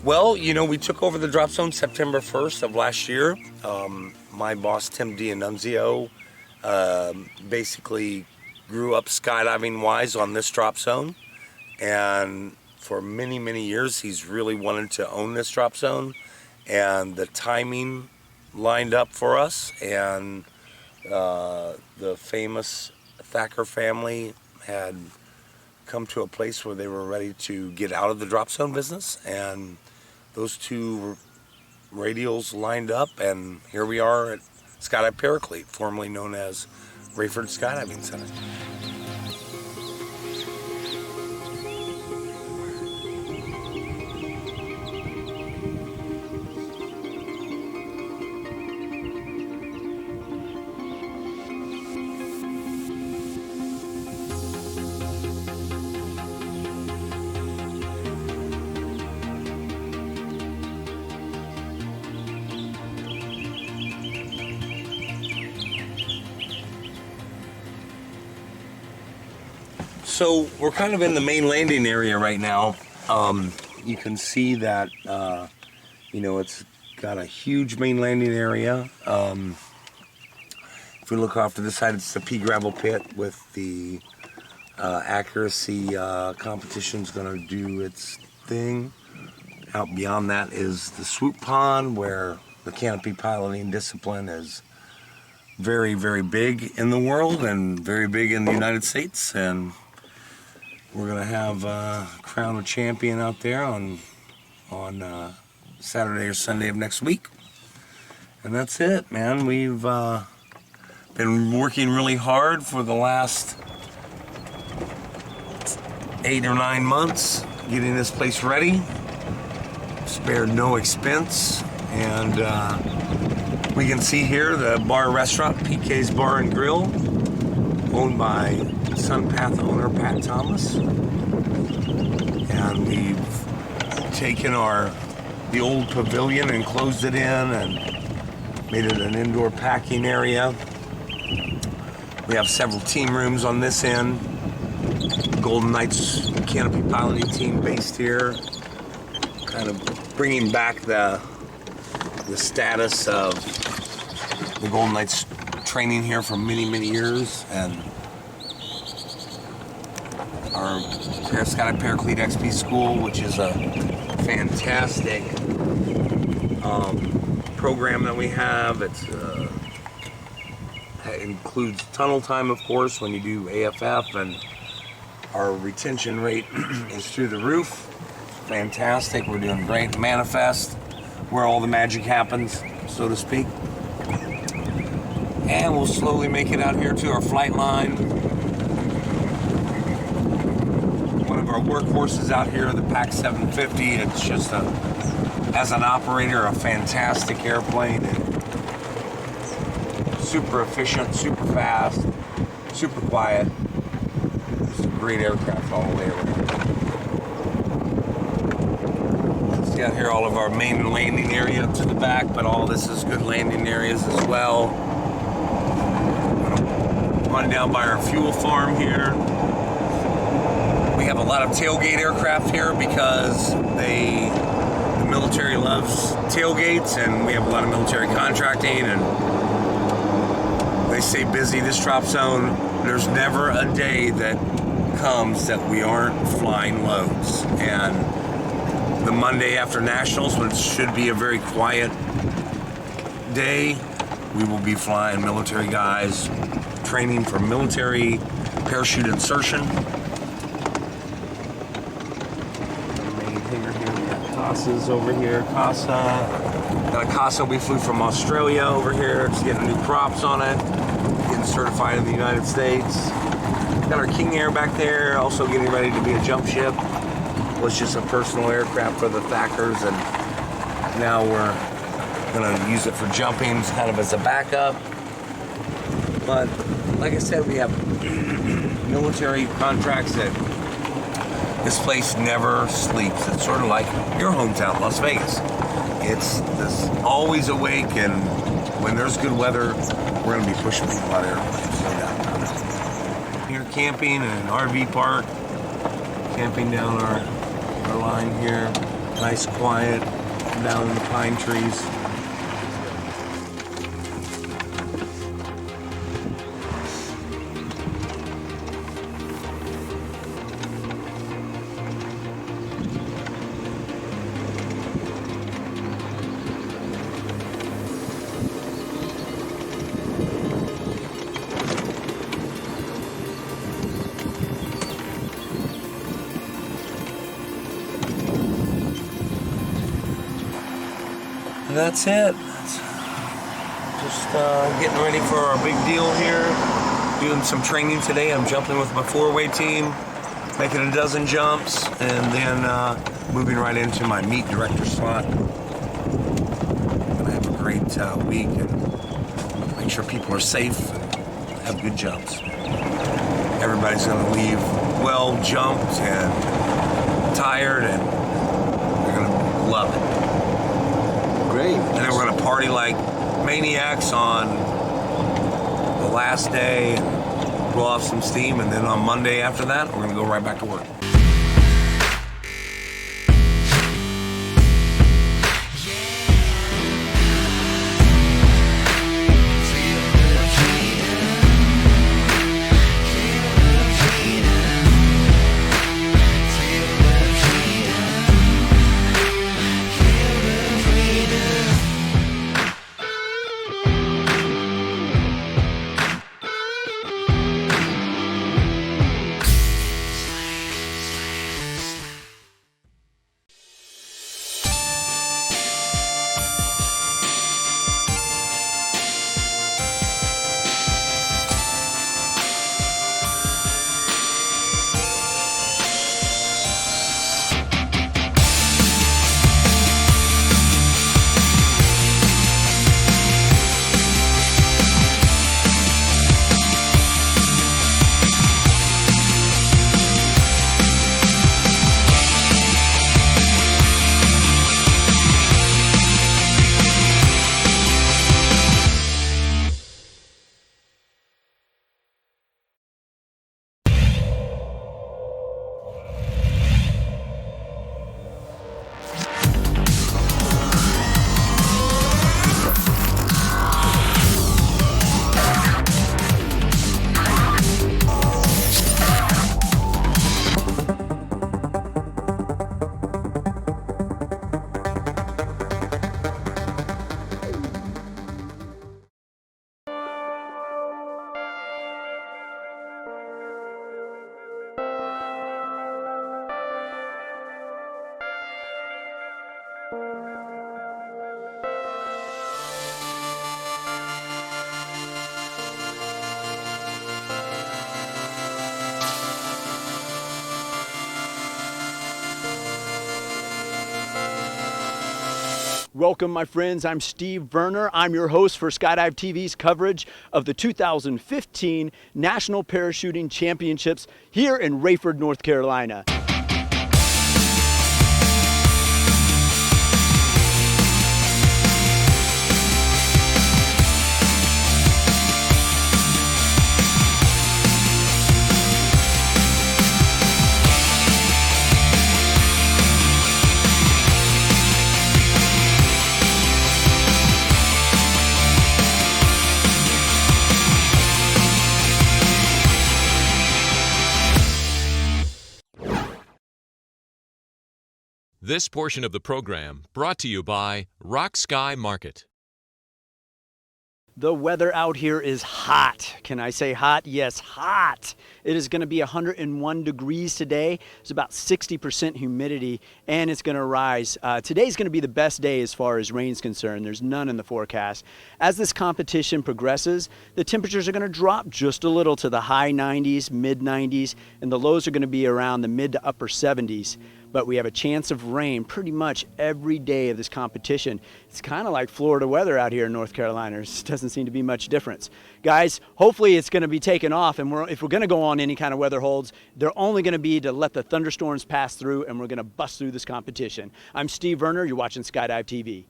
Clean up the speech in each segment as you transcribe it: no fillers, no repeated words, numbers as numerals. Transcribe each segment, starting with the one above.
Well, you know, we took over the drop zone September 1st of last year. My boss, Tim D'Annunzio, basically grew up skydiving-wise on this drop zone. And for many, many years, he's really wanted to own this drop zone. And the timing lined up for us. And the famous Thacker family had come to a place where they were ready to get out of the drop zone business. And those two radials lined up, and here we are at Skydive Paraclete, formerly known as Rayford Skydiving Center. So we're kind of in the main landing area right now. You can see that, you know, it's got a huge main landing area. If we look off to the side, it's the pea gravel pit with the accuracy competition's gonna do its thing. Out beyond that is the swoop pond, where the canopy piloting discipline is very, very big in the world and very big in the United States. And we're gonna have crown a champion out there on Saturday or Sunday of next week. And that's it, man. We've been working really hard for the last 8 or 9 months getting this place ready. Spared no expense. And we can see here the bar restaurant, PK's Bar and Grill, owned by Sunpath owner Pat Thomas. And we've taken the old pavilion and closed it in and made it an indoor packing area. We have several team rooms on this end. Golden Knights canopy piloting team based here, kind of bringing back the status of the Golden Knights training here for many, many years. And our Skydive Paraclete XP School, which is a fantastic program that we have. It includes tunnel time, of course, when you do AFF, and our retention rate is through the roof. Fantastic. We're doing great. Manifest, where all the magic happens, so to speak. And we'll slowly make it out here to our flight line. One of our workhorses out here, the PAC 750. It's just as an operator, a fantastic airplane. And super efficient, super fast, super quiet. It's a great aircraft all the way around. See out here all of our main landing area to the back, but all this is good landing areas as well. Run down by our fuel farm here. We have a lot of tailgate aircraft here because the military loves tailgates, and we have a lot of military contracting, and they stay busy. This drop zone, there's never a day that comes that we aren't flying loads. And the Monday after Nationals, which should be a very quiet day, we will be flying military guys, training for military parachute insertion. Main hangar here, we got CASA's over here. Got a CASA we flew from Australia over here. Just getting new props on it, getting certified in the United States. Got our King Air back there, also getting ready to be a jump ship. Was just a personal aircraft for the Thackers, and now we're gonna use it for jumping, kind of as a backup. But like I said, we have military contracts that this place never sleeps. It's sort of like your hometown, Las Vegas. It's always awake, and when there's good weather, we're gonna be pushing a lot of airplanes, no doubt about it. Here camping in an RV park, camping down our line here, nice quiet, down in the pine trees. That's it. Just getting ready for our big deal here. Doing some training today. I'm jumping with my 4-way team, making a dozen jumps, and then moving right into my meet director slot. Gonna have a great week and make sure people are safe and have good jumps. Everybody's gonna leave well jumped and tired, and they're gonna love it. Great. And then we're going to party like maniacs on the last day and blow off some steam. And then on Monday after that, we're going to go right back to work. Welcome, my friends. I'm Steve Verner. I'm your host for Skydive TV's coverage of the 2015 National Parachuting Championships here in Rayford, North Carolina. This portion of the program brought to you by Rock Sky Market. The weather out here is hot. Can I say hot? Yes, hot. It is going to be 101 degrees today. It's about 60% humidity, and it's going to rise. Today's going to be the best day as far as rain's concerned. There's none in the forecast. As this competition progresses, the temperatures are going to drop just a little to the high 90s, mid 90s, and the lows are going to be around the mid to upper 70s. But we have a chance of rain pretty much every day of this competition. It's kind of like Florida weather out here in North Carolina. It doesn't seem to be much difference. Guys, hopefully it's going to be taken off, and if we're going to go on any kind of weather holds, they're only going to be to let the thunderstorms pass through, and we're going to bust through this competition. I'm Steve Werner. You're watching Skydive TV.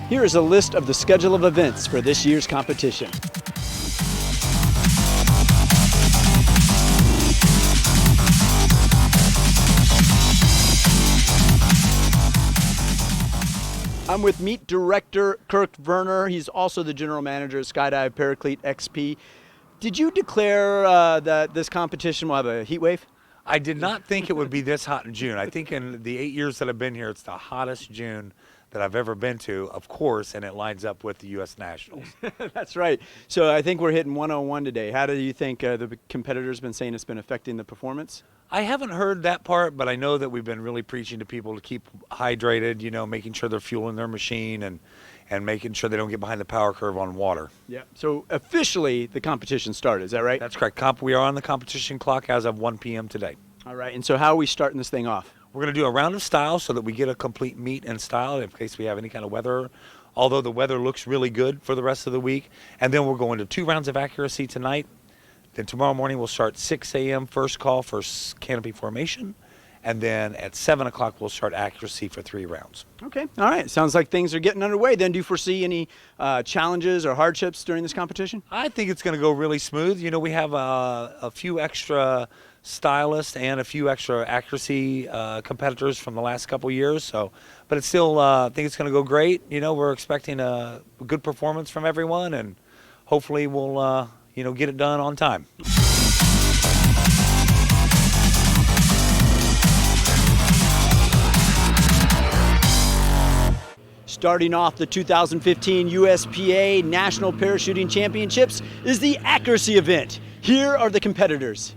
Here is a list of the schedule of events for this year's competition. I'm with Meet Director Kirk Werner. He's also the General Manager of Skydive Paraclete XP. Did you declare that this competition will have a heat wave? I did not think it would be this hot in June. I think in the 8 years that I've been here, it's the hottest June that I've ever been to, of course, and it lines up with the U.S. Nationals. That's right. So I think we're hitting 101 today. How do you think the competitors been saying it's been affecting the performance? I haven't heard that part, but I know that we've been really preaching to people to keep hydrated, you know, making sure they're fueling their machine and making sure they don't get behind the power curve on water. Yeah. So officially the competition started, is that right? That's correct. We are on the competition clock as of 1 p.m. today. All right. And so how are we starting this thing off? We're going to do a round of style so that we get a complete meet and style in case we have any kind of weather, although the weather looks really good for the rest of the week. And then we're going to 2 rounds of accuracy tonight. Then tomorrow morning we'll start 6 a.m. first call for canopy formation. And then at 7 o'clock we'll start accuracy for 3 rounds. Okay. All right. Sounds like things are getting underway. Then do you foresee any challenges or hardships during this competition? I think it's going to go really smooth. You know, we have a few extra stylists and a few extra accuracy competitors from the last couple years. But it's still, I think it's going to go great. You know, we're expecting a good performance from everyone, and hopefully we'll, get it done on time. Starting off the 2015 USPA National Parachuting Championships is the accuracy event. Here are the competitors.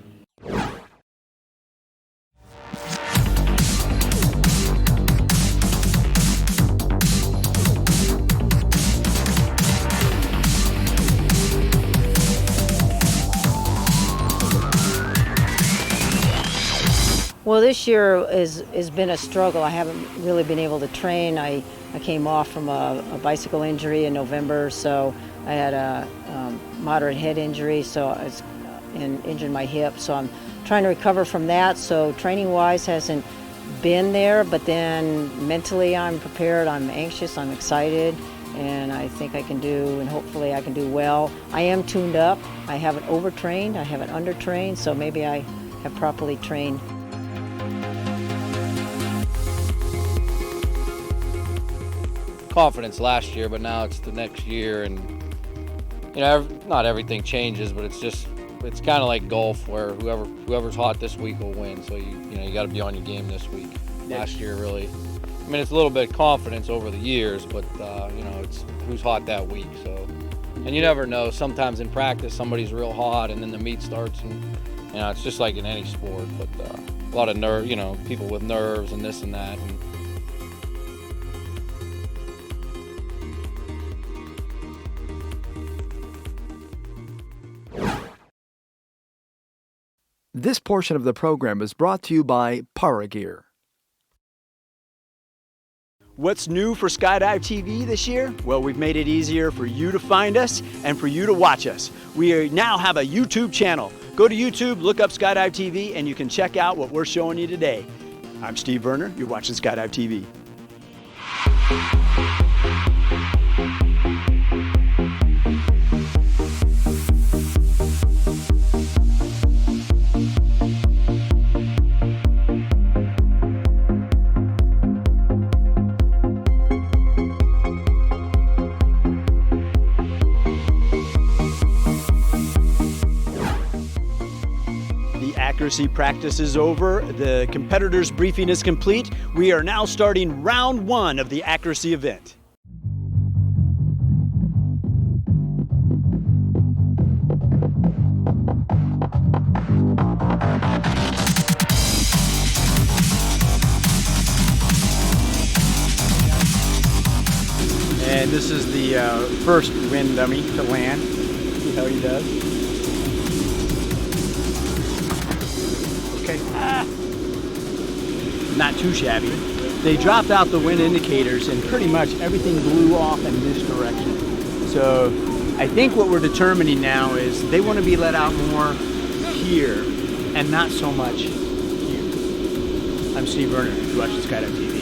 Well, this year has been a struggle. I haven't really been able to train. I came off from a bicycle injury in November, so I had a moderate head injury, and injured my hip. So I'm trying to recover from that. So training-wise hasn't been there, but then mentally I'm prepared. I'm anxious. I'm excited, and I think I can do, and hopefully I can do well. I am tuned up. I haven't overtrained. I haven't undertrained. So maybe I have properly trained. Confidence last year, but now it's the next year, and not everything changes, but it's kind of like golf, where whoever's hot this week will win. So you got to be on your game this week. Last year, really, it's a little bit of confidence over the years, but it's who's hot that week. So, and you never know. Sometimes in practice somebody's real hot, and then the meet starts, and it's just like in any sport. But a lot of people with nerves and this and that. And, This portion of the program is brought to you by Paragear. What's new for Skydive TV this year? Well, we've made it easier for you to find us and for you to watch us. We now have a YouTube channel. Go to YouTube, look up Skydive TV, and you can check out what we're showing you today. I'm Steve Werner. You're watching Skydive TV. accuracy practice is over. The competitors' briefing is complete. We are now starting round 1 of the accuracy event. And this is the first wind dummy to land. See how he does. Okay. Not too shabby. They dropped out the wind indicators and pretty much everything blew off in this direction. So I think what we're determining now is they want to be let out more here and not so much here. I'm Steve Verner, you're watching Skydive TV.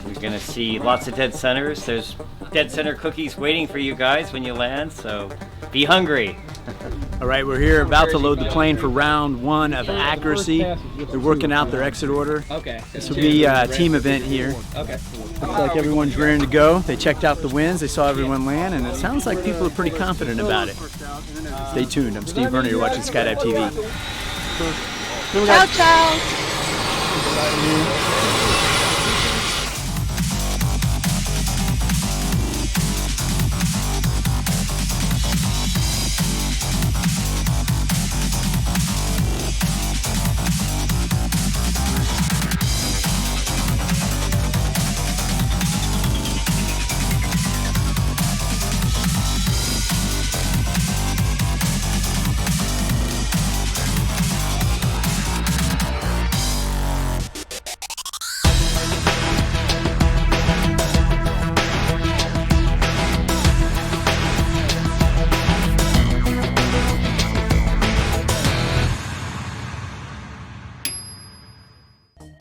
You're gonna see lots of dead centers. There's dead center cookies waiting for you guys when you land, so be hungry. All right, we're here about to load the plane for round 1 of accuracy. They're working out their exit order. Okay. This will be a team event here. Okay. Looks like everyone's ready to go. They checked out the winds, they saw everyone land, and it sounds like people are pretty confident about it. Stay tuned. I'm Steve Verner, you're watching Skydive TV. Ciao, ciao.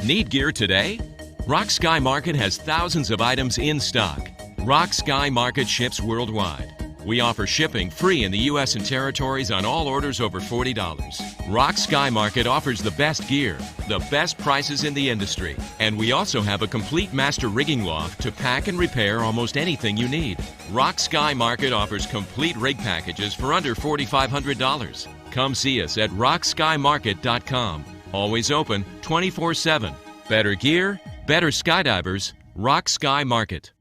Need gear today? Rock Sky Market has thousands of items in stock. Rock Sky Market ships worldwide. We offer shipping free in the U.S. and territories on all orders over $40. Rock Sky Market offers the best gear, the best prices in the industry, and we also have a complete master rigging loft to pack and repair almost anything you need. Rock Sky Market offers complete rig packages for under $4,500. Come see us at rockskymarket.com. Always open 24/7. Better gear, better skydivers, Rock Sky Market.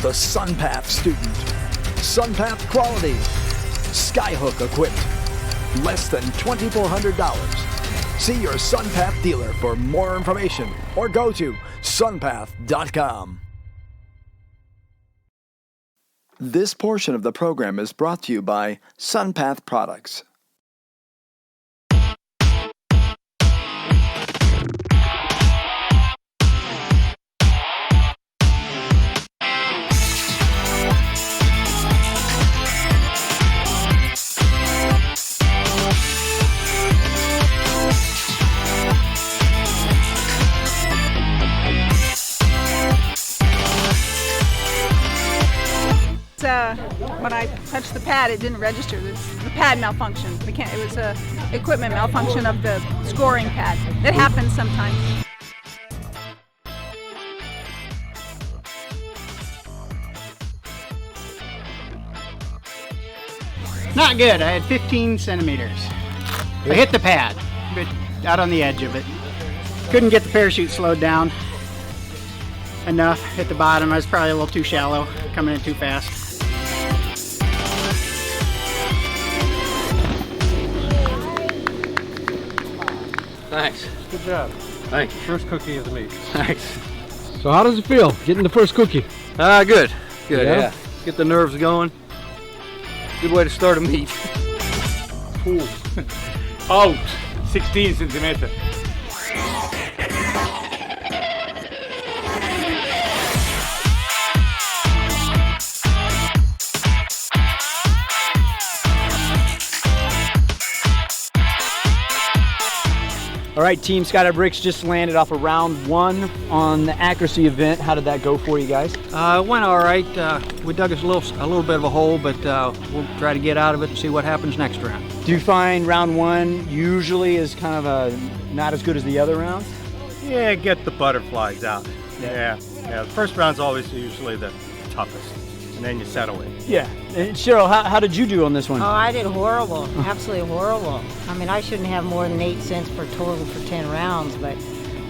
The SunPath student. SunPath quality. Skyhook equipped. Less than $2,400. See your SunPath dealer for more information or go to sunpath.com. This portion of the program is brought to you by SunPath Products. When I touched the pad, it didn't register. The pad malfunctioned. It was a equipment malfunction of the scoring pad. It happens sometimes. Not good. I had 15 centimeters. I hit the pad, but out on the edge of it. Couldn't get the parachute slowed down enough. Hit the bottom. I was probably a little too shallow, coming in too fast. Thanks. Good job. Thank you. First cookie of the meet. Thanks. So how does it feel, getting the first cookie? Good. Good, Yeah? yeah. Get the nerves going. Good way to start a meet. Cool. Out. 16 centimeters. All right, Team Skydive Bricks just landed off of round 1 on the accuracy event. How did that go for you guys? It went all right. We dug us a little bit of a hole, but we'll try to get out of it and see what happens next round. Do you find round 1 usually is kind of not as good as the other rounds? Yeah, get the butterflies out. Yeah. The first round's always usually the toughest, and then you settle in. Yeah. And Cheryl, how did you do on this one? Oh, I did horrible, absolutely horrible. I mean, I shouldn't have more than 8 cents per total for 10 rounds, but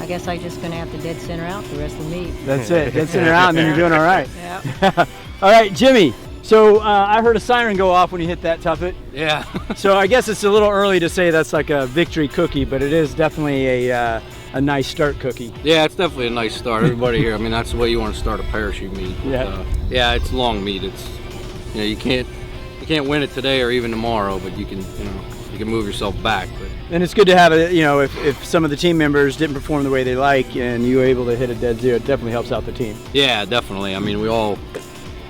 I guess I'm just going to have to dead center out the rest of the meet. That's it. Dead center out, and then you're doing all right. Yeah. All right, Jimmy. So I heard a siren go off when you hit that tuffet. Yeah. So I guess it's a little early to say that's like a victory cookie, but it is definitely a nice start cookie. Yeah, it's definitely a nice start. Everybody here, I mean, that's the way you want to start a parachute meet. Yeah. Yeah, it's a long meet. It's, you know, you can't win it today or even tomorrow, but you can move yourself back. But And it's good to have it, if some of the team members didn't perform the way they like and you were able to hit a dead zero, it definitely helps out the team. yeah, definitely. I mean, we all,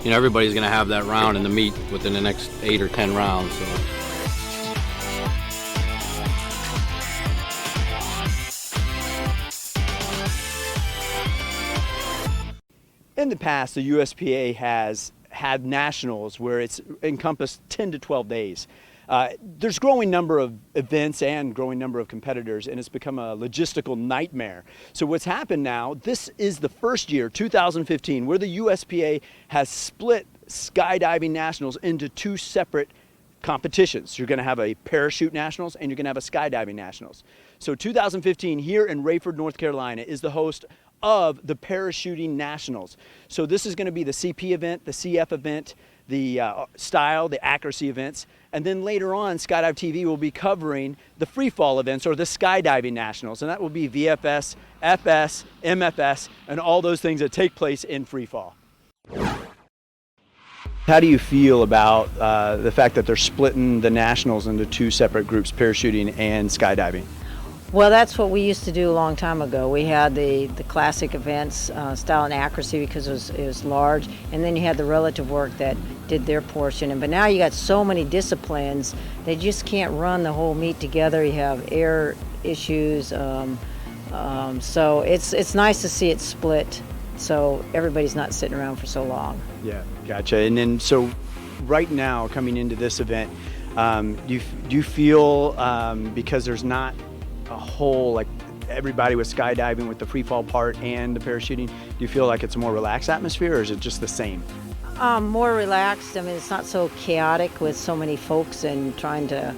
everybody's going to have that round in the meet within the next 8 or 10 rounds. So. In the past, the USPA has had nationals where it's encompassed 10 to 12 days. There's growing number of events and growing number of competitors, and it's become a logistical nightmare. So what's happened now, this is the first year, 2015, where the USPA has split skydiving nationals into 2 separate competitions. You're going to have a parachute nationals and you're going to have a skydiving nationals. So 2015 here in Rayford, North Carolina is the host of the parachuting nationals. So this is going to be the CP event, the CF event, the style, the accuracy events, and then later on Skydive TV will be covering the free fall events or the skydiving nationals, and that will be VFS, FS, MFS, and all those things that take place in free fall. How do you feel about the fact that they're splitting the nationals into 2 separate groups, parachuting and skydiving? Well, that's what we used to do a long time ago. We had the classic events, style and accuracy, because it was large, and then you had the relative work that did their portion. But now you got so many disciplines, they just can't run the whole meet together. You have air issues, so it's nice to see it split, so everybody's not sitting around for so long. Yeah, gotcha. And then so right now, coming into this event, do you feel because there's not a whole, like everybody with skydiving with the free fall part and the parachuting, do you feel like it's a more relaxed atmosphere, or is it just the same? More relaxed. I mean, it's not so chaotic with so many folks and trying to,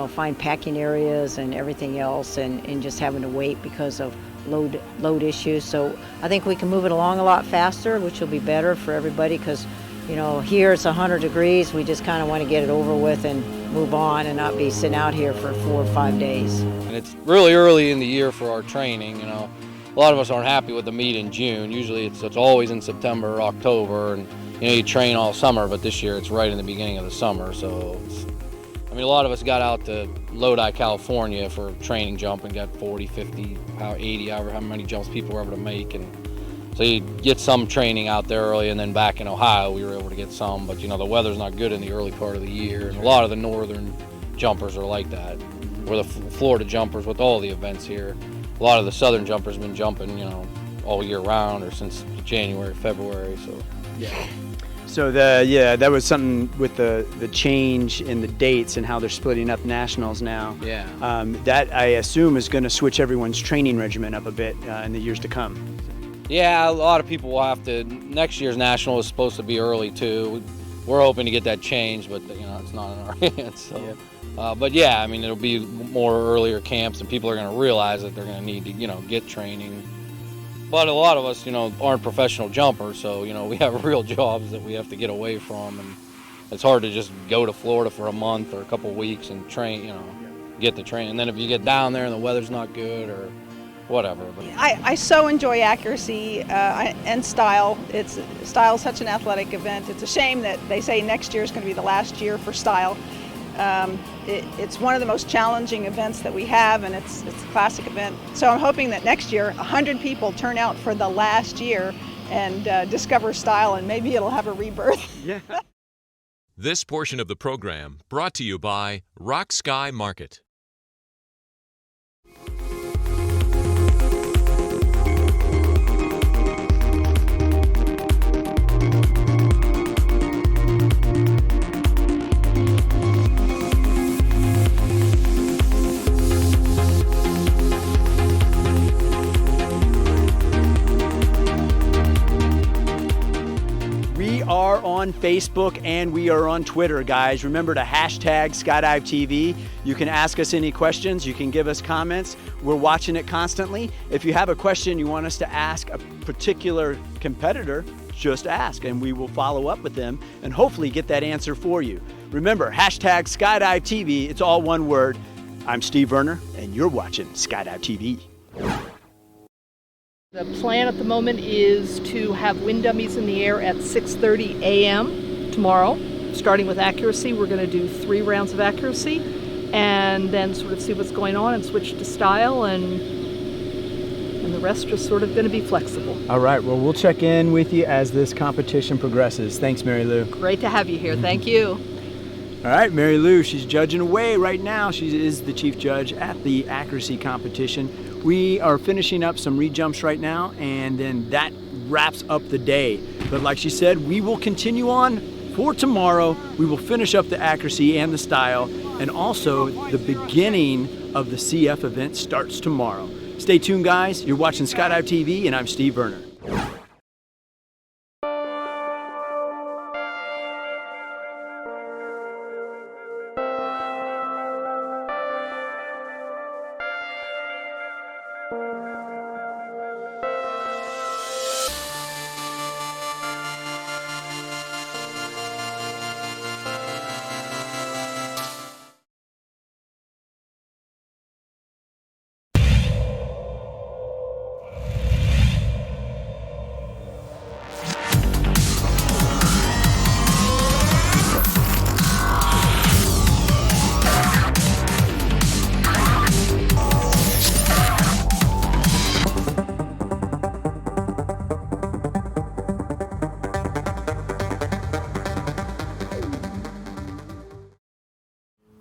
find packing areas and everything else, and just having to wait because of load issues. So I think we can move it along a lot faster, which will be better for everybody, because here it's 100 degrees. We just kind of want to get it over with and move on and not be sitting out here for 4 or 5 days. And it's really early in the year for our training. A lot of us aren't happy with the meet in June. Usually it's always in September or October, and you train all summer, but this year it's right in the beginning of the summer. So a lot of us got out to Lodi, California for training jump and got 40, 50, 80, however many jumps people were able to make. And so you get some training out there early, and then back in Ohio we were able to get some, but the weather's not good in the early part of the year, and a lot of the northern jumpers are like that. We're the Florida jumpers with all the events here. A lot of the southern jumpers have been jumping, all year round or since January, February. So yeah. So that was something with the change in the dates and how they're splitting up nationals now. Yeah. That I assume is going to switch everyone's training regimen up a bit in the years to come. Yeah, a lot of people will have to. Next year's national is supposed to be early too. We're hoping to get that changed, but it's not in our hands. So. Yeah. But yeah, it'll be more earlier camps, and people are going to realize that they're going to need to get training. But a lot of us, aren't professional jumpers, so we have real jobs that we have to get away from, and it's hard to just go to Florida for a month or a couple weeks and train, get the training. And then if you get down there and the weather's not good or whatever. But I so enjoy accuracy and style. Style is such an athletic event. It's a shame that they say next year is going to be the last year for style. It's one of the most challenging events that we have, and it's a classic event. So I'm hoping that next year 100 people turn out for the last year and discover style, and maybe it'll have a rebirth. Yeah. This portion of the program brought to you by Rock Sky Market. on Facebook and we are on Twitter, guys. Remember to hashtag Skydive TV. You can ask us any questions. You can give us comments. We're watching it constantly. If you have a question you want us to ask a particular competitor, just ask and we will follow up with them and hopefully get that answer for you. Remember, hashtag Skydive TV. It's all one word. I'm Steve Werner and you're watching Skydive TV. The plan at the moment is to have wind dummies in the air at 6:30 a.m. tomorrow. Starting with accuracy, we're going to do 3 rounds of accuracy and then sort of see what's going on and switch to style, and the rest is sort of going to be flexible. All right, well, we'll check in with you as this competition progresses. Thanks, Mary Lou. Great to have you here. Thank you. All right, Mary Lou, she's judging away right now. She is the chief judge at the accuracy competition. We are finishing up some re-jumps right now, and then that wraps up the day. But like she said, we will continue on for tomorrow. We will finish up the accuracy and the style, and also the beginning of the CF event starts tomorrow. Stay tuned, guys. You're watching Skydive TV, and I'm Steve Werner.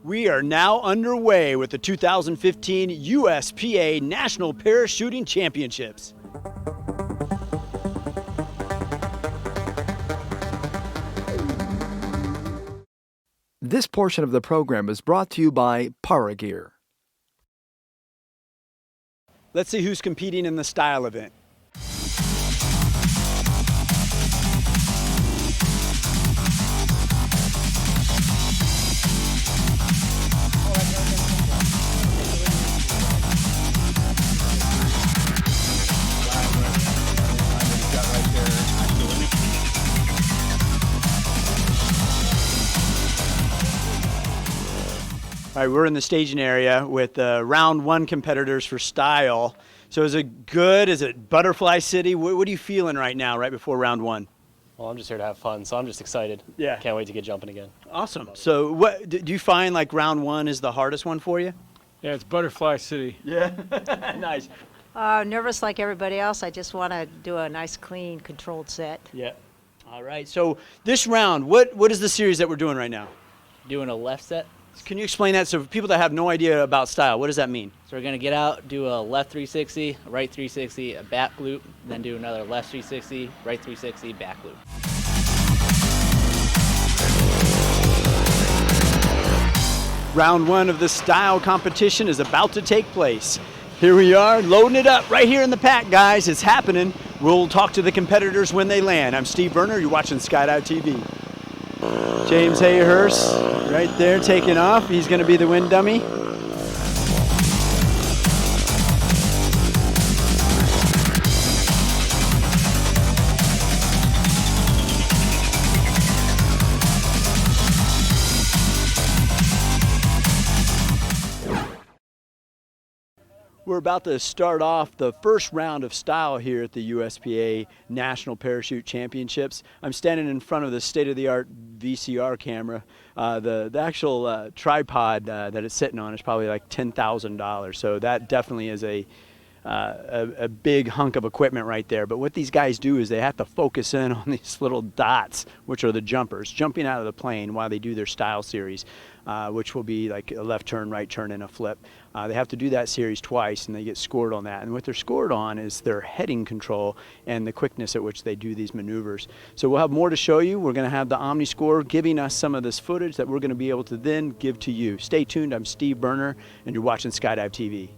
We are now underway with the 2015 USPA National Parachuting Championships. This portion of the program is brought to you by Paragear. Let's see who's competing in the style event. All right, we're in the staging area with round 1 competitors for style. So is it good? Is it Butterfly City? What are you feeling right now, right before round 1? Well, I'm just here to have fun, so I'm just excited. Yeah. Can't wait to get jumping again. Awesome. So what do you find like round 1 is the hardest one for you? Yeah, it's Butterfly City. Yeah, nice. Nervous like everybody else. I just want to do a nice, clean, controlled set. Yeah. All right. So this round, what is the series that we're doing right now? Doing a left set. Can you explain that? So for people that have no idea about style, what does that mean? So we're going to get out, do a left 360, a right 360, a back loop, then do another left 360, right 360, back loop. Round 1 of the style competition is about to take place. Here we are, loading it up right here in the pack, guys. It's happening. We'll talk to the competitors when they land. I'm Steve Werner. You're watching Skydive TV. James Hayhurst right there taking off. He's going to be the wind dummy. We're about to start off the first round of style here at the USPA National Parachute Championships. I'm standing in front of the state-of-the-art VCR camera. The actual tripod that it's sitting on is probably like $10,000, so that definitely is a big hunk of equipment right there. But what these guys do is they have to focus in on these little dots, which are the jumpers, jumping out of the plane while they do their style series, which will be like a left turn, right turn, and a flip. They have to do that series twice, and they get scored on that. And what they're scored on is their heading control and the quickness at which they do these maneuvers. So we'll have more to show you. We're going to have the OmniScore giving us some of this footage that we're going to be able to then give to you. Stay tuned. I'm Steve Werner, and you're watching Skydive TV.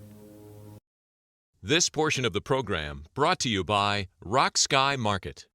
This portion of the program brought to you by Rock Sky Market.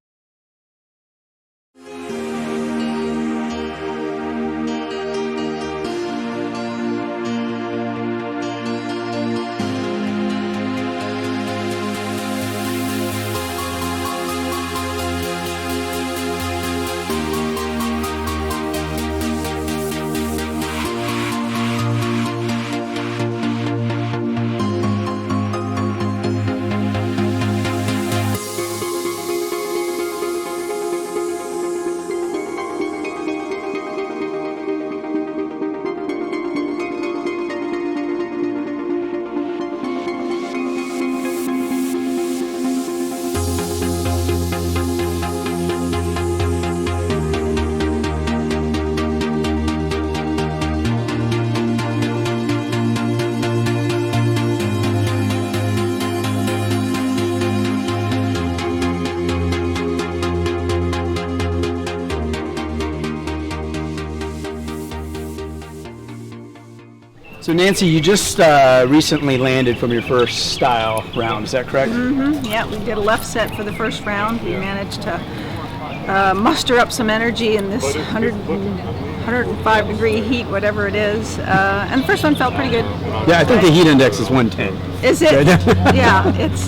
So Nancy, you just recently landed from your first style round, is that correct? Mm-hmm. Yeah, we did a left set for the first round. We managed to muster up some energy in this 105 degree heat, whatever it is. And the first one felt pretty good. Yeah, I think the heat index is 110. Is it? Yeah, it was,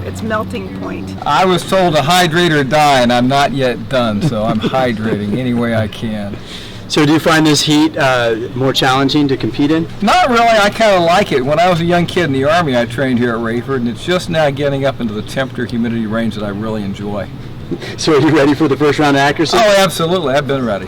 it's melting point. I was told to hydrate or die, and I'm not yet done, so I'm hydrating any way I can. So do you find this heat more challenging to compete in? Not really. I kind of like it. When I was a young kid in the Army, I trained here at Rayford, and it's just now getting up into the temperature-humidity range that I really enjoy. So are you ready for the first round of accuracy? Oh, absolutely. I've been ready.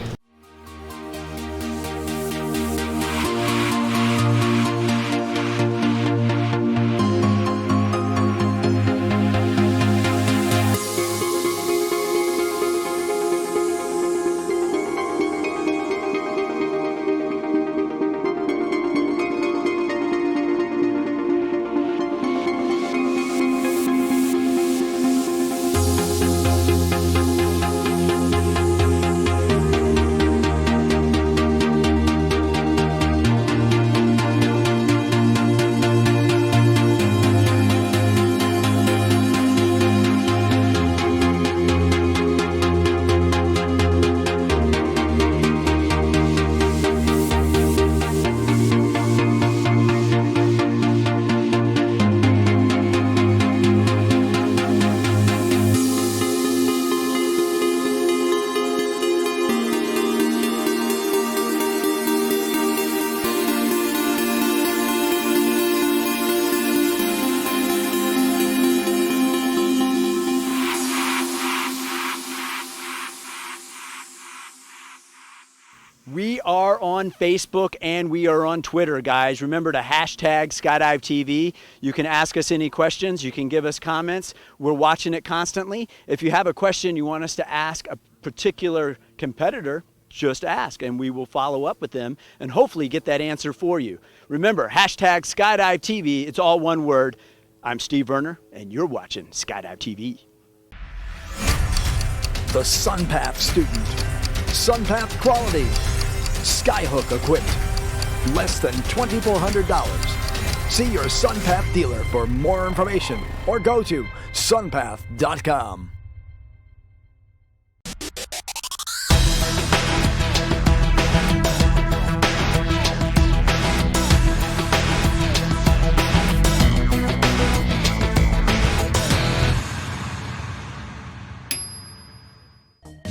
We are on Facebook and we are on Twitter, guys. Remember to hashtag Skydive TV. You can ask us any questions. You can give us comments. We're watching it constantly. If you have a question you want us to ask a particular competitor, just ask and we will follow up with them and hopefully get that answer for you. Remember, hashtag Skydive TV. It's all one word. I'm Steve Werner and you're watching Skydive TV. The SunPath student. SunPath quality. Skyhook equipped. Less than $2,400. See your SunPath dealer for more information or go to sunpath.com.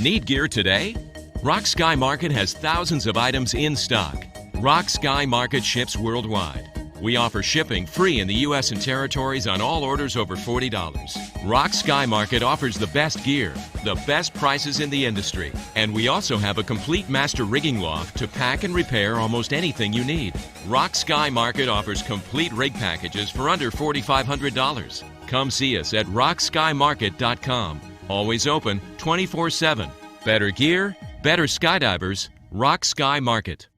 Need gear today? Rock Sky Market has thousands of items in stock. Rock Sky Market ships worldwide. We offer shipping free in the U.S. and territories on all orders over $40. Rock Sky Market offers the best gear, the best prices in the industry, and we also have a complete master rigging loft to pack and repair almost anything you need. Rock Sky Market offers complete rig packages for under $4,500. Come see us at rockskymarket.com. Always open 24/7. Better gear, better skydivers, Rock Sky Market.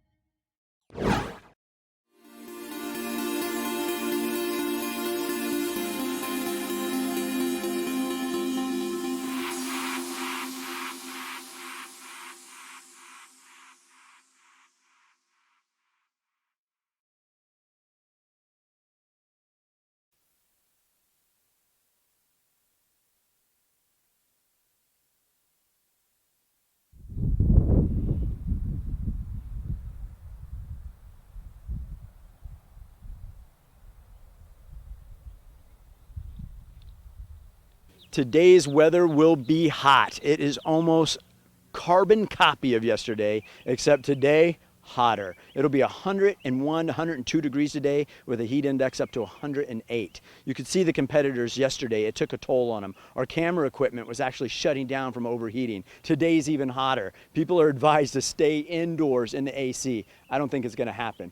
Today's weather will be hot. It is almost carbon copy of yesterday, except today, hotter. It'll be 101, 102 degrees today with a heat index up to 108. You could see the competitors yesterday. It took a toll on them. Our camera equipment was actually shutting down from overheating. Today's even hotter. People are advised to stay indoors in the AC. I don't think it's going to happen.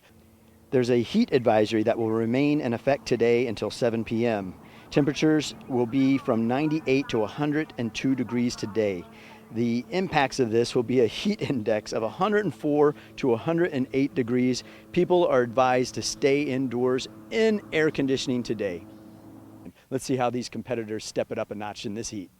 There's a heat advisory that will remain in effect today until 7 p.m. Temperatures will be from 98 to 102 degrees today. The impacts of this will be a heat index of 104 to 108 degrees. People are advised to stay indoors in air conditioning today. Let's see how these competitors step it up a notch in this heat.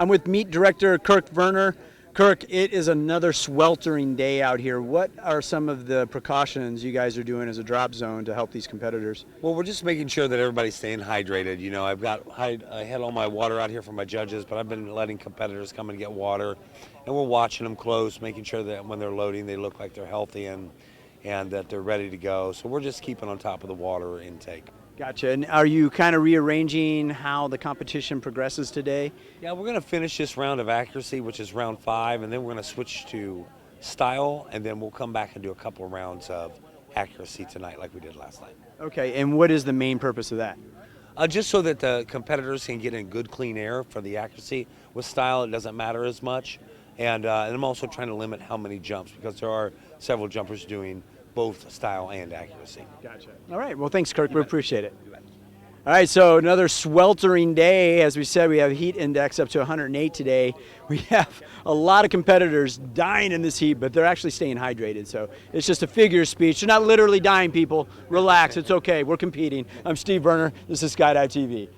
I'm with meet director Kirk Werner. Kirk, it is another sweltering day out here. What are some of the precautions you guys are doing as a drop zone to help these competitors? Well, we're just making sure that everybody's staying hydrated. You know, I had all my water out here for my judges, but I've been letting competitors come and get water, and we're watching them close, making sure that when they're loading, they look like they're healthy and that they're ready to go. So we're just keeping on top of the water intake. Gotcha. And are you kind of rearranging how the competition progresses today? Yeah, we're going to finish this round of accuracy, which is round 5, and then we're going to switch to style, and then we'll come back and do a couple of rounds of accuracy tonight like we did last night. Okay, and what is the main purpose of that? Just so that the competitors can get in good, clean air for the accuracy. With style, it doesn't matter as much. And I'm also trying to limit how many jumps because there are several jumpers doing both style and accuracy. Gotcha. All right. Well, thanks, Kirk. We appreciate it. All right. So another sweltering day. As we said, we have a heat index up to 108 today. We have a lot of competitors dying in this heat, but they're actually staying hydrated. So it's just a figure of speech. They're not literally dying, people. Relax. It's okay. We're competing. I'm Steve Werner. This is Skydive TV.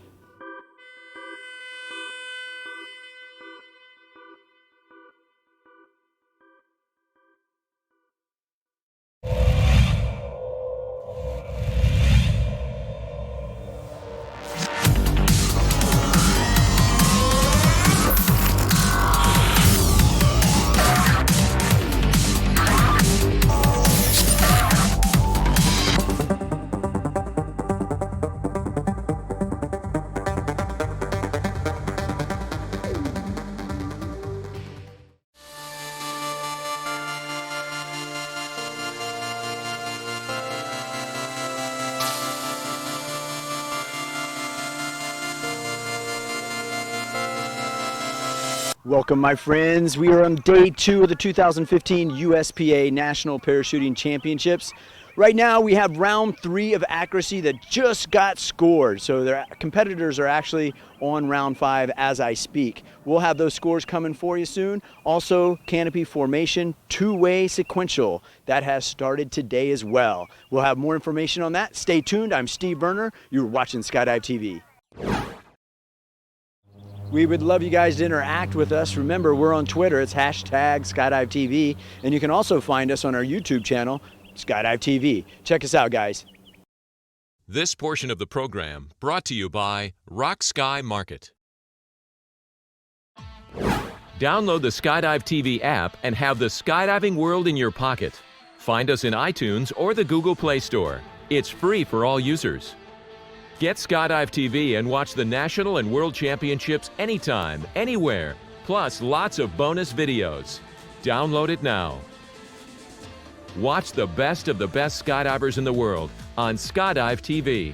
Welcome, my friends. We are on day 2 of the 2015 USPA National Parachuting Championships. Right now, we have round 3 of accuracy that just got scored. So their competitors are actually on round 5 as I speak. We'll have those scores coming for you soon. Also, canopy formation, 2-way sequential. That has started today as well. We'll have more information on that. Stay tuned. I'm Steve Werner. You're watching Skydive TV. We would love you guys to interact with us. Remember, we're on Twitter. It's #SkydiveTV. And you can also find us on our YouTube channel, Skydive TV. Check us out, guys. This portion of the program brought to you by Rock Sky Market. Download the Skydive TV app and have the skydiving world in your pocket. Find us in iTunes or the Google Play Store. It's free for all users. Get Skydive TV and watch the national and world championships anytime, anywhere, plus lots of bonus videos. Download it now. Watch the best of the best skydivers in the world on Skydive TV.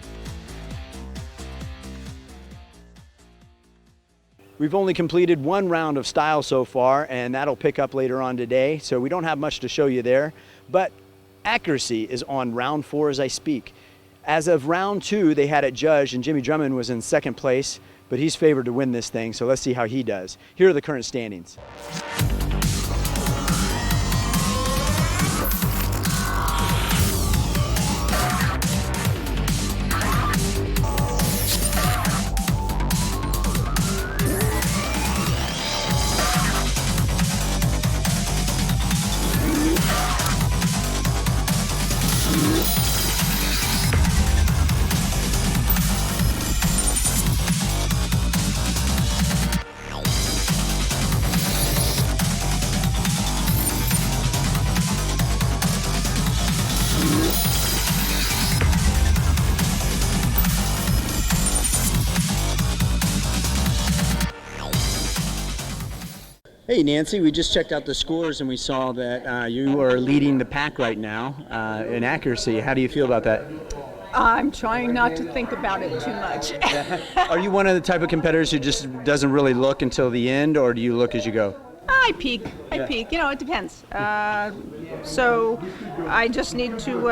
We've only completed 1 round of style so far, and that'll pick up later on today, so we don't have much to show you there. But accuracy is on round 4 as I speak. As of round 2, they had it judged, and Jimmy Drummond was in 2nd place, but he's favored to win this thing, so let's see how he does. Here are the current standings. Hey Nancy, we just checked out the scores and we saw that you are leading the pack right now in accuracy. How do you feel about that? I'm trying not to think about it too much. Are you one of the type of competitors who just doesn't really look until the end, or do you look as you go? I peek. You know, it depends. So I just need to,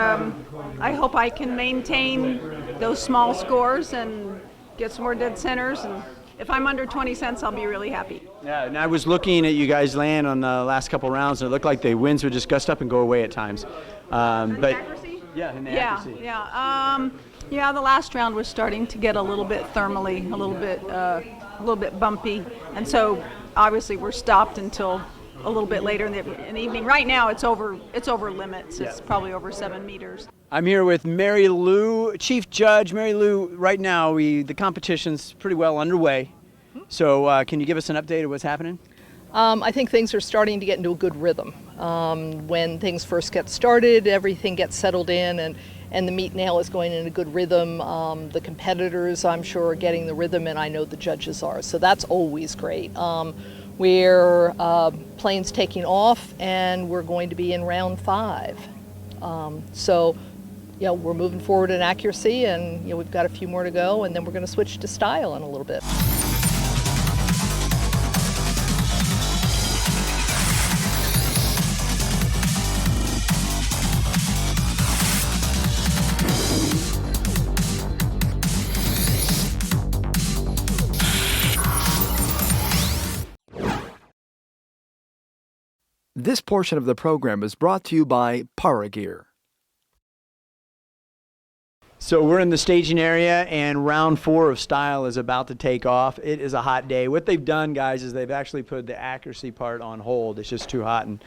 I hope I can maintain those small scores and get some more dead centers. And if I'm under 20 cents, I'll be really happy. Yeah, and I was looking at you guys land on the last couple rounds, and it looked like the winds would just gust up and go away at times. But accuracy? Yeah, in the Yeah, accuracy. yeah. The last round was starting to get a little bit thermally, a little bit bumpy, and so obviously we're stopped until a little bit later in the evening. Right now, it's over limits. It's probably over 7 meters. I'm here with Mary Lou, Chief Judge. Mary Lou, right now the competition's pretty well underway. So can you give us an update of what's happening? I think things are starting to get into a good rhythm. When things first get started, everything gets settled in, and the meet now is going in a good rhythm. The competitors, I'm sure, are getting the rhythm, and I know the judges are. So that's always great. We're planes taking off, and we're going to be in round 5. So, we're moving forward in accuracy, and we've got a few more to go, and then we're going to switch to style in a little bit. This portion of the program is brought to you by Paragear. So we're in the staging area, and round 4 of style is about to take off. It is a hot day. What they've done, guys, is they've actually put the accuracy part on hold. It's just too hot, and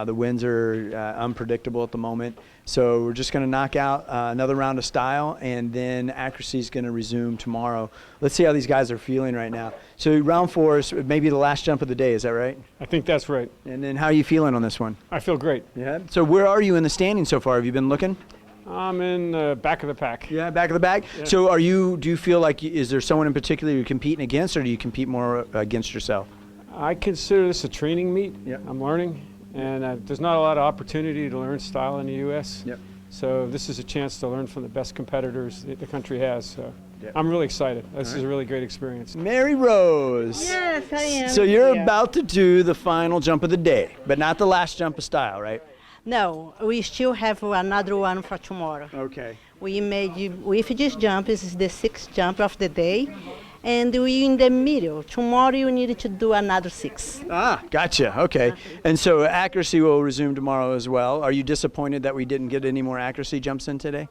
the winds are unpredictable at the moment. So we're just going to knock out another round of style, and then accuracy is going to resume tomorrow. Let's see how these guys are feeling right now. So round 4 is maybe the last jump of the day. Is that right? I think that's right. And then how are you feeling on this one? I feel great. Yeah. So where are you in the standing so far? Have you been looking? I'm in the back of the pack. Yeah, back of the bag. Yeah. So do you feel like, is there someone in particular you're competing against, or do you compete more against yourself? I consider this a training meet. Yep. I'm learning, and there's not a lot of opportunity to learn style in the U.S. Yep. So this is a chance to learn from the best competitors the country has. So Yep. I'm really excited. This is a really great experience. Mary Rose. Yes, I am. So you're here. about to do the final jump of the day, but not the last jump of style, right? No, we still have another one for tomorrow. Okay. We made, with this jump, this is the 6th jump of the day, and we in the middle. Tomorrow you need to do another 6. Ah, gotcha. Okay. And so accuracy will resume tomorrow as well. Are you disappointed that we didn't get any more accuracy jumps in today?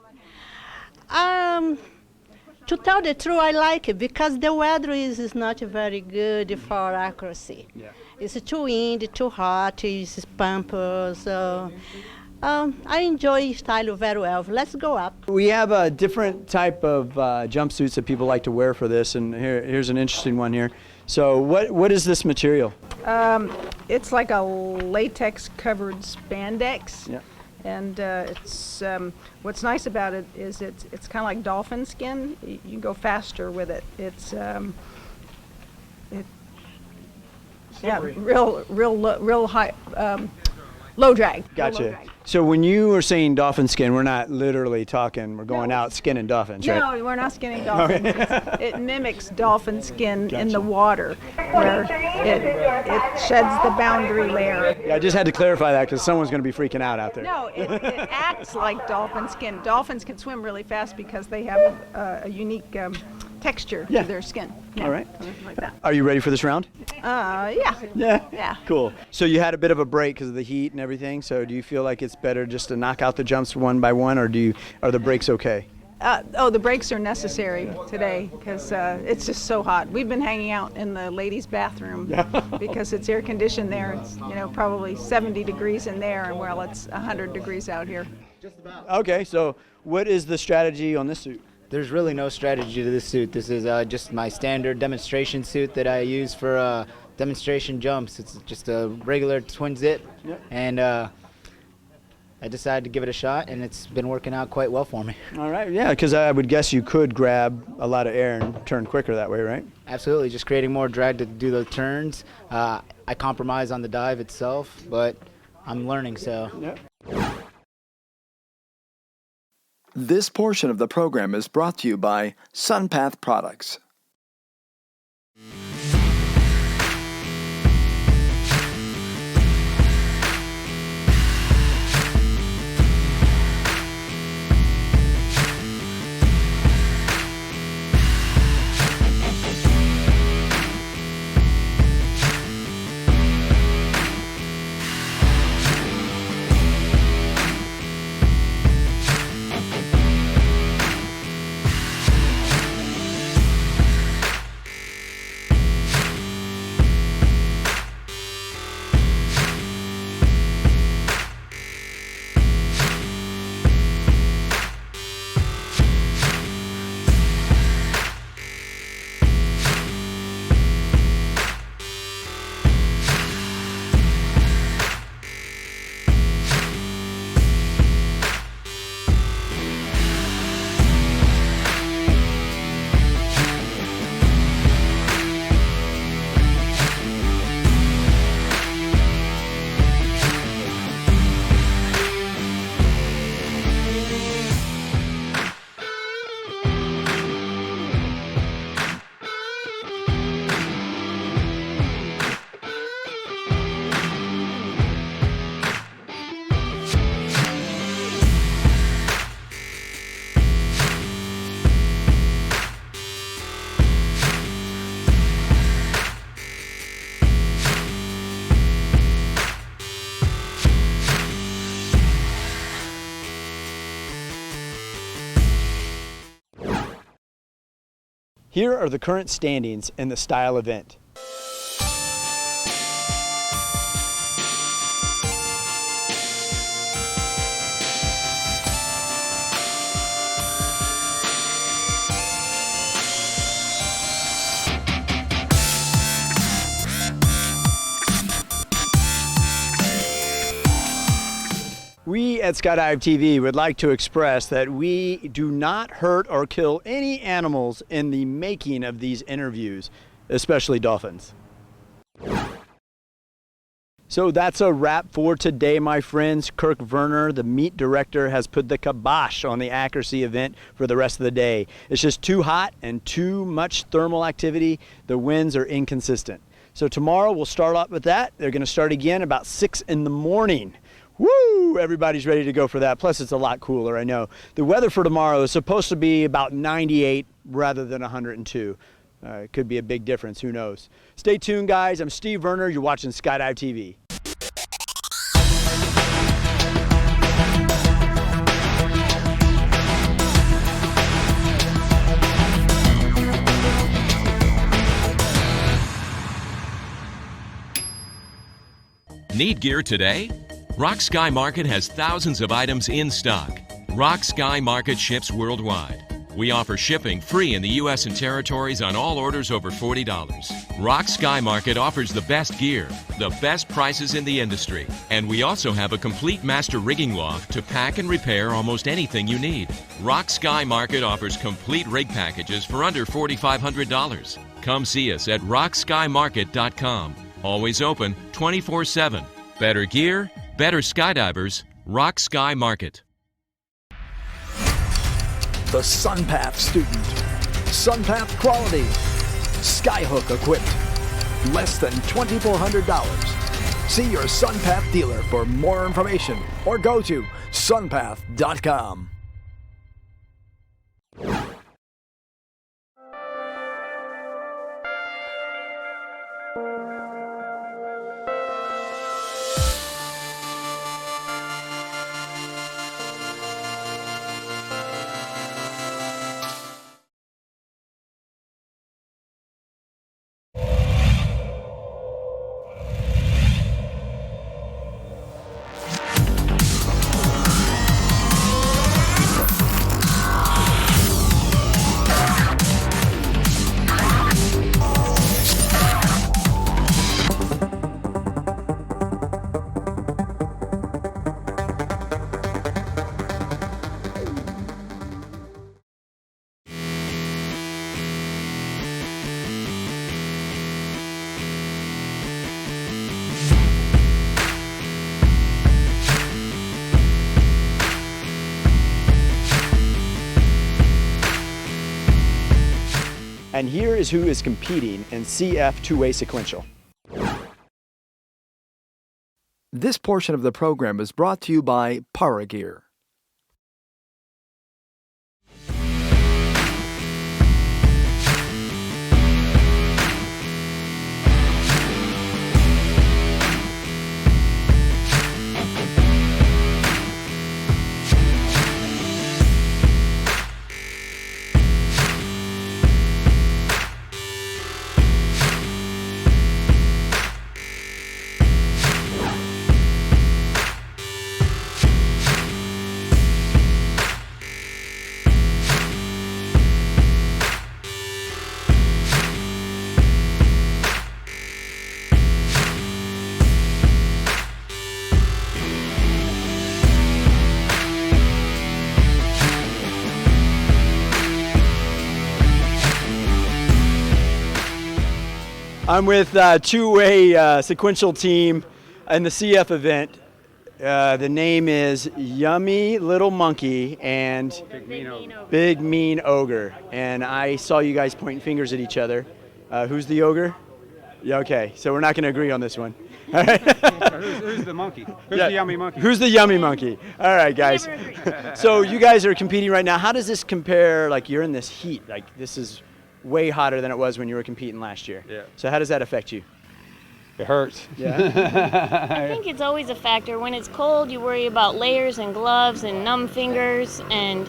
To tell the truth, I like it because the weather is not very good for accuracy. Yeah. It's too windy, too hot, it's pamper, so I enjoy style very well. Let's go up. We have a different type of jumpsuits that people like to wear for this, and here's an interesting one here. So what is this material? It's like a latex covered spandex. Yeah. And it's what's nice about it is it's kind of like dolphin skin. You can go faster with it. It's real high, low drag. Gotcha. Low drag. So when you are saying dolphin skin, we're not literally talking, we're going out skinning dolphins, right? No, we're not skinning dolphins. It mimics dolphin skin in the water, where it sheds the boundary layer. Yeah, I just had to clarify that because someone's going to be freaking out there. No, it acts like dolphin skin. Dolphins can swim really fast because they have a unique texture to their skin. Yeah, all right. something like that. Are you ready for this round? Yeah. Yeah. Cool. So you had a bit of a break because of the heat and everything. So do you feel like it's better just to knock out the jumps one by one, or are the breaks okay? The breaks are necessary today because it's just so hot. We've been hanging out in the ladies' bathroom because it's air conditioned there. It's probably 70 degrees in there, and well, it's 100 degrees out here. Okay. So what is the strategy on this suit? There's really no strategy to this suit. This is just my standard demonstration suit that I use for demonstration jumps. It's just a regular twin zip, and I decided to give it a shot, and it's been working out quite well for me. All right, yeah, because I would guess you could grab a lot of air and turn quicker that way, right? Absolutely, just creating more drag to do the turns. I compromise on the dive itself, but I'm learning, so. Yep. This portion of the program is brought to you by SunPath Products. Here are the current standings in the style event. We at Skydive TV would like to express that we do not hurt or kill any animals in the making of these interviews, especially dolphins. So that's a wrap for today, my friends. Kirk Werner, the meet director, has put the kibosh on the accuracy event for the rest of the day. It's just too hot and too much thermal activity. The winds are inconsistent. So tomorrow we'll start off with that. They're going to start again about 6 in the morning. Woo! Everybody's ready to go for that. Plus, it's a lot cooler, I know. The weather for tomorrow is supposed to be about 98 rather than 102. It could be a big difference. Who knows? Stay tuned, guys. I'm Steve Werner. You're watching Skydive TV. Need gear today? Rock Sky Market has thousands of items in stock. Rock Sky Market ships worldwide. We offer shipping free in the U.S. and territories on all orders over $40. Rock Sky Market offers the best gear, the best prices in the industry, and we also have a complete master rigging loft to pack and repair almost anything you need. Rock Sky Market offers complete rig packages for under $4,500. Come see us at rockskymarket.com. Always open 24/7. Better gear, better skydivers, Rock Sky Market. The SunPath student. SunPath quality. Skyhook equipped. Less than $2,400. See your SunPath dealer for more information or go to sunpath.com. And here is who is competing in CF two-way sequential. This portion of the program is brought to you by Paragear. I'm with two-way sequential team in the CF event. The name is Yummy Little Monkey and Big Mean Ogre. And I saw you guys pointing fingers at each other. Who's the ogre? Yeah, okay, so we're not going to agree on this one. All right. Who's the monkey? Who's the yummy monkey? Who's the yummy monkey? All right, guys. So you guys are competing right now. How does this compare? Like, you're in this heat. Like, this is way hotter than it was when you were competing last year. Yeah. So how does that affect you? It hurts. Yeah. I think it's always a factor. When it's cold, you worry about layers and gloves and numb fingers and,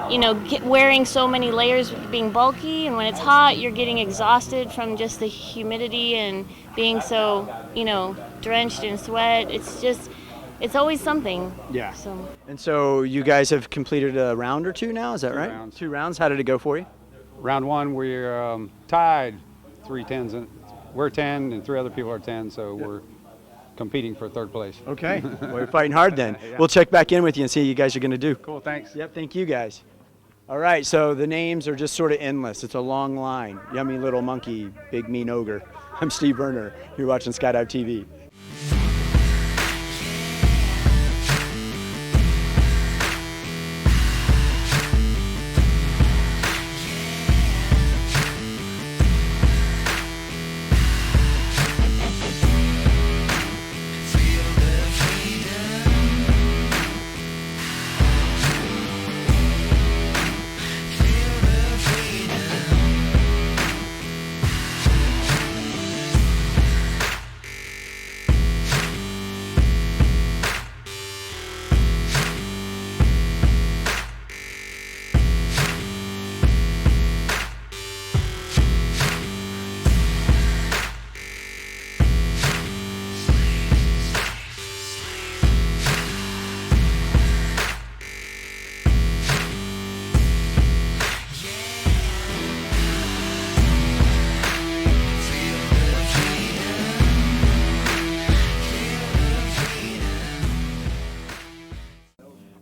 you know, wearing so many layers being bulky. And when it's hot, you're getting exhausted from just the humidity and being so, you know, drenched in sweat. It's always something. Yeah. So. And so you guys have completed a round or two now, is that right? Rounds. 2 rounds. How did it go for you? Round 1, we're tied 3 10s. We're 10 and 3 other people are 10, so we're competing for 3rd place. Okay. Well, you're fighting hard then. Yeah. We'll check back in with you and see how you guys are going to do. Cool, thanks. Yep, thank you guys. All right, so the names are just sort of endless. It's a long line. Yummy little monkey, big mean ogre. I'm Steve Werner. You're watching Skydive TV.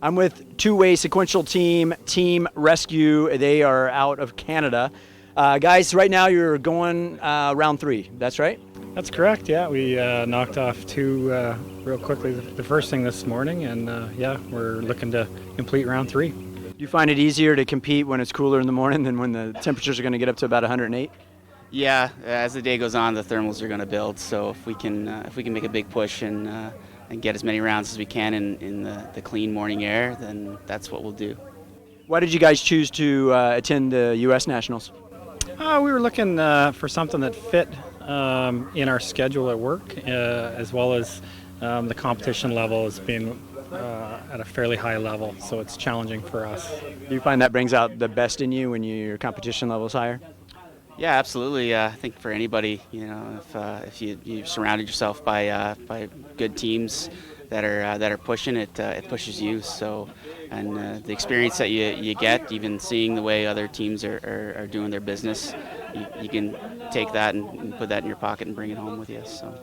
I'm with two-way sequential team, Team Rescue. They are out of Canada. Guys, right now you're going round 3. That's right? That's correct, yeah. We knocked off 2 real quickly the first thing this morning, and yeah, we're looking to complete round 3. Do you find it easier to compete when it's cooler in the morning than when the temperatures are going to get up to about 108? Yeah, as the day goes on, the thermals are going to build. So if we can make a big push and get as many rounds as we can in the clean morning air, then that's what we'll do. Why did you guys choose to attend the U.S. Nationals? We were looking for something that fit in our schedule at work, as well as the competition level as being at a fairly high level, so it's challenging for us. Do you find that brings out the best in you when your competition level is higher? Yeah, absolutely. I think for anybody, you know, if you surrounded yourself by good teams that are pushing it, it pushes you. So, and the experience that you get, even seeing the way other teams are doing their business, you can take that and put that in your pocket and bring it home with you. So.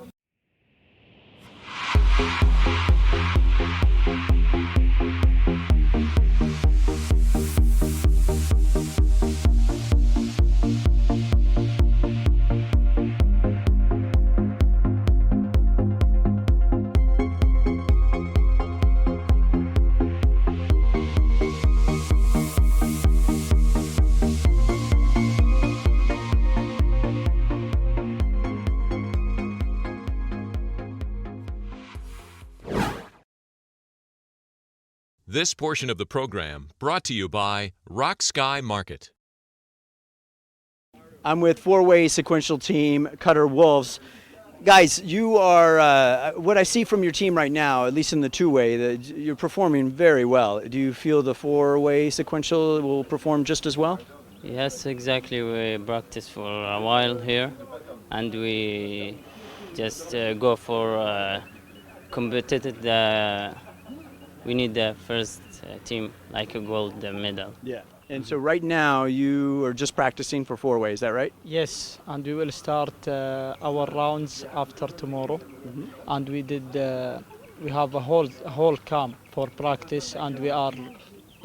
This portion of the program brought to you by Rock Sky Market. I'm with four-way sequential team, Cutter Wolves. Guys, you are, what I see from your team right now, at least in the two-way, that you're performing very well. Do you feel the four-way sequential will perform just as well? Yes, exactly. We practice for a while here, and we just go for competitive. We need the first team, like a gold medal. Yeah. And so right now you are just practicing for four-way, is that right? Yes, and we will start our rounds after tomorrow. Mm-hmm. And we have a whole camp for practice, and we are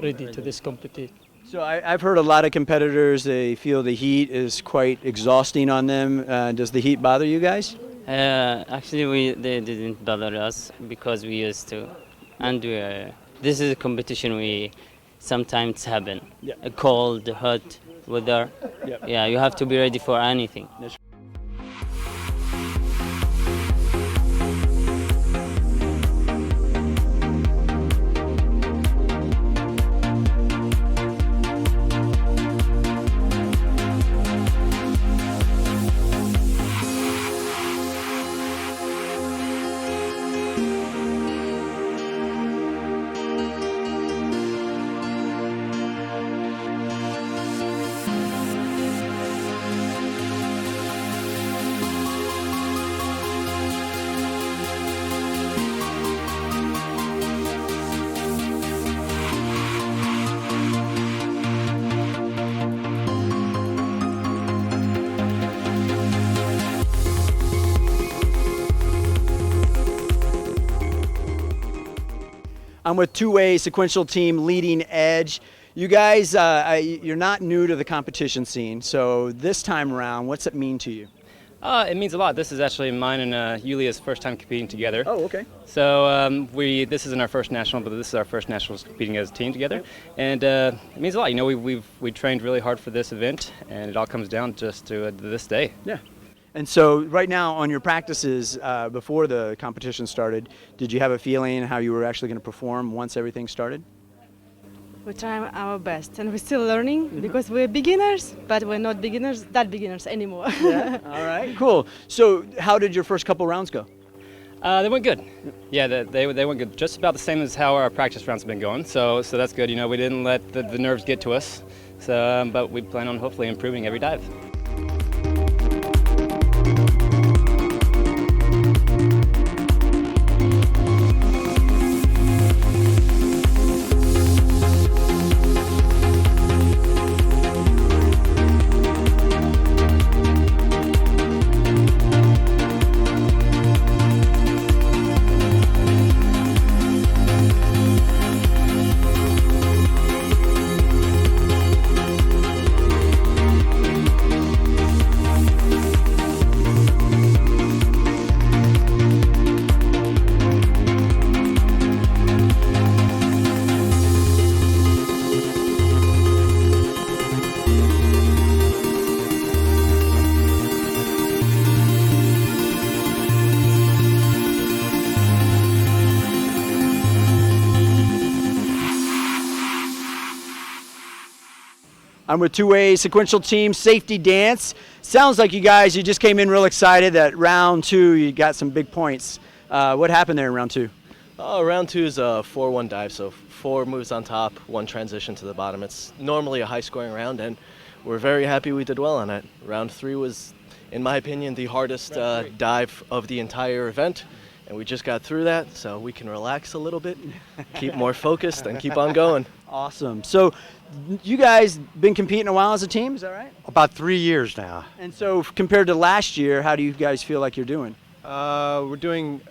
ready to this competition. So I've heard a lot of competitors, they feel the heat is quite exhausting on them. Does the heat bother you guys? Actually, they didn't bother us because we used to. And this is a competition we sometimes happen. Yeah. A cold, hot weather. Yep. Yeah, you have to be ready for anything. I'm with two-way sequential team Leading Edge. You guys, you're not new to the competition scene, so this time around, what's it mean to you? It means a lot. This is actually mine and Yulia's first time competing together. Oh, okay. So this isn't our first national, but this is our first nationals competing as a team together, and it means a lot. You know, we trained really hard for this event, and it all comes down just to this day. Yeah. And so right now on your practices before the competition started, did you have a feeling how you were actually going to perform once everything started? We're trying our best, and we're still learning because we're beginners, but we're not that beginners anymore. Yeah. All right. Cool. So how did your first couple rounds go? They went good. Yeah, they went good. Just about the same as how our practice rounds have been going. So that's good. You know, we didn't let the nerves get to us. So, but we plan on hopefully improving every dive. I'm with two-way sequential team Safety Dance. Sounds like you guys, you just came in real excited that round two you got some big points. What happened there in round two? Round two is a 4-1 dive, so 4 moves on top, 1 transition to the bottom. It's normally a high-scoring round, and we're very happy we did well on it. Round 3 was, in my opinion, the hardest dive of the entire event, and we just got through that, so we can relax a little bit, keep more focused, and keep on going. Awesome. So you guys been competing a while as a team, is that right? About 3 years now. And so compared to last year, how do you guys feel like you're doing? We're doing,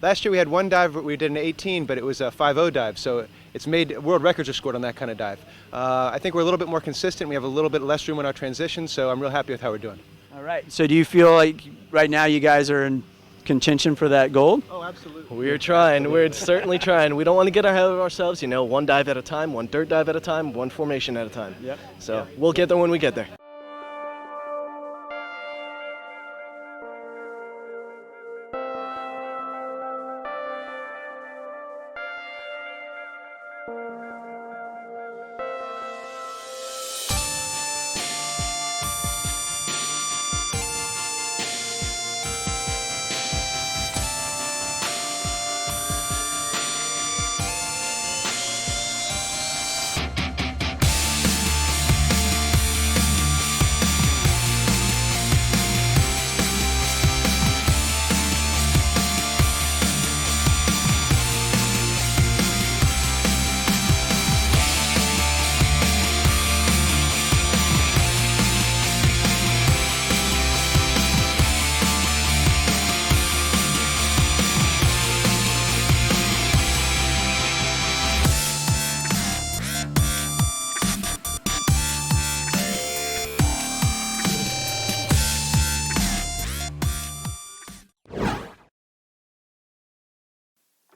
last year we had one dive, we did an 18, but it was a 5.0 dive, so it's made, world records are scored on that kind of dive. I think we're a little bit more consistent, we have a little bit less room in our transition, so I'm real happy with how we're doing. All right, so do you feel like right now you guys are in contention for that gold? Oh, absolutely. We're trying, we're certainly trying. We don't want to get ahead of ourselves, you know, 1 dive at a time, 1 dirt dive at a time, 1 formation at a time. Yep. So we'll get there when we get there.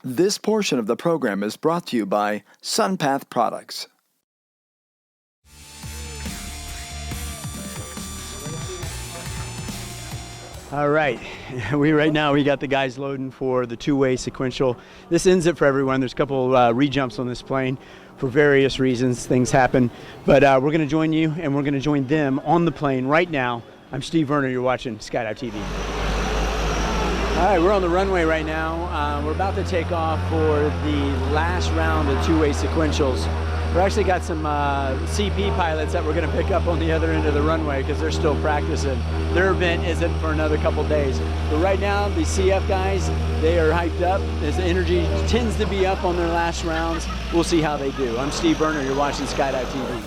This portion of the program is brought to you by SunPath Products. All right, right now we got the guys loading for the two-way sequential. This ends it for everyone. There's a couple re-jumps on this plane for various reasons. Things happen, but we're going to join you and we're going to join them on the plane right now. I'm Steve Werner. You're watching Skydive TV. All right, we're on the runway right now. We're about to take off for the last round of two-way sequentials. We actually got some CP pilots that we're going to pick up on the other end of the runway because they're still practicing. Their event isn't for another couple days. But right now, the CF guys, they are hyped up. This energy tends to be up on their last rounds. We'll see how they do. I'm Steve Werner. You're watching Skydive TV.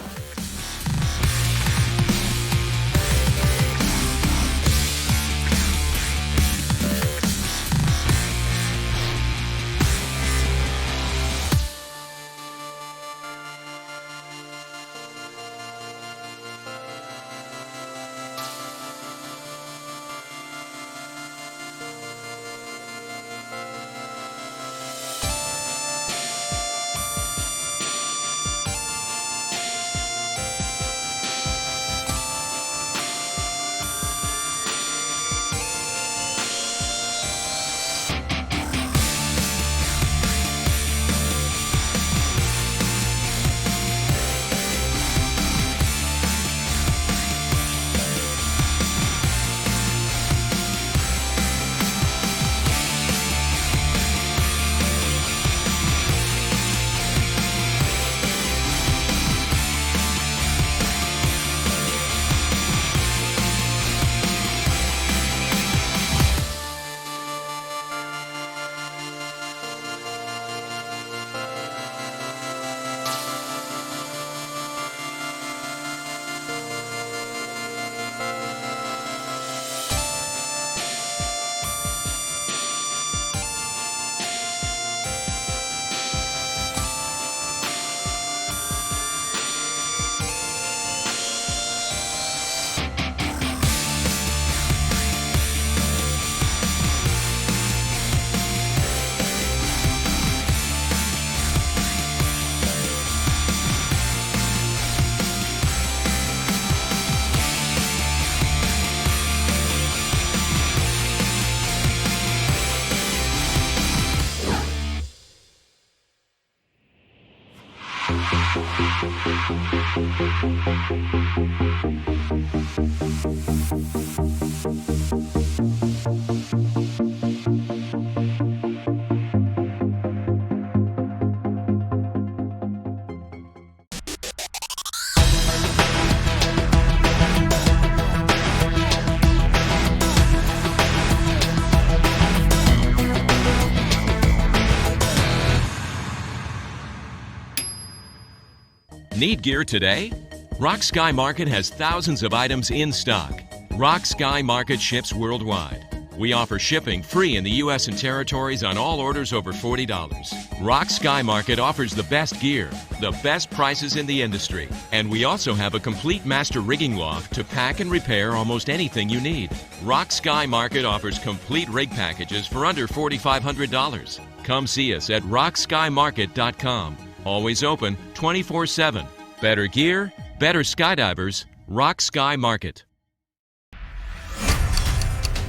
Need gear today? Rock Sky Market has thousands of items in stock. Rock Sky Market ships worldwide. We offer shipping free in the U.S. and territories on all orders over $40. Rock Sky Market offers the best gear, the best prices in the industry, and we also have a complete master rigging loft to pack and repair almost anything you need. Rock Sky Market offers complete rig packages for under $4,500. Come see us at rockskymarket.com. Always open 24/7. Better gear, better skydivers, Rock Sky Market.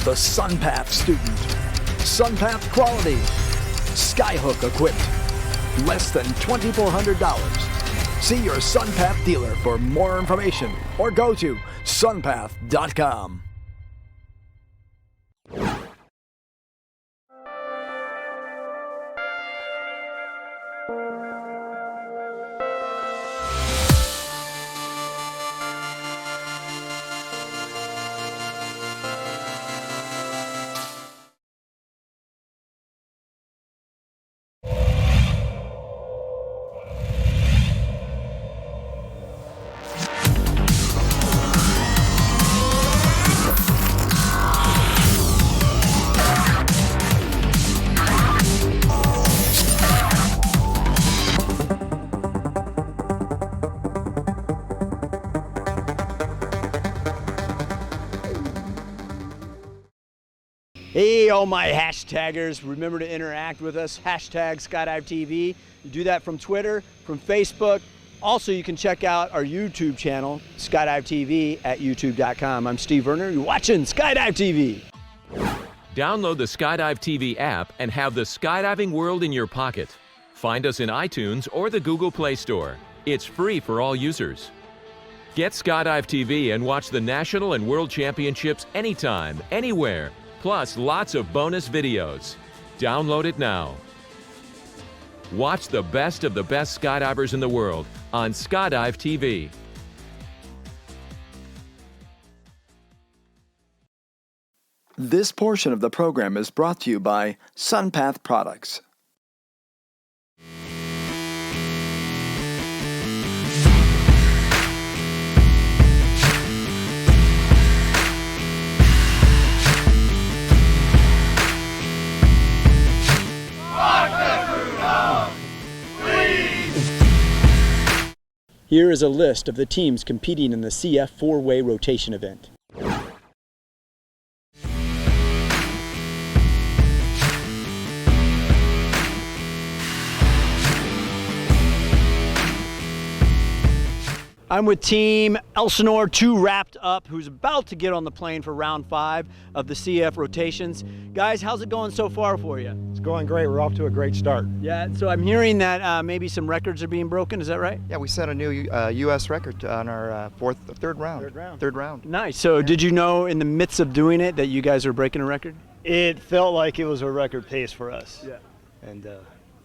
The SunPath student. SunPath quality. Skyhook equipped. Less than $2,400. See your SunPath dealer for more information or go to sunpath.com. Hey, all my hashtaggers, remember to interact with us, hashtag Skydive TV. You do that from Twitter, from Facebook. Also, you can check out our YouTube channel, Skydive TV, at youtube.com. I'm Steve Werner, you're watching Skydive TV. Download the Skydive TV app and have the skydiving world in your pocket. Find us in iTunes or the Google Play Store. It's free for all users. Get Skydive TV and watch the national and world championships anytime, anywhere. Plus lots of bonus videos. Download it now. Watch the best of the best skydivers in the world on Skydive TV. This portion of the program is brought to you by SunPath Products. Here is a list of the teams competing in the CF four-way rotation event. I'm with Team Elsinore, 2 wrapped up, who's about to get on the plane for round 5 of the CF rotations. Guys, how's it going so far for you? It's going great. We're off to a great start. Yeah, so I'm hearing that maybe some records are being broken. Is that right? Yeah, we set a new U.S. record on our third round. Third round. Nice. So did you know in the midst of doing it that you guys are breaking a record? It felt like it was a record pace for us. Yeah. And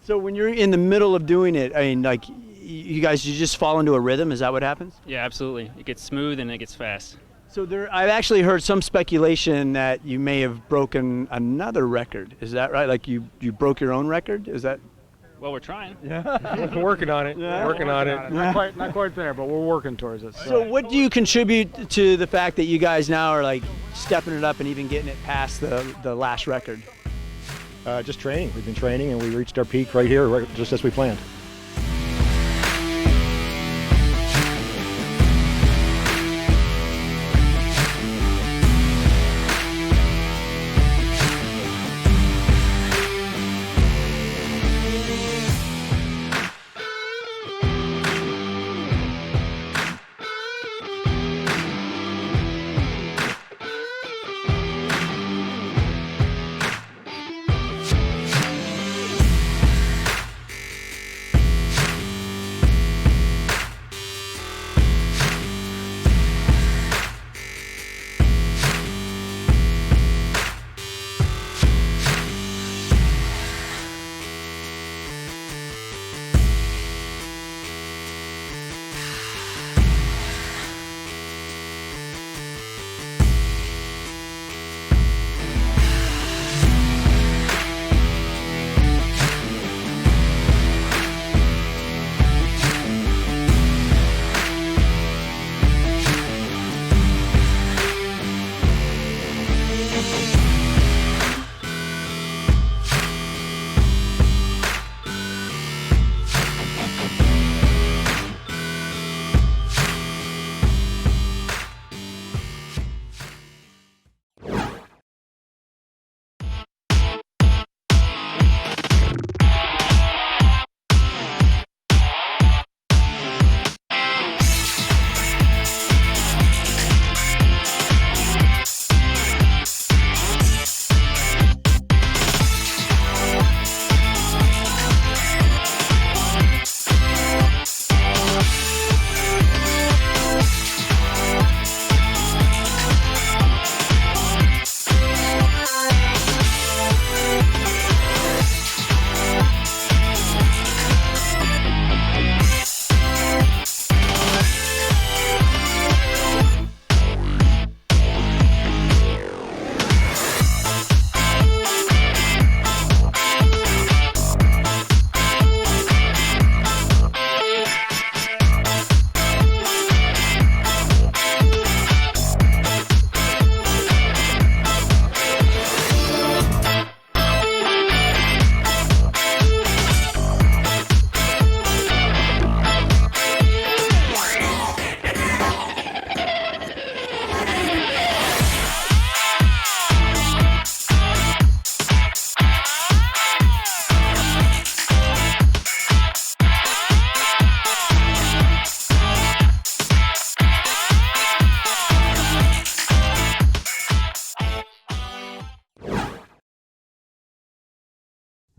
so when you're in the middle of doing it, I mean, like, you guys, you just fall into a rhythm? Is that what happens? Yeah, absolutely. It gets smooth and it gets fast. So I've actually heard some speculation that you may have broken another record. Is that right? Like you broke your own record? Is that? Well, we're trying. Yeah, we're working on it. Yeah. Working on it. Yeah. Not quite there, but we're working towards it. So what do you contribute to the fact that you guys now are like stepping it up and even getting it past the last record? Just training. We've been training and we reached our peak right here, just as we planned.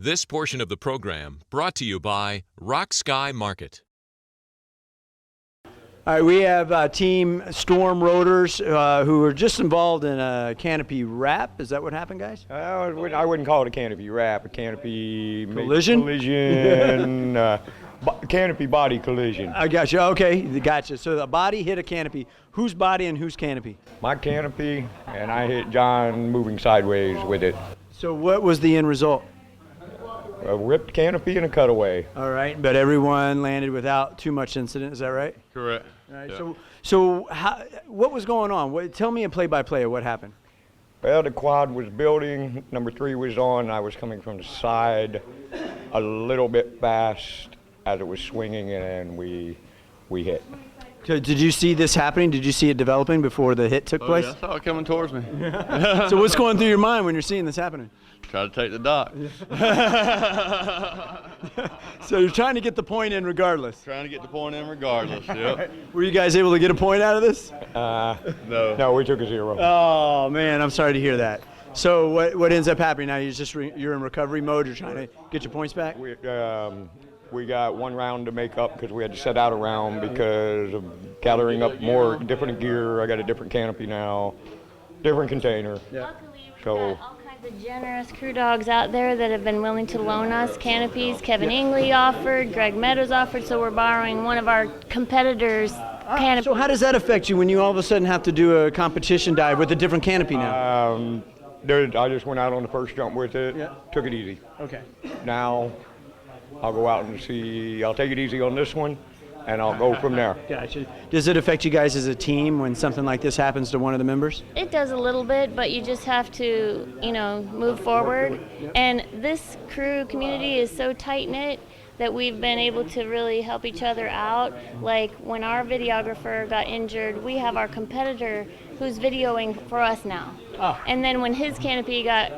This portion of the program brought to you by Rock Sky Market. All right, we have Team Storm Rotors who are just involved in a canopy wrap. Is that what happened, guys? I wouldn't call it a canopy wrap, a canopy collision. Canopy body collision. I got you. Okay, gotcha. So the body hit a canopy. Whose body and whose canopy? My canopy, and I hit John moving sideways with it. So what was the end result? A ripped canopy and a cutaway. All right, but everyone landed without too much incident. Is that right? Correct. All right. Yeah. So what was going on? Tell me a play-by-play of what happened. Well, the quad was building. Number 3 was on. I was coming from the side a little bit fast as it was swinging, and we hit. So did you see this happening? Did you see it developing before the hit took place? Yeah, I saw it coming towards me. So what's going through your mind when you're seeing this happening? Try to take the dock. So you're trying to get the point in regardless? Trying to get the point in regardless, yep. Were you guys able to get a point out of this? No. No, we took a 0. Oh, man, I'm sorry to hear that. So what ends up happening now? You're in recovery mode. You're trying to get your points back? We got 1 round to make up because we had to set out a round because of gathering up more different gear. I got a different canopy now, different container. Yeah. So the generous crew dogs out there that have been willing to loan us canopies. Kevin Ingley offered, Greg Meadows offered, so we're borrowing one of our competitors' canopies. So how does that affect you when you all of a sudden have to do a competition dive with a different canopy now? I just went out on the first jump with it, took it easy. Okay. Now I'll go out and see, I'll take it easy on this one, and I'll go from there. Gotcha. Does it affect you guys as a team when something like this happens to one of the members? It does a little bit, but you just have to, move forward. And this crew community is so tight-knit that we've been able to really help each other out. Like when our videographer got injured, we have our competitor who's videoing for us now. Oh. And then when his canopy got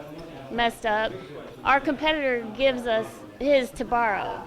messed up, our competitor gives us his to borrow.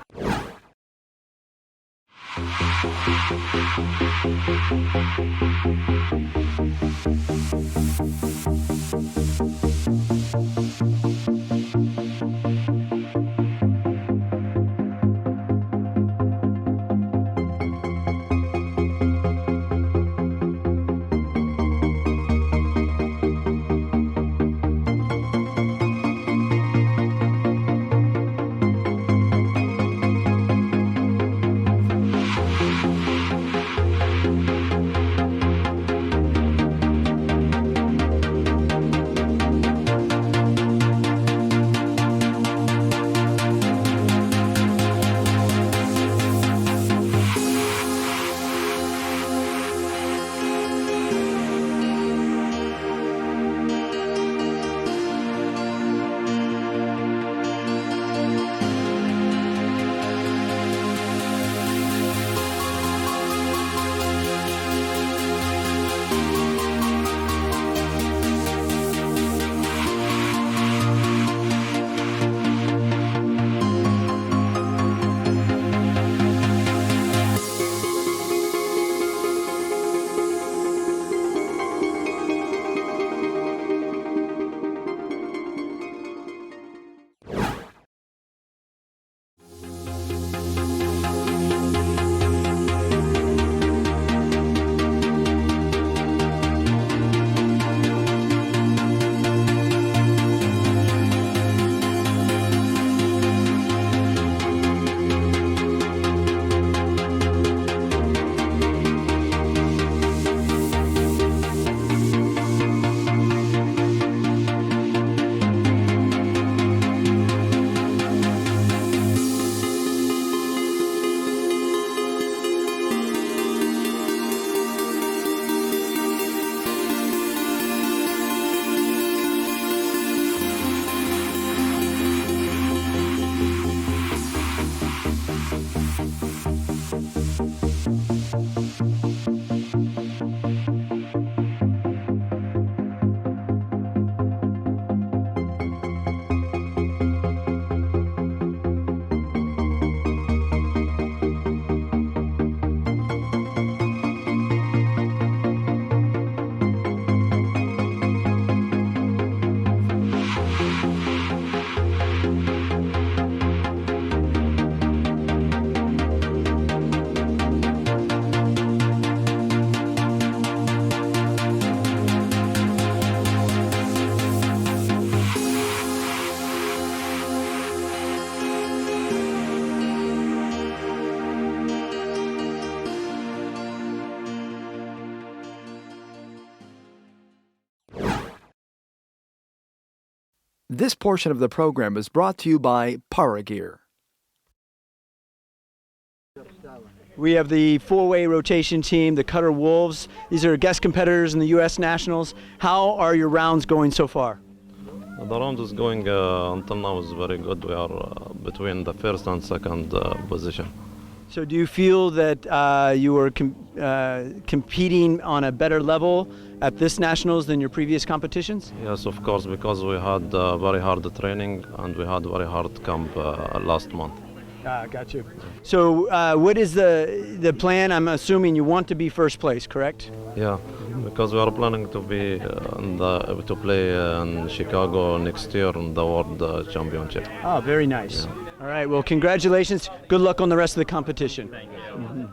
This portion of the program is brought to you by Paragear. We have the four-way rotation team, the Cutter Wolves. These are guest competitors in the U.S. Nationals. How are your rounds going so far? The round is going until now is very good. We are between the first and second position. So do you feel that you are competing on a better level at this Nationals than your previous competitions? Yes, of course, because we had very hard training and we had very hard camp last month. Got you. So what is the plan? I'm assuming you want to be first place, correct? Yeah, because we are planning to be to play in Chicago next year in the World Championship. Oh, very nice. Yeah. All right, well, congratulations. Good luck on the rest of the competition. Thank you.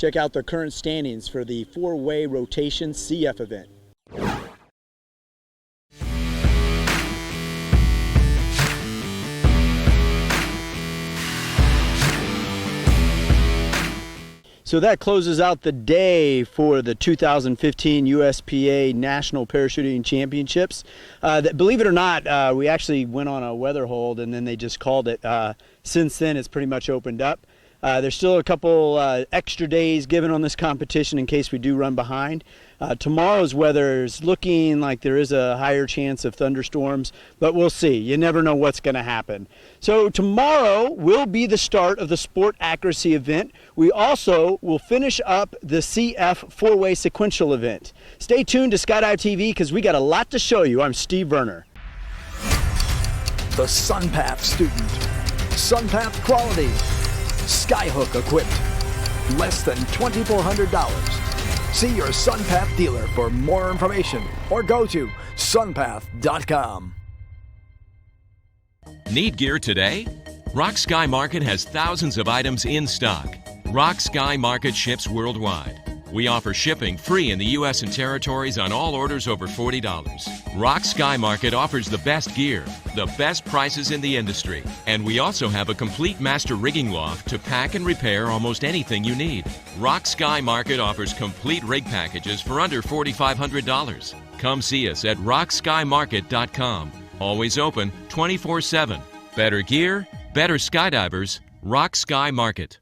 check out the current standings for the four-way rotation CF event. So that closes out the day for the 2015 USPA National Parachuting Championships. Believe it or not, we actually went on a weather hold and then they just called it. Since then, it's pretty much opened up. There's still a couple extra days given on this competition in case we do run behind. Tomorrow's weather is looking like there is a higher chance of thunderstorms, but we'll see. You never know what's going to happen. So tomorrow will be the start of the Sport Accuracy event. We also will finish up the CF four-way sequential event. Stay tuned to Skydive TV because we got a lot to show you. I'm Steve Werner. The SunPath student. SunPath quality. Skyhook equipped. Less than $2,400. See your SunPath dealer for more information or go to sunpath.com. Need gear today? Rock Sky Market has thousands of items in stock. Rock Sky Market ships worldwide. We offer shipping free in the U.S. and territories on all orders over $40. Rock Sky Market offers the best gear, the best prices in the industry, and we also have a complete master rigging loft to pack and repair almost anything you need. Rock Sky Market offers complete rig packages for under $4,500. Come see us at rockskymarket.com. Always open 24/7. Better gear, better skydivers, Rock Sky Market.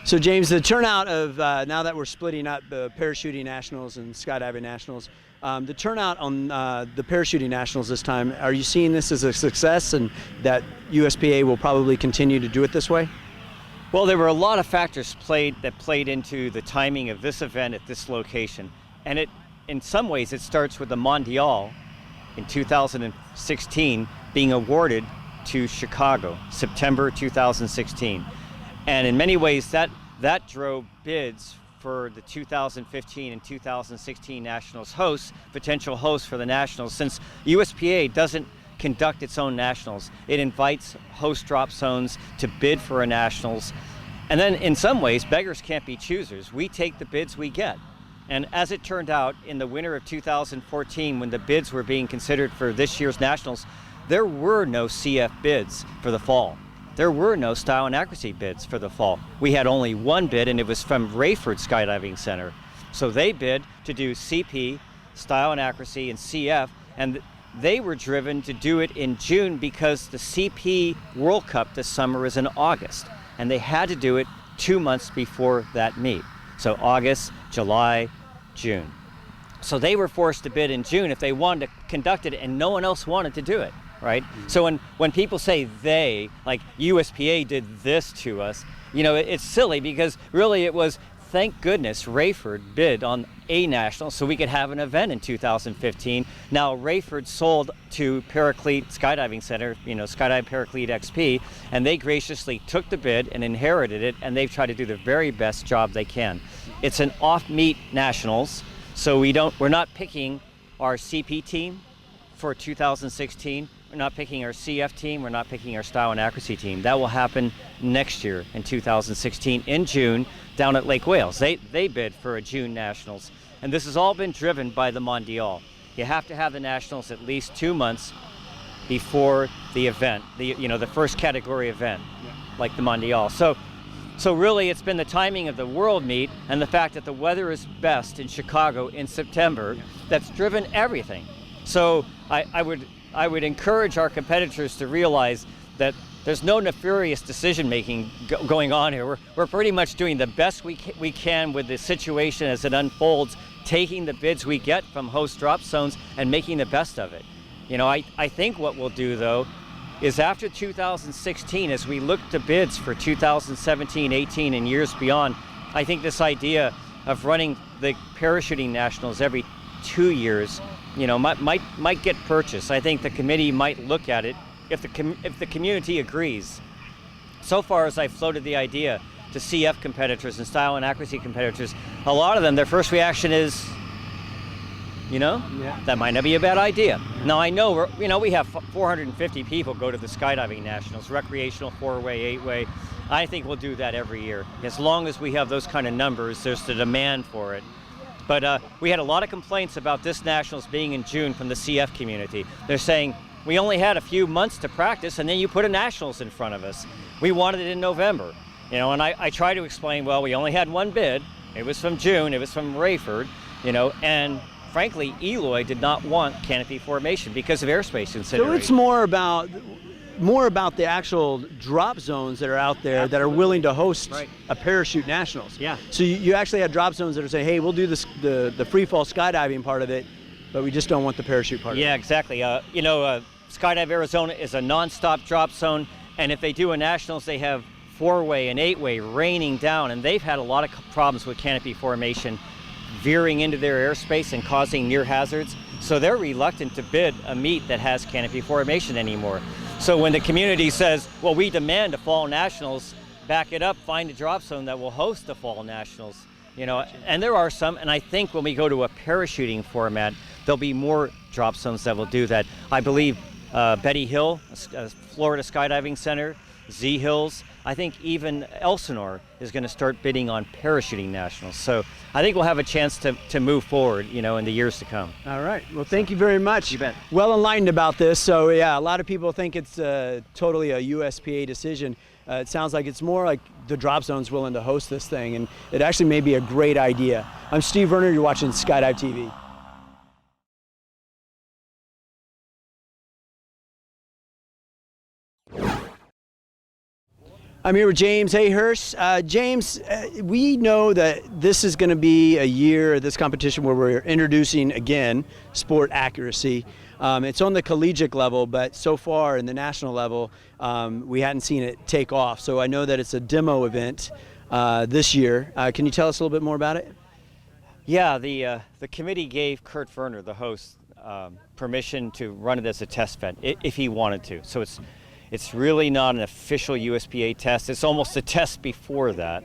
So James, the turnout of, now that we're splitting up the parachuting nationals and skydiving nationals, the turnout on the parachuting nationals this time, are you seeing this as a success and that USPA will probably continue to do it this way? Well, there were a lot of factors that played into the timing of this event at this location. And in some ways, it starts with the Mondial in 2016 being awarded to Chicago, September 2016. And in many ways, that drove bids for the 2015 and 2016 Nationals potential hosts for the Nationals. Since USPA doesn't conduct its own Nationals, it invites host drop zones to bid for a Nationals. And then in some ways, beggars can't be choosers. We take the bids we get. And as it turned out, in the winter of 2014, when the bids were being considered for this year's Nationals, there were no CF bids for the fall. There were no style and accuracy bids for the fall. We had only one bid, and it was from Rayford Skydiving Center. So they bid to do CP, style and accuracy, and CF, and they were driven to do it in June because the CP World Cup this summer is in August, and they had to do it 2 months before that meet. So August, July, June. So they were forced to bid in June if they wanted to conduct it, and no one else wanted to do it. Right? So when people say they, like USPA did this to us, you know, it's silly because really it was, thank goodness, Rayford bid on a national so we could have an event in 2015. Now Rayford sold to Paraclete Skydiving Center, you know, Skydive Paraclete XP, and they graciously took the bid and inherited it, and they've tried to do the very best job they can. It's an off-meet nationals, so we're not picking our CP team for 2016. We're not picking our CF team. We're not picking our style and accuracy team. That will happen next year in 2016 in June down at Lake Wales. They bid for a June Nationals. And this has all been driven by the Mondial. You have to have the Nationals at least 2 months before the event, the first category event, like the Mondial. So really it's been the timing of the World Meet and the fact that the weather is best in Chicago in September that's driven everything. So I would encourage our competitors to realize that there's no nefarious decision-making going on here. We're pretty much doing the best we can with the situation as it unfolds, taking the bids we get from host drop zones and making the best of it. You know, I think what we'll do though is after 2016, as we look to bids for 2017, 18, and years beyond, I think this idea of running the parachuting nationals every 2 years, you know, might get purchased. I think the committee might look at it if the community agrees. So far as I've floated the idea to CF competitors and style and accuracy competitors, a lot of them, their first reaction is, you know, that might not be a bad idea. Now I know we have 450 people go to the skydiving nationals, recreational 4-way, 8-way. I think we'll do that every year. As long as we have those kind of numbers, there's the demand for it. But we had a lot of complaints about this nationals being in June from the CF community. They're saying, we only had a few months to practice and then you put a nationals in front of us. We wanted it in November. You know, and I try to explain, well, we only had one bid. It was from June, it was from Rayford, you know, and frankly, Eloy did not want canopy formation because of airspace considerations. So it's more about the actual drop zones that are out there that are willing to host a parachute nationals. Yeah. So you actually have drop zones that are saying, hey, we'll do this, the free fall skydiving part of it, but we just don't want the parachute part of it. Yeah, exactly. You know, Skydive Arizona is a non-stop drop zone, and if they do a nationals, they have 4-way and 8-way raining down, and they've had a lot of problems with canopy formation veering into their airspace and causing near hazards. So they're reluctant to bid a meet that has canopy formation anymore. So when the community says, well, we demand a fall nationals, back it up, find a drop zone that will host the fall nationals. You know, and there are some, and I think when we go to a parachuting format, there'll be more drop zones that will do that. I believe Betty Hill, Florida Skydiving Center, Z Hills, I think even Elsinore is going to start bidding on parachuting nationals. So I think we'll have a chance to move forward, you know, in the years to come. All right. Well, thank you very much. You bet. Well enlightened about this. So yeah, a lot of people think it's totally a USPA decision. It sounds like it's more like the drop zone's willing to host this thing, and it actually may be a great idea. I'm Steve Werner. You're watching Skydive TV. I'm here with James Ahurst. James, we know that this is going to be a year, this competition, where we're introducing, again, sport accuracy. It's on the collegiate level, but so far in the national level, we hadn't seen it take off. So I know that it's a demo event this year. Can you tell us a little bit more about it? Yeah, the committee gave Kurt Werner, the host, permission to run it as a test event if he wanted to. So it's really not an official USPA test. It's almost a test before that.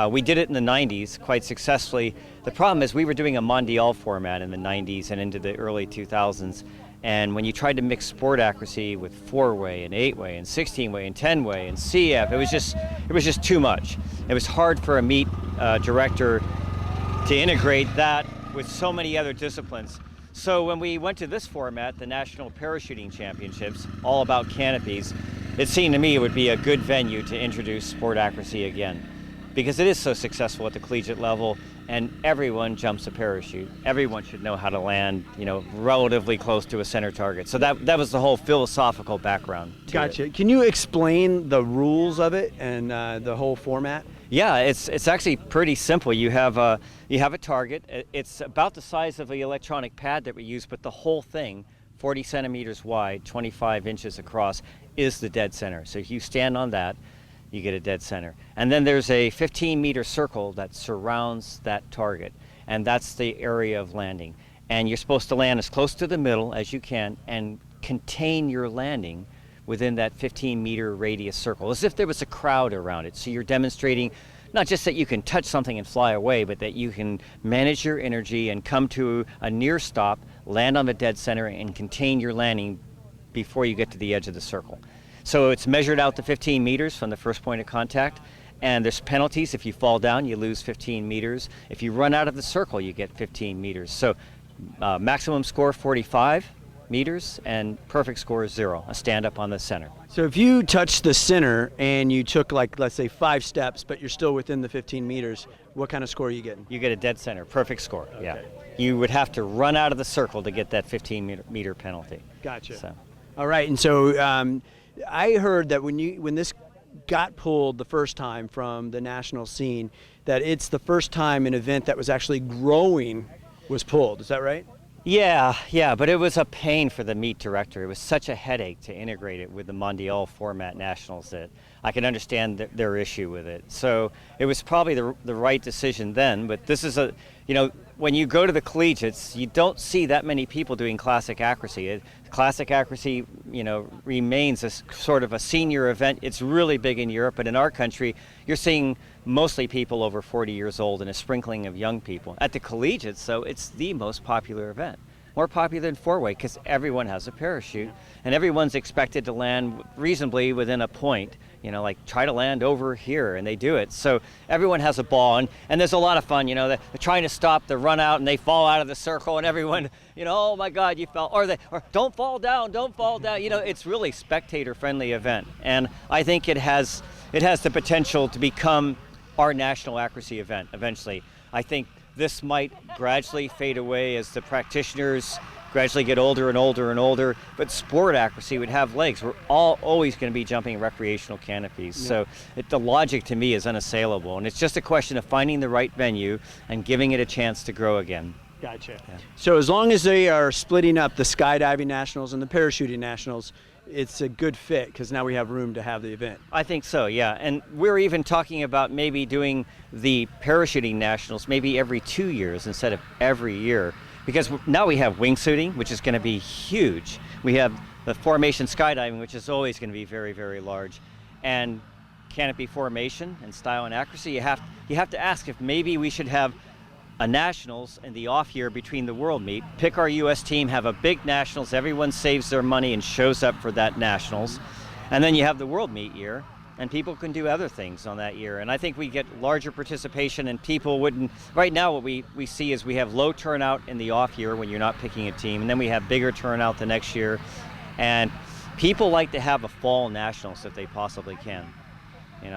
We did it in the 90s quite successfully. The problem is we were doing a Mondial format in the 90s and into the early 2000s. And when you tried to mix sport accuracy with 4-way and 8-way and 16-way and 10-way and CF, it was just too much. It was hard for a meet director to integrate that with so many other disciplines. So when we went to this format, the National Parachuting Championships, all about canopies, it seemed to me it would be a good venue to introduce sport accuracy again, because it is so successful at the collegiate level, and everyone jumps a parachute. Everyone should know how to land, you know, relatively close to a center target. So that was the whole philosophical background to Gotcha. it. Can you explain the rules of it and the whole format? Yeah, it's actually pretty simple. You have a target. It's about the size of the electronic pad that we use, but the whole thing, 40 centimeters wide, 25 inches across, is the dead center. So if you stand on that, you get a dead center. And then there's a 15-meter circle that surrounds that target, and that's the area of landing. And you're supposed to land as close to the middle as you can and contain your landing within that 15-meter radius circle, as if there was a crowd around it. So you're demonstrating not just that you can touch something and fly away, but that you can manage your energy and come to a near stop, land on the dead center, and contain your landing before you get to the edge of the circle. So it's measured out to 15 meters from the first point of contact, and there's penalties. If you fall down, you lose 15 meters. If you run out of the circle, you get 15 meters. So maximum score 45 meters, and perfect score is 0, a stand up on the center. So if you touch the center and you took, like, let's say 5 steps, but you're still within the 15 meters, what kind of score are you getting? You get a dead center, perfect score, yeah. You would have to run out of the circle to get that 15-meter penalty. Gotcha. So. All right, and so I heard that when this got pulled the first time from the national scene, that it's the first time an event that was actually growing was pulled. Is that right? Yeah, but it was a pain for the meet director. It was such a headache to integrate it with the Mondial format nationals that I can understand their issue with it. So it was probably the right decision then, but this is when you go to the collegiates, you don't see that many people doing classic accuracy. Classic accuracy, remains a sort of a senior event. It's really big in Europe, but in our country, you're seeing mostly people over 40 years old and a sprinkling of young people. At the collegiates, so it's the most popular event. More popular than four-way because everyone has a parachute and everyone's expected to land reasonably within a point. Like try to land over here, and they do it. So everyone has a ball, and there's a lot of fun. They're trying to stop the run out, and they fall out of the circle, and everyone, oh my God, you fell, or don't fall down. It's really spectator-friendly event, and I think it has the potential to become our national accuracy event eventually. I think this might gradually fade away as the practitioners gradually get older and older and older, but sport accuracy would have legs. We're always going to be jumping recreational canopies. Yeah. So the logic to me is unassailable, and it's just a question of finding the right venue and giving it a chance to grow again. Gotcha. Yeah. So as long as they are splitting up the skydiving nationals and the parachuting nationals, it's a good fit because now we have room to have the event. I think so, yeah. And we're even talking about maybe doing the parachuting nationals maybe every 2 years instead of every year. Because now we have wingsuiting, which is going to be huge. We have the formation skydiving, which is always going to be very, very large. And canopy formation and style and accuracy, you have to ask if maybe we should have a nationals in the off year between the world meet, pick our US team, have a big nationals, everyone saves their money and shows up for that nationals. And then you have the world meet year, and people can do other things on that year. And I think we get larger participation, and people wouldn't. Right now what we see is we have low turnout in the off year when you're not picking a team, and then we have bigger turnout the next year. And people like to have a fall nationals if they possibly can.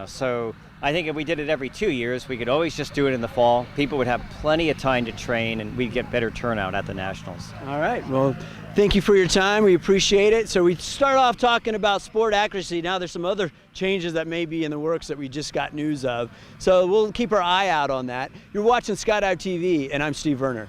So I think if we did it every 2 years, we could always just do it in the fall. People would have plenty of time to train, and we'd get better turnout at the nationals. All right, well, thank you for your time. We appreciate it. So we start off talking about sport accuracy. Now there's some other changes that may be in the works that we just got news of. So we'll keep our eye out on that. You're watching Skydive TV, and I'm Steve Werner.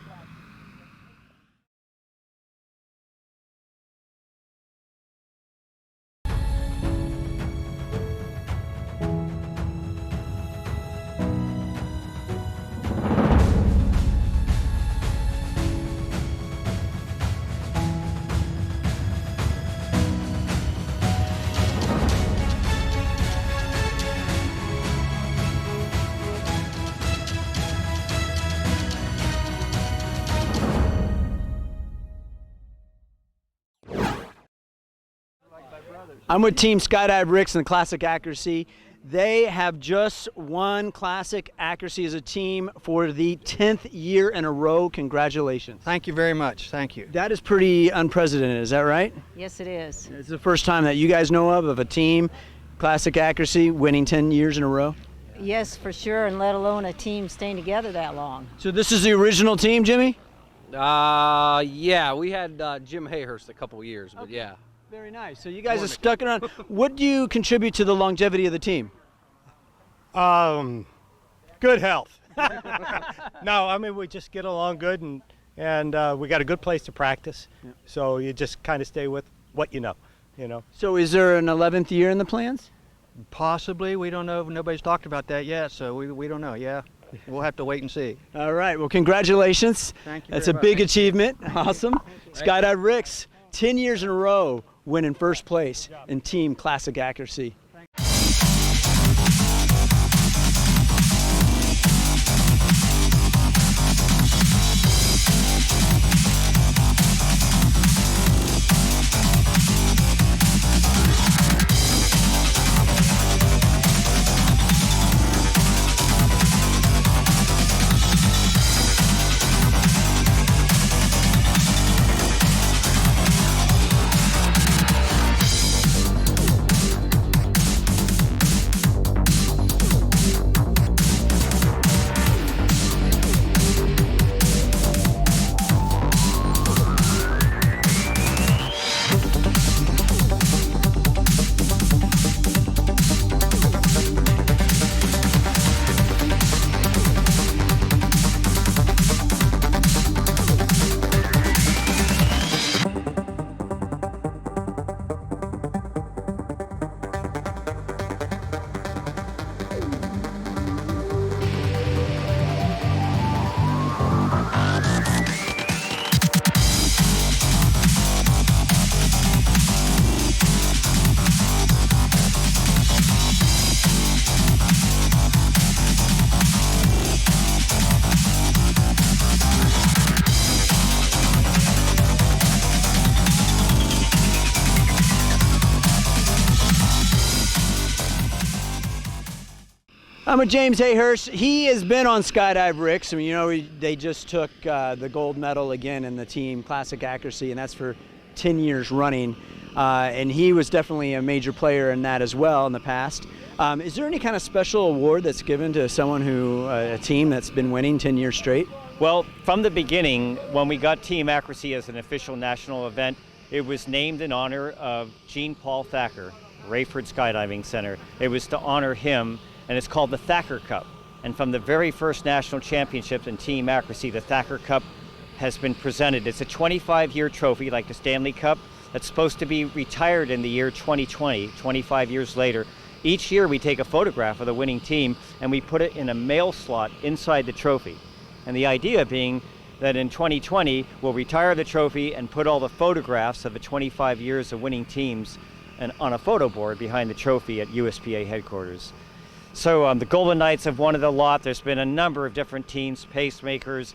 I'm with Team Skydive Ricks and Classic Accuracy. They have just won Classic Accuracy as a team for the 10th year in a row. Congratulations. Thank you very much. Thank you. That is pretty unprecedented, is that right? Yes, it is. It's the first time that you guys know of a team, Classic Accuracy, winning 10 years in a row? Yes, for sure, and let alone a team staying together that long. So this is the original team, Jimmy? Yeah, we had Jim Hayhurst a couple years, but yeah. Very nice. So you guys are stuck around. What do you contribute to the longevity of the team? Good health. No, I mean, we just get along good, and we got a good place to practice. Yeah. So you just kind of stay with what you know. So is there an 11th year in the plans? Possibly. We don't know. Nobody's talked about that yet, so we don't know. Yeah. We'll have to wait and see. All right. Well, congratulations. Thank you. That's a big achievement. Awesome. Skydive Ricks, 10 years in a row, winning first place in Team Classic Accuracy. I'm with James Hayhurst. He has been on Skydive Ricks. I mean, you know, they just took the gold medal again in the team classic accuracy, and that's for 10 years running. And he was definitely a major player in that as well in the past. Is there any kind of special award that's given to someone who, a team that's been winning 10 years straight? Well, from the beginning, when we got Team Accuracy as an official national event, it was named in honor of Jean Paul Thacker, Rayford Skydiving Center. It was to honor him, and it's called the Thacker Cup. And from the very first national championships in Team Accuracy, the Thacker Cup has been presented. It's a 25-year trophy like the Stanley Cup that's supposed to be retired in the year 2020, 25 years later. Each year we take a photograph of the winning team and we put it in a mail slot inside the trophy. And the idea being that in 2020 we'll retire the trophy and put all the photographs of the 25 years of winning teams and on a photo board behind the trophy at USPA headquarters. So the Golden Knights have won it a lot. There's been a number of different teams, pacemakers,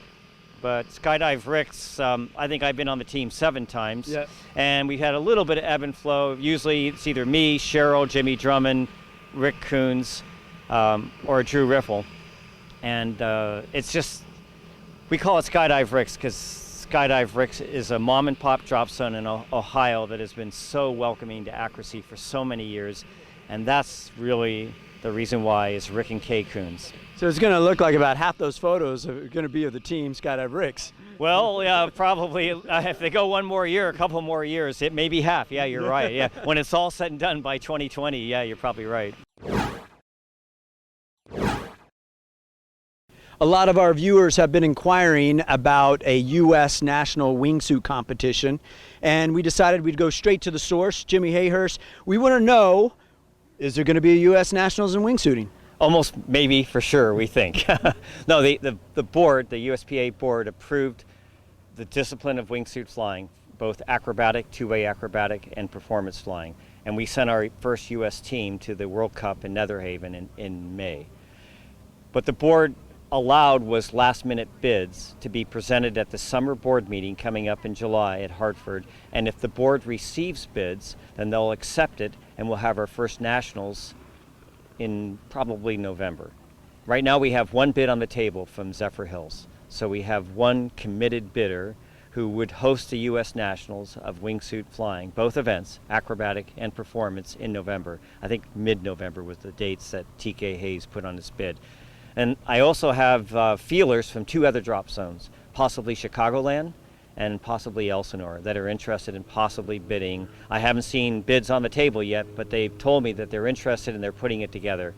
but Skydive Ricks, I think I've been on the team 7 times. Yeah. And we've had a little bit of ebb and flow. Usually it's either me, Cheryl, Jimmy Drummond, Rick Coons, or Drew Riffle. And it's just, we call it Skydive Ricks because Skydive Ricks is a mom and pop drop zone in Ohio that has been so welcoming to accuracy for so many years. And that's really the reason why is Rick and Kay Coons. So it's going to look like about half those photos are going to be of the team Skydive Ricks. Well, yeah, probably if they go one more year, a couple more years, it may be half. Yeah, you're right. Yeah, when it's all said and done by 2020, yeah, you're probably right. A lot of our viewers have been inquiring about a U.S. national wingsuit competition, and we decided we'd go straight to the source, Jimmy Hayhurst. We want to know, is there going to be a U.S. Nationals in wingsuiting? Almost maybe for sure, we think. No, the board, the USPA board, approved the discipline of wingsuit flying, both acrobatic, two-way acrobatic, and performance flying. And we sent our first U.S. team to the World Cup in Netherhaven in May. What the board allowed was last-minute bids to be presented at the summer board meeting coming up in July at Hartford. And if the board receives bids, then they'll accept it, and we'll have our first nationals in probably November. Right now we have one bid on the table from Zephyr Hills. So we have one committed bidder who would host the U.S. Nationals of wingsuit flying, both events, acrobatic and performance, in November. I think mid-November was the dates that TK Hayes put on his bid. And I also have feelers from 2 other drop zones, possibly Chicagoland and possibly Elsinore, that are interested in possibly bidding. I haven't seen bids on the table yet, but they've told me that they're interested and they're putting it together.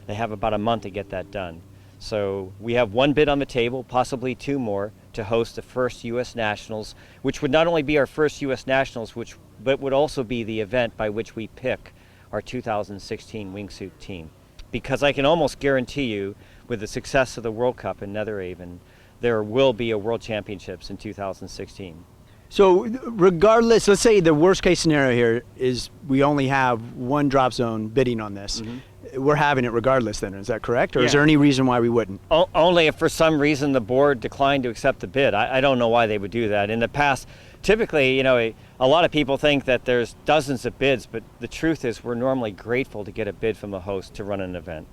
They have about a month to get that done. So we have one bid on the table, possibly 2 more, to host the first U.S. Nationals, which would not only be our first U.S. Nationals, but would also be the event by which we pick our 2016 wingsuit team. Because I can almost guarantee you, with the success of the World Cup in Netherhaven, there will be a World Championships in 2016. So regardless, let's say the worst case scenario here is we only have one drop zone bidding on this. Mm-hmm. We're having it regardless then, is that correct? Or is there any reason why we wouldn't? Only if for some reason the board declined to accept the bid. I don't know why they would do that. In the past, typically, you know, a lot of people think that there's dozens of bids, but the truth is we're normally grateful to get a bid from a host to run an event.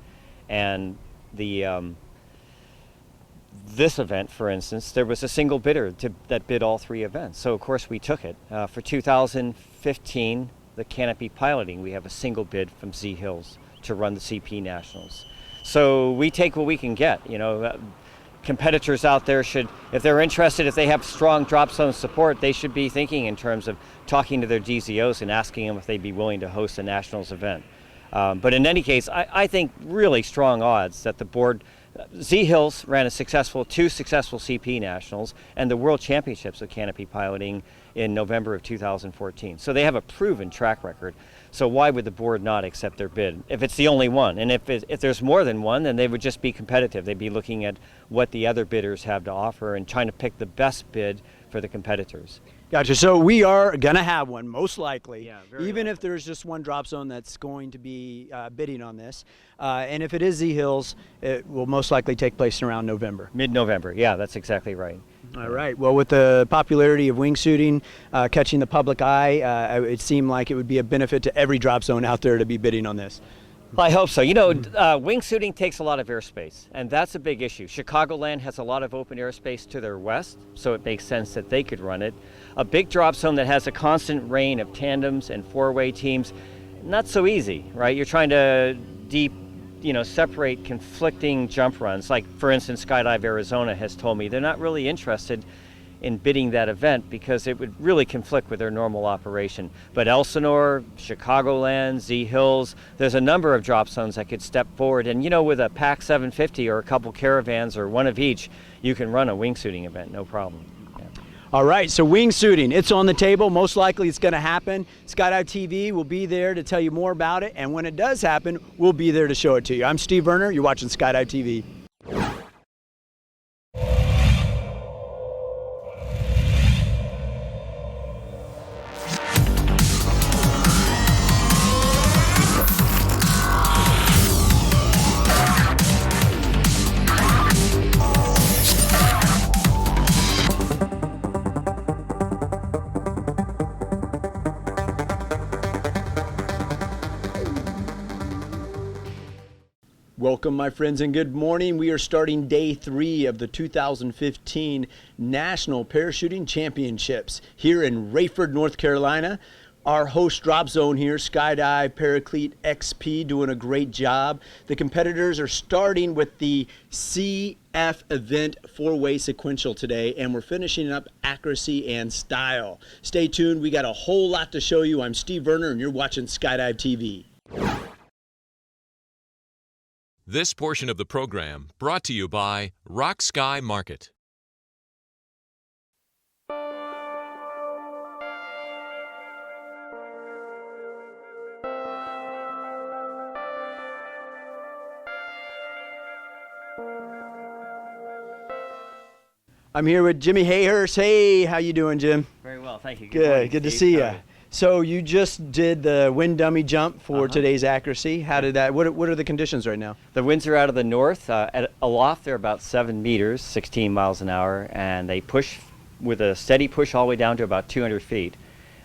And this event, for instance, there was a single bidder that bid all 3 events. So of course we took it. For 2015, the canopy piloting, we have a single bid from Z Hills to run the CP Nationals. So we take what we can get. You know, competitors out there should, if they're interested, if they have strong drop zone support, they should be thinking in terms of talking to their DZOs and asking them if they'd be willing to host a Nationals event. But in any case, I think really strong odds that the board, Z Hills ran 2 successful CP Nationals and the World Championships of Canopy Piloting in November of 2014. So they have a proven track record. So why would the board not accept their bid if it's the only one? And if there's more than one, then they would just be competitive. They'd be looking at what the other bidders have to offer and trying to pick the best bid for the competitors. Gotcha. So we are going to have one, most likely, even likely. if there's just one drop zone that's going to be bidding on this. And if it is Z Hills, it will most likely take place around November. Mid-November, yeah, that's exactly right. All right. Well, with the popularity of wingsuiting catching the public eye, it seemed like it would be a benefit to every drop zone out there to be bidding on this. Well, I hope so. You know, wingsuiting takes a lot of airspace, and that's a big issue. Chicagoland has a lot of open airspace to their west, so it makes sense that they could run it. A big drop zone that has a constant rain of tandems and four-way teams, not so easy, right? You're trying to separate conflicting jump runs. Like, for instance, Skydive Arizona has told me they're not really interested in bidding that event because it would really conflict with their normal operation. But Elsinore, Chicagoland, Z Hills, there's a number of drop zones that could step forward. And with a PAC 750 or a couple caravans or one of each, you can run a wingsuiting event, no problem. All right, so wingsuiting, it's on the table. Most likely it's going to happen. Skydive TV will be there to tell you more about it. And when it does happen, we'll be there to show it to you. I'm Steve Werner. You're watching Skydive TV. Welcome, my friends, and good morning. We are starting day 3 of the 2015 National Parachuting Championships here in Rayford, North Carolina. Our host drop zone here, Skydive Paraclete XP, doing a great job. The competitors are starting with the CF event 4-way sequential today, and we're finishing up accuracy and style. Stay tuned. We got a whole lot to show you. I'm Steve Werner, and you're watching Skydive TV. This portion of the program brought to you by Rock Sky Market. I'm here with Jimmy Hayhurst. Hey, how you doing, Jim? Very well, thank you. Good, good to see you. So you just did the wind dummy jump for today's accuracy. How did that? What are the conditions right now? The winds are out of the north. Aloft, they're about 7 meters, 16 miles an hour, and they push with a steady push all the way down to about 200 feet.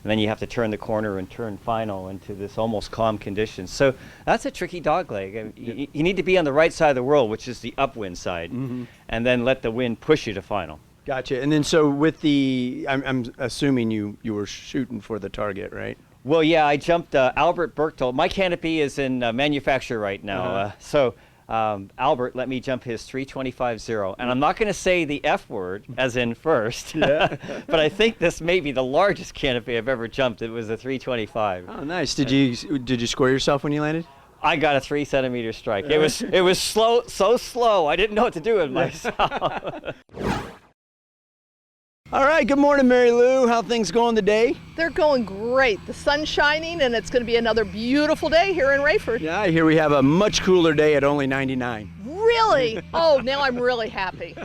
And then you have to turn the corner and turn final into this almost calm condition. So that's a tricky dogleg. You need to be on the right side of the world, which is the upwind side, and then let the wind push you to final. Gotcha. And then so with the, I'm assuming you were shooting for the target, right? Well, yeah, I jumped Albert Berchtold. My canopy is in manufacture right now. So Albert let me jump his 325-0. And I'm not going to say the F word, as in first, but I think this may be the largest canopy I've ever jumped. It was a 325. Oh, nice. Did you score yourself when you landed? I got a 3-centimeter strike. It was slow, so slow, I didn't know what to do with myself. All right, good morning, Mary Lou. How things going today? They're going great. The sun's shining, and it's going to be another beautiful day here in Rayford. Yeah, I hear we have a much cooler day at only 99. Really? Oh, now I'm really happy.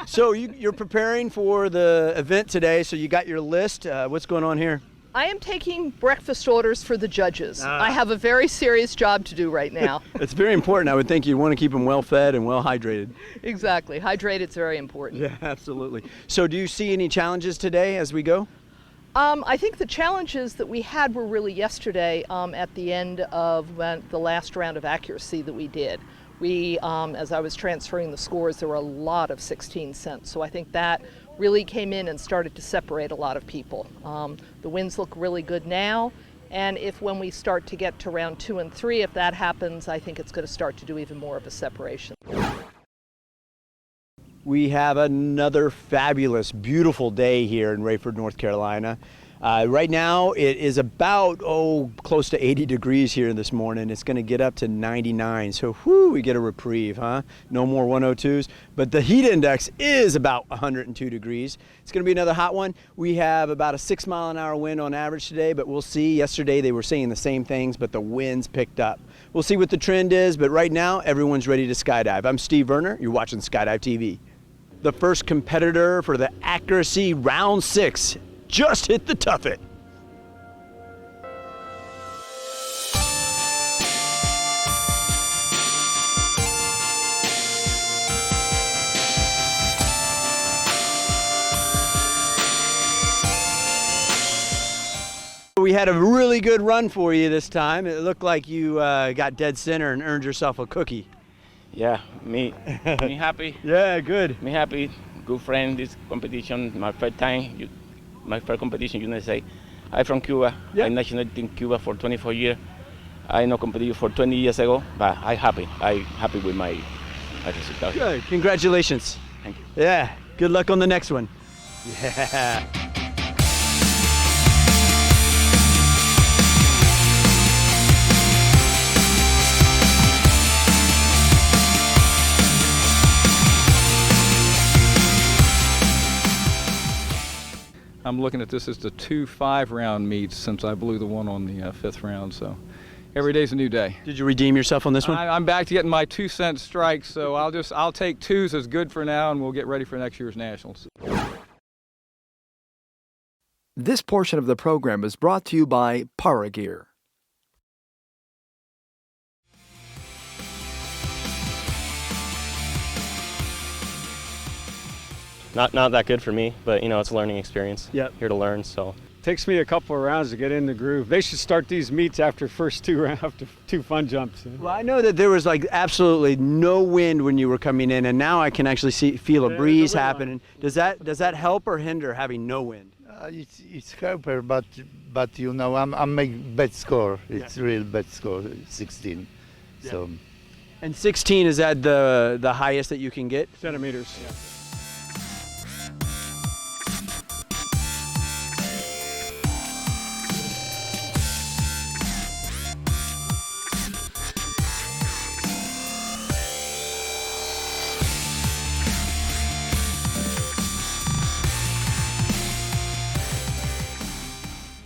So you're preparing for the event today, so you got your list. What's going on here? I am taking breakfast orders for the judges. I have a very serious job to do right now. It's very important. I would think you'd want to keep them well fed and well hydrated. Exactly. Hydrated's very important. Yeah, absolutely. So do you see any challenges today as we go? I think the challenges that we had were really yesterday at the end of the last round of accuracy that we did. We, as I was transferring the scores, there were a lot of 16 cents. So I think that really came in and started to separate a lot of people. The winds look really good now, and when we start to get to round 2 and 3, if that happens, I think it's going to start to do even more of a separation. We have another fabulous, beautiful day here in Rayford, North Carolina. Right now it is about, close to 80 degrees here this morning. It's going to get up to 99. So, we get a reprieve, huh? No more 102s. But the heat index is about 102 degrees. It's going to be another hot one. We have about a 6-mile-an-hour wind on average today, but we'll see. Yesterday they were saying the same things, but the winds picked up. We'll see what the trend is, but right now everyone's ready to skydive. I'm Steve Werner. You're watching Skydive TV. The first competitor for the accuracy round 6 just hit the tuffet. we had a really good run for you this time. It looked like you got dead center and earned yourself a cookie. Yeah, me happy. Yeah, good. Me happy. Good friend. This competition, my first time, my first competition, USA. I'm from Cuba. Yeah. I nationalized in Cuba for 24 years. I know competed for 20 years ago, but I'm happy. I'm happy with my result. Good. Congratulations. Thank you. Yeah. Good luck on the next one. Yeah. I'm looking at this as the 2 5-round meets since I blew the one on the 5th round. So every day's a new day. Did you redeem yourself on this one? I'm back to getting my 2-cent strikes, so I'll take 2s as good for now, and we'll get ready for next year's nationals. This portion of the program is brought to you by Paragear. Not that good for me, but you know, it's a learning experience. Yep. Here to learn, so. Takes me a couple of rounds to get in the groove. They should start these meets after first 2 rounds, after 2 fun jumps. Well, I know that there was like absolutely no wind when you were coming in, and now I can actually feel a breeze happening. Does that help or hinder having no wind? It's helper, but you know, I'm make bad score. It's real bad score, 16. Yeah. So. And 16, is that the highest that you can get? Centimeters. Yeah.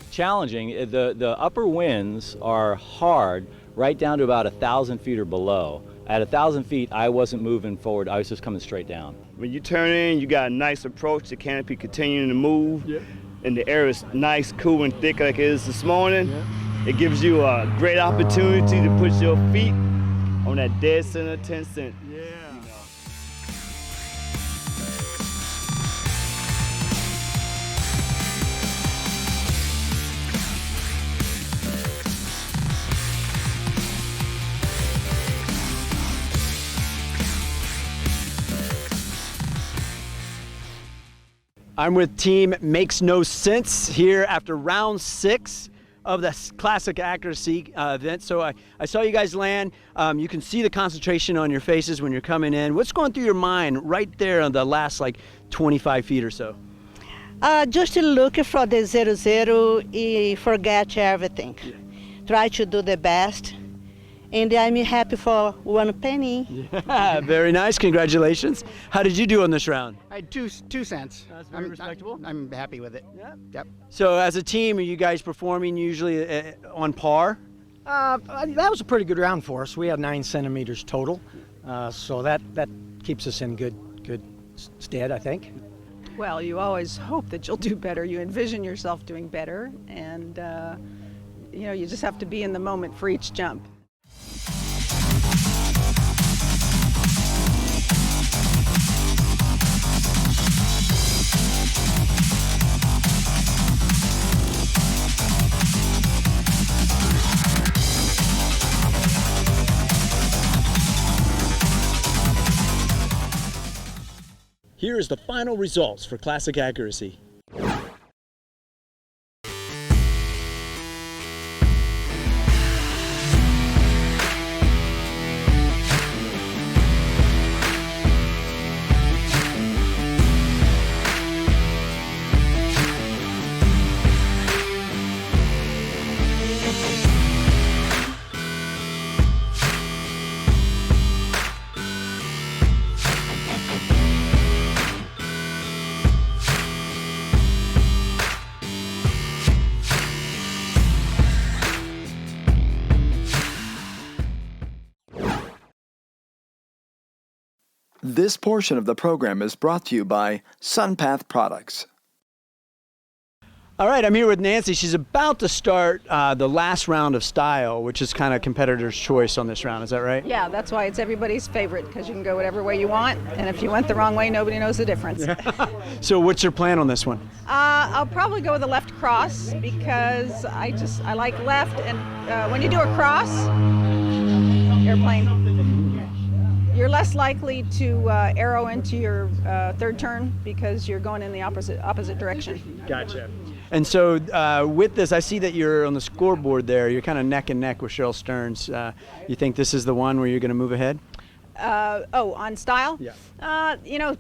Challenging. The upper winds are hard right down to about 1,000 feet or below. At 1,000 feet, I wasn't moving forward. I was just coming straight down. When you turn in, you got a nice approach. The canopy continuing to move, and the air is nice, cool, and thick like it is this morning. It gives you a great opportunity to put your feet on that dead center 10 cent. I'm with Team Makes No Sense here after round 6 of the Classic Accuracy event. So I saw you guys land. You can see the concentration on your faces when you're coming in. What's going through your mind right there on the last like 25 feet or so? Just look for the 0-0 and forget everything. Try to do the best. And I'm happy for 1 penny. Yeah, very nice. Congratulations. How did you do on this round? I had 2 cents. That's very respectable. I'm happy with it. Yep. So as a team, are you guys performing usually on par? That was a pretty good round for us. We had 9 centimeters total, so that keeps us in good stead, I think. Well, you always hope that you'll do better. You envision yourself doing better, and you know, you just have to be in the moment for each jump. Here is the final results for Classic Accuracy. This portion of the program is brought to you by SunPath Products. All right, I'm here with Nancy. She's about to start the last round of style, which is kind of competitor's choice on this round. Is that right? Yeah, that's why it's everybody's favorite, because you can go whatever way you want, and if you went the wrong way, nobody knows the difference. So what's your plan on this one? I'll probably go with a left cross because I like left, and when you do a cross, airplane, you're less likely to arrow into your third turn because you're going in the opposite direction. Gotcha. And so with this, I see that you're on the scoreboard there. You're kind of neck and neck with Cheryl Stearns. You think this is the one where you're going to move ahead? On style? Yeah. You know,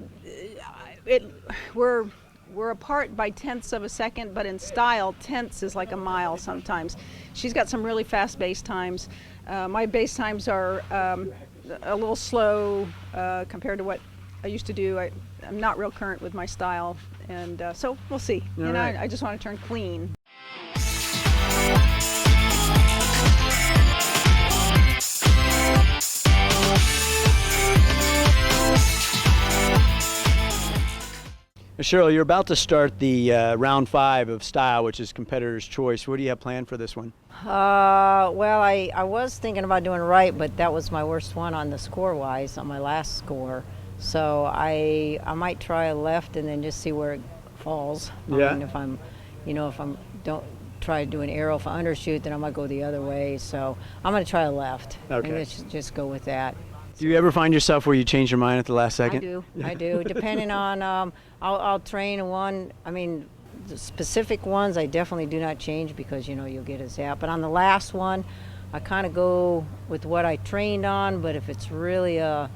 we're apart by tenths of a second, but in style, tenths is like a mile sometimes. She's got some really fast base times. My base times are a little slow compared to what I used to do. I'm not real current with my style, and so we'll see. Right. I just want to turn clean. Cheryl, you're about to start the round 5 of style, which is competitor's choice. What do you have planned for this one? Well, I was thinking about doing right, but that was my worst one on the score-wise, on my last score. So I might try a left and then just see where it falls. Yeah. And if I'm don't try to do an arrow for undershoot, then I might go the other way. So I'm going to try a left. Okay. And let's just go with that. Do you ever find yourself where you change your mind at the last second? I do. Depending on, I'll train one. I mean, the specific ones I definitely do not change because you'll get a zap. But on the last one, I kind of go with what I trained on. But if it's really a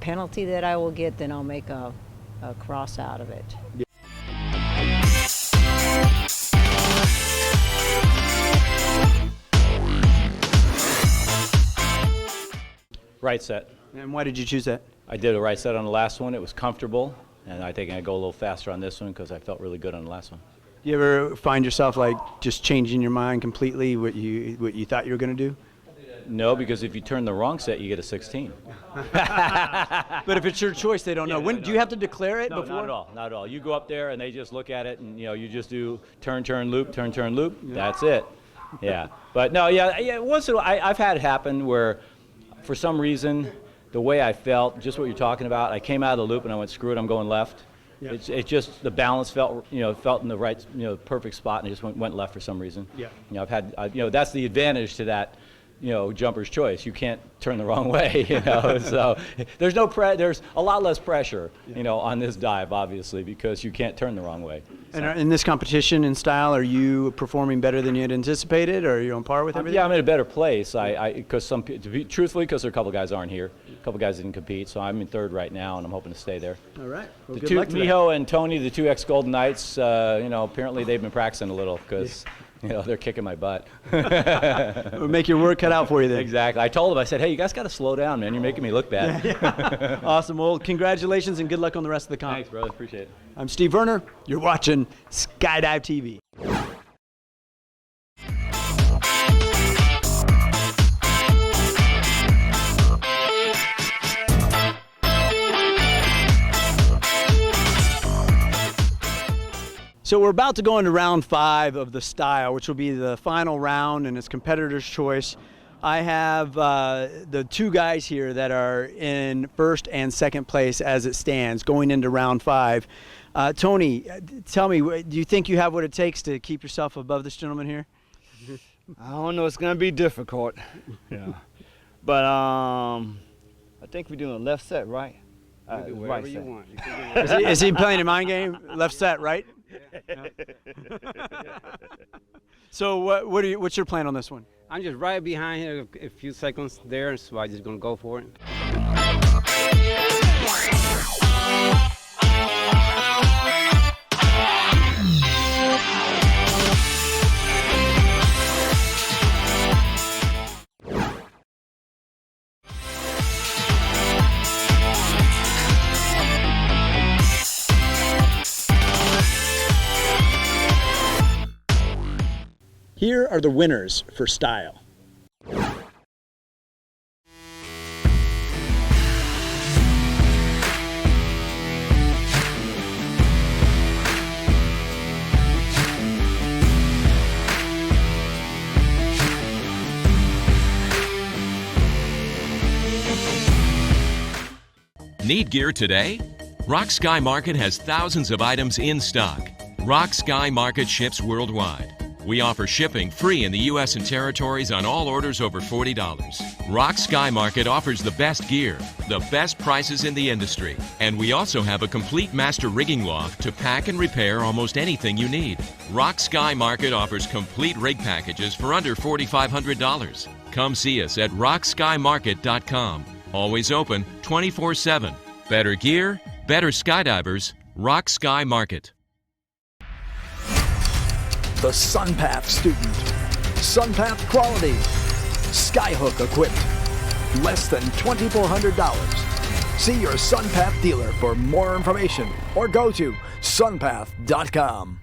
penalty that I will get, then I'll make a cross out of it. Yeah. Right set. And why did you choose that? I did a right set on the last one. It was comfortable, and I think I go a little faster on this one because I felt really good on the last one. Do you ever find yourself like just changing your mind completely what you thought you were going to do? No, because if you turn the wrong set, you get a 16. But if it's your choice, they don't know. When do you have to declare it No, before? not at all. Not at all. You go up there and they just look at it, and you just do turn, turn, loop, turn, turn, loop. Yeah. That's it. Yeah. But no, once in a while, I've had it happen where, for some reason, the way I felt, just what you're talking about, I came out of the loop and I went, screw it, I'm going left. Yeah. It's just the balance felt in the right, perfect spot, and it just went left for some reason. Yeah. I've had, that's the advantage to that, jumper's choice. You can't turn the wrong way, So there's there's a lot less pressure, on this dive, obviously, because you can't turn the wrong way. So. And in this competition in style, are you performing better than you had anticipated, or are you on par with everything? Yeah, I'm in a better place. Truthfully, because there are a couple guys aren't here. A couple guys didn't compete, so I'm in third right now, and I'm hoping to stay there. All right. Well, The good two, luck to that. Miho and Tony, the two ex-Golden Knights, apparently they've been practicing a little because they're kicking my butt. It'll make your work cut out for you then. Exactly. I told them, I said, hey, you guys got to slow down, man. You're making me look bad. Yeah. Awesome. Well, congratulations and good luck on the rest of the comp. Thanks, brother. Appreciate it. I'm Steve Werner. You're watching Skydive TV. So we're about to go into round 5 of the style, which will be the final round and it's competitor's choice. I have the two guys here that are in first and second place as it stands going into round 5. Tony, tell me, do you think you have what it takes to keep yourself above this gentleman here? I don't know. It's going to be difficult. Yeah. But I think we're doing a left set, right? Whatever you want. Is he playing a mind game? Left set, right? Yeah. So what's your plan on this one? I'm just right behind him a few seconds there, so I'm just going to go for it. Here are the winners for style. Need gear today? Rock Sky Market has thousands of items in stock. Rock Sky Market ships worldwide. We offer shipping free in the U.S. and territories on all orders over $40. Rock Sky Market offers the best gear, the best prices in the industry, and we also have a complete master rigging loft to pack and repair almost anything you need. Rock Sky Market offers complete rig packages for under $4,500. Come see us at rockskymarket.com. Always open 24/7. Better gear, better skydivers, Rock Sky Market. The SunPath student. SunPath quality. Skyhook equipped. Less than $2,400. See your SunPath dealer for more information or go to sunpath.com.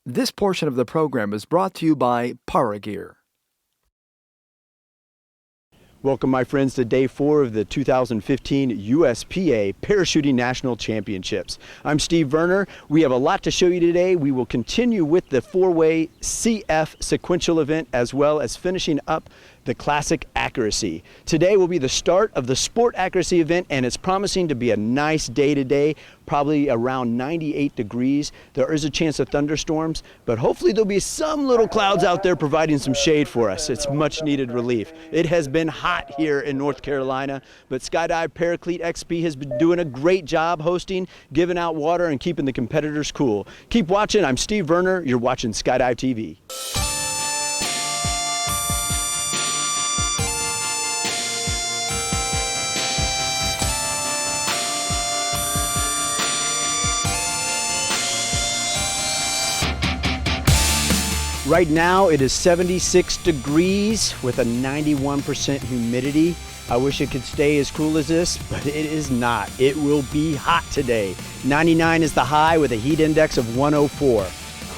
This portion of the program is brought to you by Paragear. Welcome, my friends, to Day 4 of the 2015 USPA Parachuting National Championships. I'm Steve Werner. We have a lot to show you today. We will continue with the four-way CF sequential event as well as finishing up the Classic Accuracy. Today will be the start of the Sport Accuracy event, and it's promising to be a nice day today, probably around 98 degrees. There is a chance of thunderstorms, but hopefully there'll be some little clouds out there providing some shade for us. It's much needed relief. It has been hot here in North Carolina, but Skydive Paraclete XP has been doing a great job hosting, giving out water, and keeping the competitors cool. Keep watching. I'm Steve Werner. You're watching Skydive TV. Right now it is 76 degrees with a 91% humidity. I wish it could stay as cool as this, but it is not. It will be hot today. 99 is the high with a heat index of 104.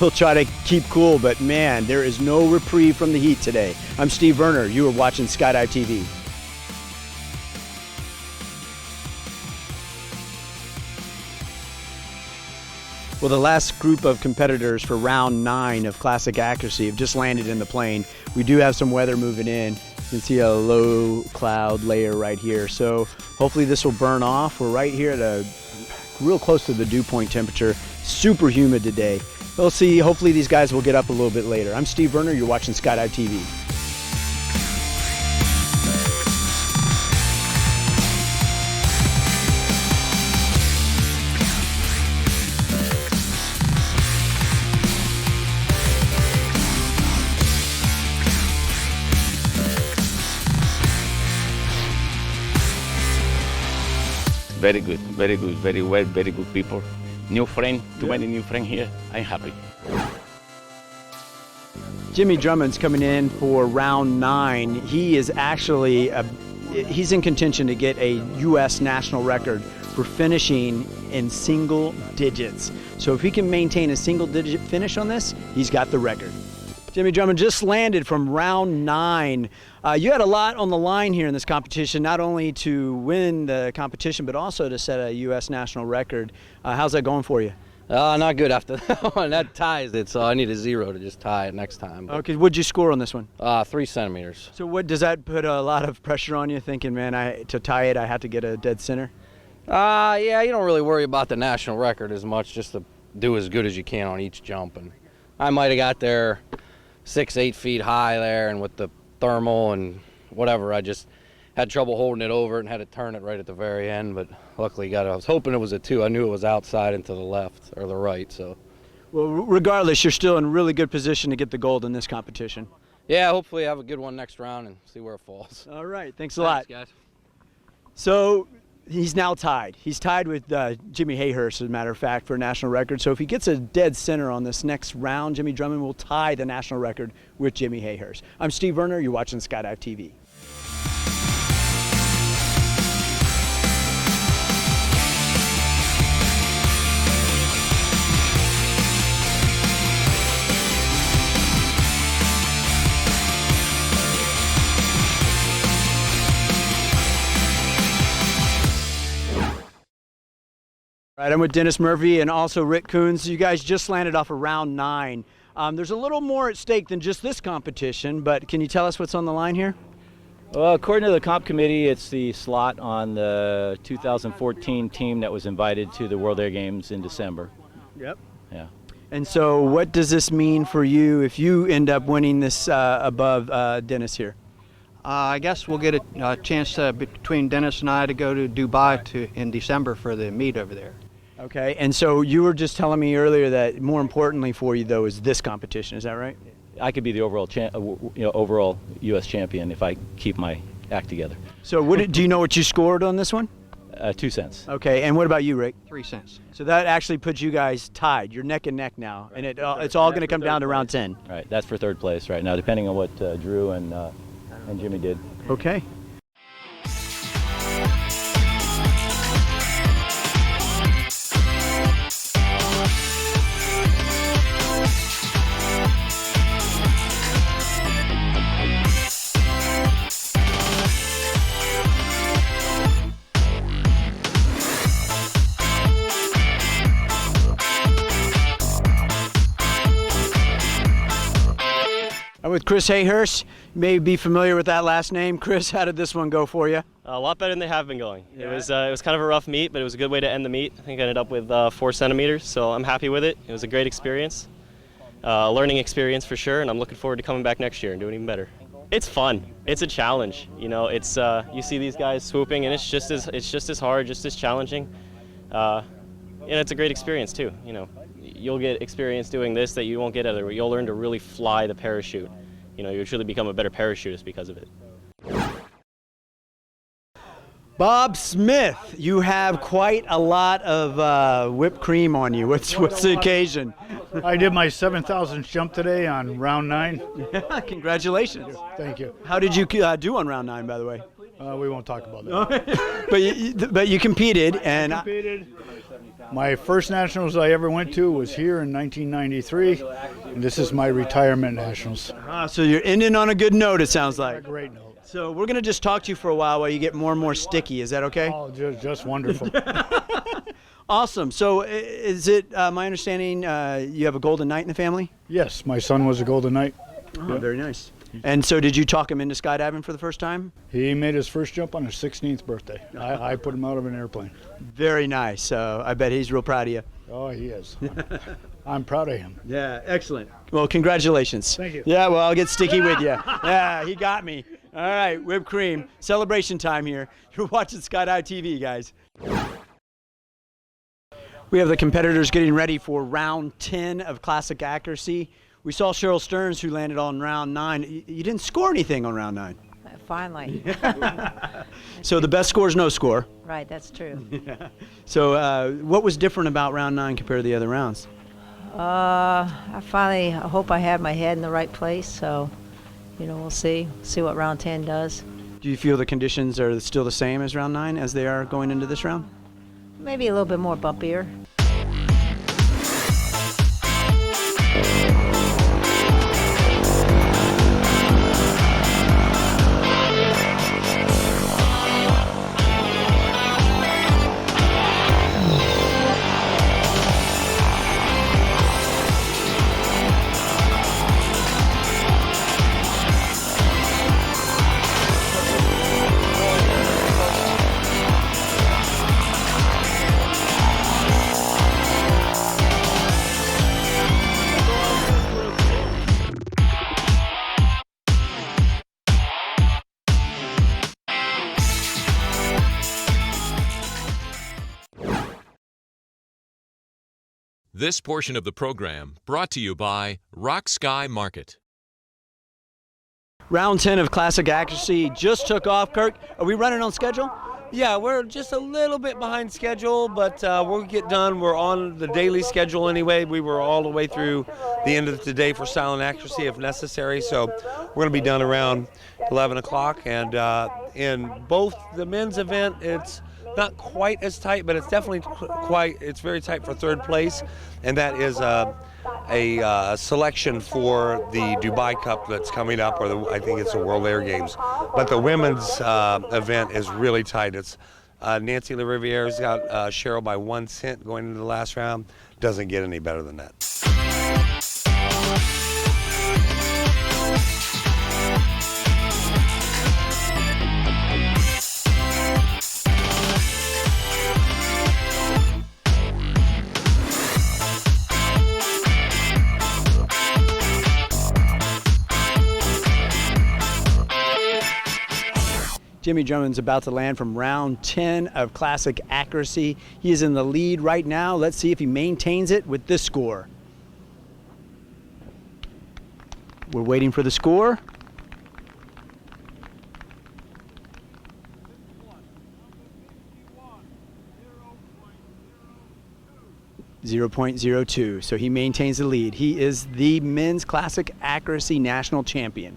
We'll try to keep cool, but man, there is no reprieve from the heat today. I'm Steve Werner. You are watching Skydive TV. Well, the last group of competitors for round 9 of Classic Accuracy have just landed in the plane. We do have some weather moving in. You can see a low cloud layer right here. So hopefully this will burn off. We're right here at a real close to the dew point temperature. Super humid today. We'll see. Hopefully these guys will get up a little bit later. I'm Steve Werner. You're watching Skydive TV. Very good, very well, very good people. New friend, too many new friends here. I'm happy. Jimmy Drummond's coming in for round 9. He is actually, he's in contention to get a U.S. national record for finishing in single digits. So if he can maintain a single digit finish on this, he's got the record. Jimmy Drummond just landed from round 9. You had a lot on the line here in this competition, not only to win the competition, but also to set a U.S. national record. How's that going for you? Not good after that one. That ties it, so I need a 0 to just tie it next time. Okay, what'd you score on this one? 3 centimeters. So what does that put a lot of pressure on you, thinking, man, to tie it, I have to get a dead center? Yeah, you don't really worry about the national record as much, just to do as good as you can on each jump. And I might have got there 6-8 feet high there, and with the thermal and whatever, I just had trouble holding it over and had to turn it right at the very end, but luckily got it. I was hoping it was a 2. I knew it was outside and to the left or the right, so. Well, regardless, you're still in really good position to get the gold in this competition. Yeah, hopefully have a good one next round and see where it falls. All right, thanks a lot. Guys. So he's now tied. He's tied with Jimmy Hayhurst, as a matter of fact, for a national record. So if he gets a dead center on this next round, Jimmy Drummond will tie the national record with Jimmy Hayhurst. I'm Steve Werner. You're watching Skydive TV. All right, I'm with Dennis Murphy and also Rick Coons. You guys just landed off of round 9. There's a little more at stake than just this competition, but can you tell us what's on the line here? Well, according to the comp committee, it's the slot on the 2014 team that was invited to the World Air Games in December. Yep. Yeah. And so what does this mean for you if you end up winning this above Dennis here? I guess we'll get a chance between Dennis and I to go to Dubai in December for the meet over there. Okay, and so you were just telling me earlier that more importantly for you, though, is this competition. Is that right? I could be the overall U.S. champion if I keep my act together. So do you know what you scored on this one? 2 cents. Okay, and what about you, Rick? 3 cents. So that actually puts you guys tied. You're neck and neck now, and it's all going to come down to round 10. Right, that's for third place right now, depending on what Drew and Jimmy did. Okay. I'm with Chris Hayhurst. You may be familiar with that last name. Chris, how did this one go for you? A lot better than they have been going. Yeah. It was kind of a rough meet, but it was a good way to end the meet. I think I ended up with 4 centimeters, so I'm happy with it. It was a great experience, learning experience for sure, and I'm looking forward to coming back next year and doing even better. It's fun. It's a challenge. You know, it's you see these guys swooping, and it's just as hard, just as challenging. And it's a great experience too. You know, you'll get experience doing this that you won't get otherwise. You'll learn to really fly the parachute. You know, you'll truly become a better parachutist because of it. Bob Smith, you have quite a lot of whipped cream on you. What's the occasion? I did my 7,000th jump today on round 9. Yeah, congratulations. Thank you. How did you do on round 9, by the way? We won't talk about that. but you competed, and my first nationals I ever went to was here in 1993, and this is my retirement nationals. So you're ending on a good note, it sounds like. A great note. So we're going to just talk to you for a while you get more and more sticky. Is that okay? Oh, just wonderful. Awesome. So is it my understanding you have a Golden Knight in the family? Yes, my son was a Golden Knight. Oh, very nice. And so did you talk him into skydiving for the first time? He made his first jump on his 16th birthday. I put him out of an airplane. Very nice. So I bet he's real proud of you. Oh, he is. I'm proud of him. Yeah, excellent. Well, congratulations. Thank you. Yeah, well, I'll get sticky with you. Yeah, he got me. All right, whipped cream. Celebration time here. You're watching Skydive TV, guys. We have the competitors getting ready for round 10 of Classic Accuracy. We saw Cheryl Stearns, who landed on round 9. You didn't score anything on round 9. Finally. So the best score is no score. Right, that's true. Yeah. So what was different about round 9 compared to the other rounds? I hope I had my head in the right place, so, you know, we'll see what round 10 does. Do you feel the conditions are still the same as round 9 as they are going into this round? Maybe a little bit more bumpier. This portion of the program brought to you by Rock Sky Market. Round 10 of Classic Accuracy just took off. Kirk, are we running on schedule? Yeah, we're just a little bit behind schedule, but we'll get done. We're on the daily schedule anyway. We were all the way through the end of the day for silent accuracy if necessary, so we're going to be done around 11 o'clock. And in both the men's event, it's not quite as tight, but it's definitely it's very tight for third place, and that is a selection for the Dubai Cup that's coming up, or I think it's the World Air Games. But the women's event is really tight. It's Nancy LaRiviere's got Cheryl by 1 cent going into the last round. Doesn't get any better than that. Jimmy Drummond's about to land from round 10 of Classic Accuracy. He is in the lead right now. Let's see if he maintains it with this score. We're waiting for the score. .02, so he maintains the lead. He is the men's Classic Accuracy national champion.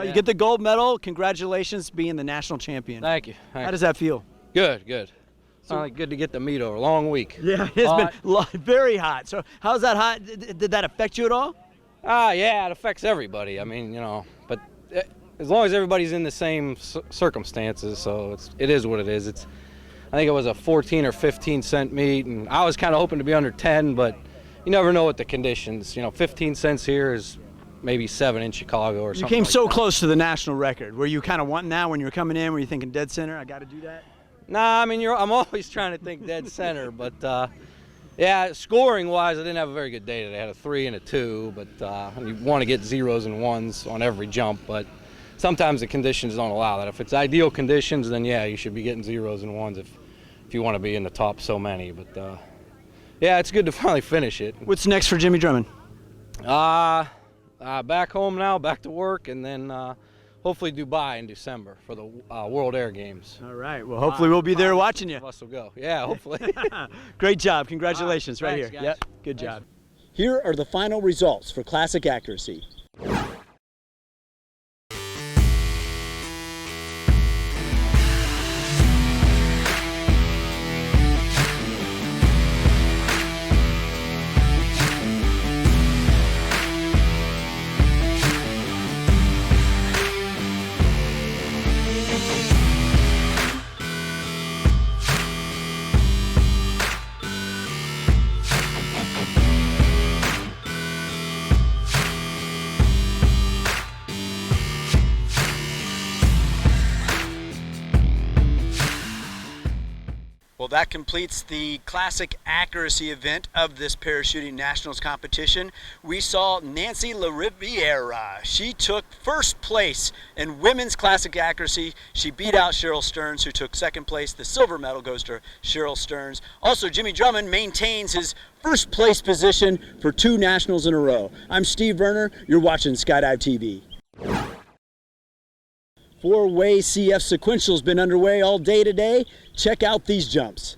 You get the gold medal. Congratulations being the national champion. Thank you. How does that feel? Good, good. It's not good to get the meat over. Long week. Yeah, it's been very hot. So how's that hot? Did that affect you at all? Yeah, it affects everybody. I mean, you know, but as long as everybody's in the same circumstances, so it is what it is. I think it was a 14 or 15 cent meat, and I was kind of hoping to be under 10, but you never know what the conditions. You know, 15 cents here is maybe 7 in Chicago or something. You came like so that. close to the national record. Were you kind of wanting that when you were coming in? Were you thinking dead center? I got to do that? Nah, I mean, I'm always trying to think dead center, but yeah, scoring-wise, I didn't have a very good day today. I had a 3 and a 2, but you want to get 0s and 1s on every jump, but sometimes the conditions don't allow that. If it's ideal conditions, then yeah, you should be getting 0s and 1s if you want to be in the top so many. But yeah, it's good to finally finish it. What's next for Jimmy Drummond? Back home now, back to work, and then hopefully Dubai in December for the World Air Games. All right. Well, hopefully we'll be there watching you. Us will go. Yeah, hopefully. Great job. Congratulations right thanks, here. Guys. Yep. Good job. Here are the final results for Classic Accuracy. Well, that completes the Classic Accuracy event of this Parachuting Nationals competition. We saw Nancy LaRiviere. She took first place in women's Classic Accuracy. She beat out Cheryl Stearns, who took second place. The silver medal goes to Cheryl Stearns. Also, Jimmy Drummond maintains his first place position for 2 nationals in a row. I'm Steve Verner. You're watching Skydive TV. 4-way CF sequential's been underway all day today. Check out these jumps.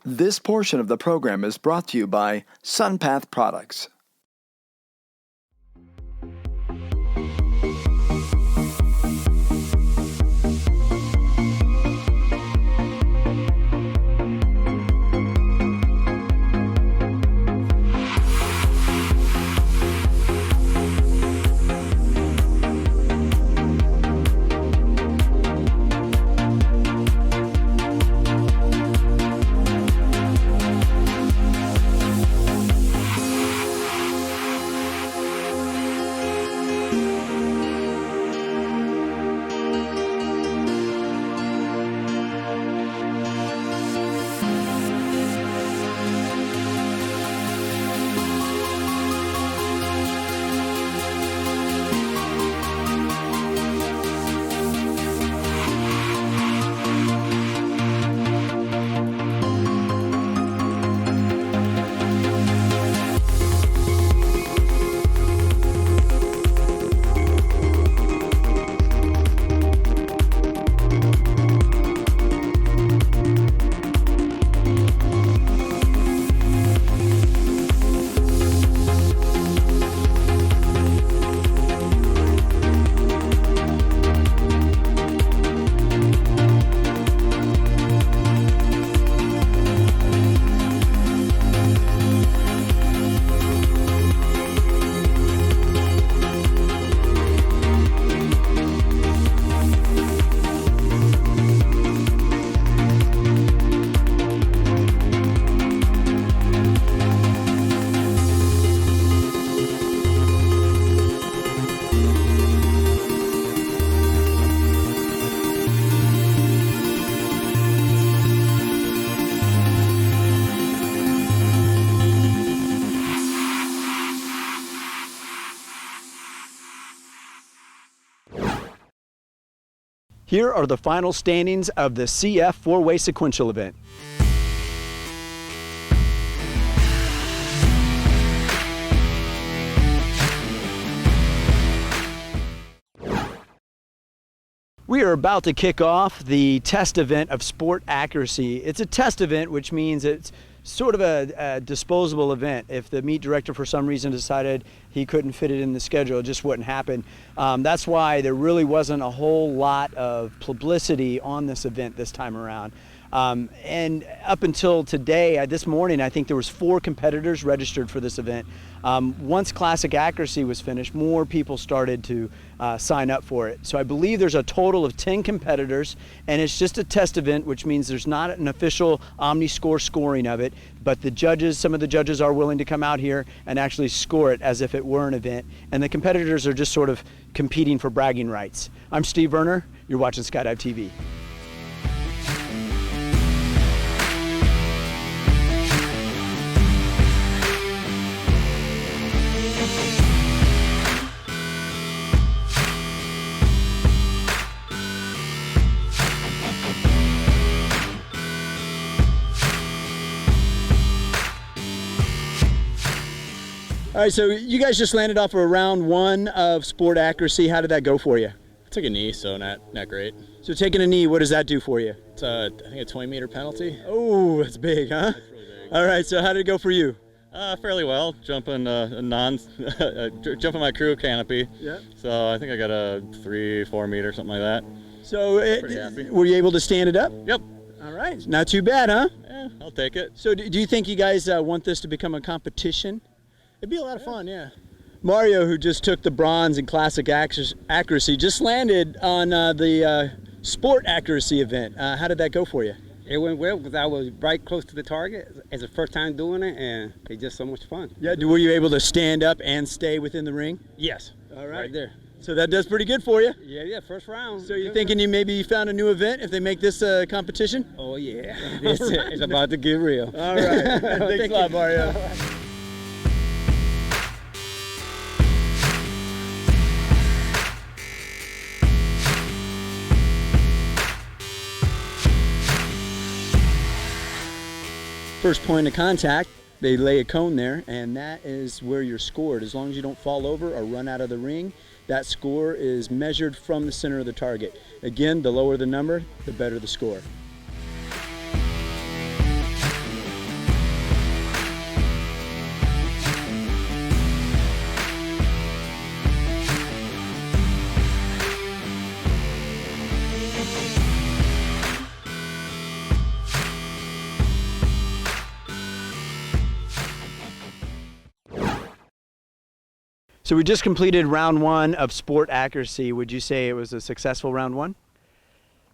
This portion of the program is brought to you by SunPath Products. Here are the final standings of the CF four-way sequential event. We are about to kick off the test event of sport accuracy. It's a test event, which means it's sort of a disposable event. If the meet director for some reason decided he couldn't fit it in the schedule, it just wouldn't happen. That's why there really wasn't a whole lot of publicity on this event this time around. And up until today, this morning, I think there was 4 competitors registered for this event. Once Classic Accuracy was finished, more people started to sign up for it. So I believe there's a total of 10 competitors, and it's just a test event, which means there's not an official OmniScore scoring of it, but the judges, some of the judges are willing to come out here and actually score it as if it were an event, and the competitors are just sort of competing for bragging rights. I'm Steve Werner, you're watching Skydive TV. All right, so you guys just landed off of round 1 of sport accuracy. How did that go for you? I took a knee, so not great. So taking a knee, what does that do for you? It's I think a 20-meter penalty. Oh, that's big, huh? That's really big. All right, so how did it go for you? Fairly well, jumping jumping my crew canopy. Yeah. So I think I got a 3-4 meter, something like that. So pretty happy. Were you able to stand it up? Yep. All right, not too bad, huh? Yeah, I'll take it. So do you think you guys want this to become a competition? It'd be a lot of fun, yeah. Mario, who just took the bronze in classic accuracy, just landed on the sport accuracy event. How did that go for you? It went well because I was right close to the target. It's the first time doing it, and it's just so much fun. Yeah, were you able to stand up and stay within the ring? Yes. All right. Right there. So that does pretty good for you. Yeah, first round. So you're thinking you maybe found a new event if they make this a competition? Oh, yeah. It's about to get real. All right. Thanks a lot, Mario. First point of contact, they lay a cone there, and that is where you're scored. As long as you don't fall over or run out of the ring, that score is measured from the center of the target. Again, the lower the number, the better the score. So we just completed round 1 of sport accuracy. Would you say it was a successful round 1?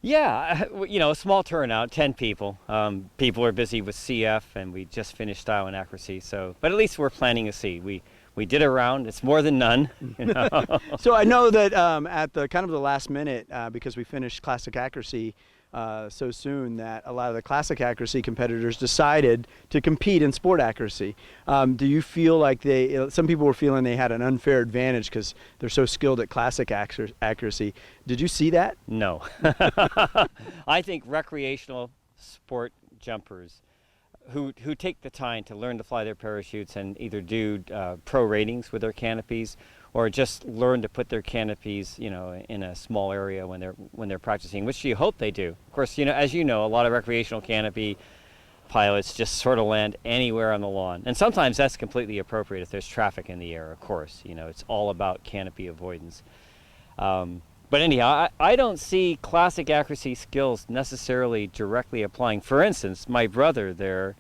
Yeah, you know, a small turnout, 10 people. People are busy with CF, and we just finished style and accuracy. So, but at least we're planting a C. We did a round. It's more than none. You know? So I know that at the kind of the last minute, because we finished classic accuracy so soon, that a lot of the classic accuracy competitors decided to compete in sport accuracy. Do you feel like some people were feeling they had an unfair advantage because they're so skilled at classic accuracy? Did you see that? No. I think recreational sport jumpers who take the time to learn to fly their parachutes and either do pro ratings with their canopies or just learn to put their canopies, you know, in a small area when they're practicing, which you hope they do. Of course, you know, as you know, a lot of recreational canopy pilots just sort of land anywhere on the lawn, and sometimes that's completely appropriate if there's traffic in the air. Of course, you know, it's all about canopy avoidance. But anyhow, I don't see classic accuracy skills necessarily directly applying. For instance, my brother there,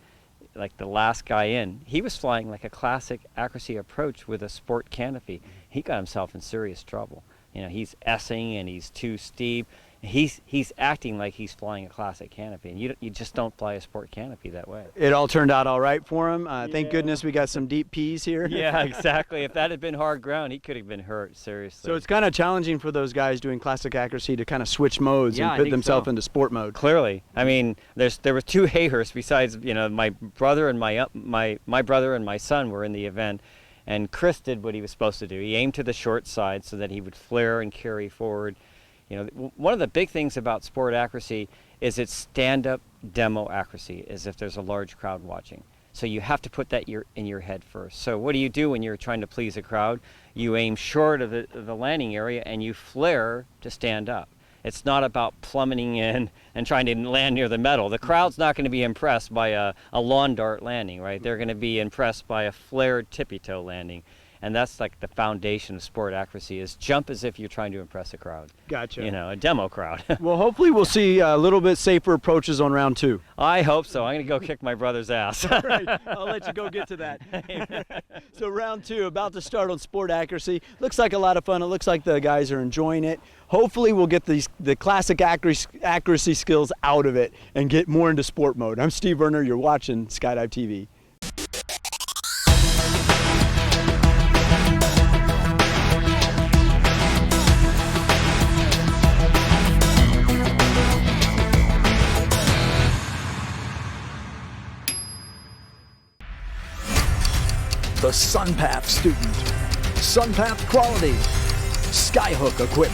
like the last guy in, he was flying like a classic accuracy approach with a sport canopy. He got himself in serious trouble. You know, he's S-ing and he's too steep. He's acting like he's flying a classic canopy, and you just don't fly a sport canopy that way. It all turned out all right for him. Thank goodness we got some deep peas here. Yeah, exactly. If that had been hard ground, he could have been hurt seriously. So it's kind of challenging for those guys doing classic accuracy to kind of switch modes and put themselves into sport mode. Clearly, I mean, there were 2 Hayhursts besides, you know, my brother and my brother and my son were in the event, and Chris did what he was supposed to do. He aimed to the short side so that he would flare and carry forward. You know, one of the big things about sport accuracy is its stand-up demo accuracy, as if there's a large crowd watching. So you have to put that in your head first. So what do you do when you're trying to please a crowd? You aim short of the landing area and you flare to stand up. It's not about plummeting in and trying to land near the metal. The crowd's not going to be impressed by a lawn dart landing, right? They're going to be impressed by a flared tippy-toe landing. And that's like the foundation of sport accuracy, is jump as if you're trying to impress a crowd. Gotcha. You know, a demo crowd. Well, hopefully we'll see a little bit safer approaches on round 2. I hope so. I'm going to go kick my brother's ass. All right, I'll let you go get to that. So round 2, about to start on sport accuracy. Looks like a lot of fun. It looks like the guys are enjoying it. Hopefully we'll get the classic accuracy skills out of it and get more into sport mode. I'm Steve Werner. You're watching Skydive TV. The SunPath student. SunPath quality. Skyhook equipped.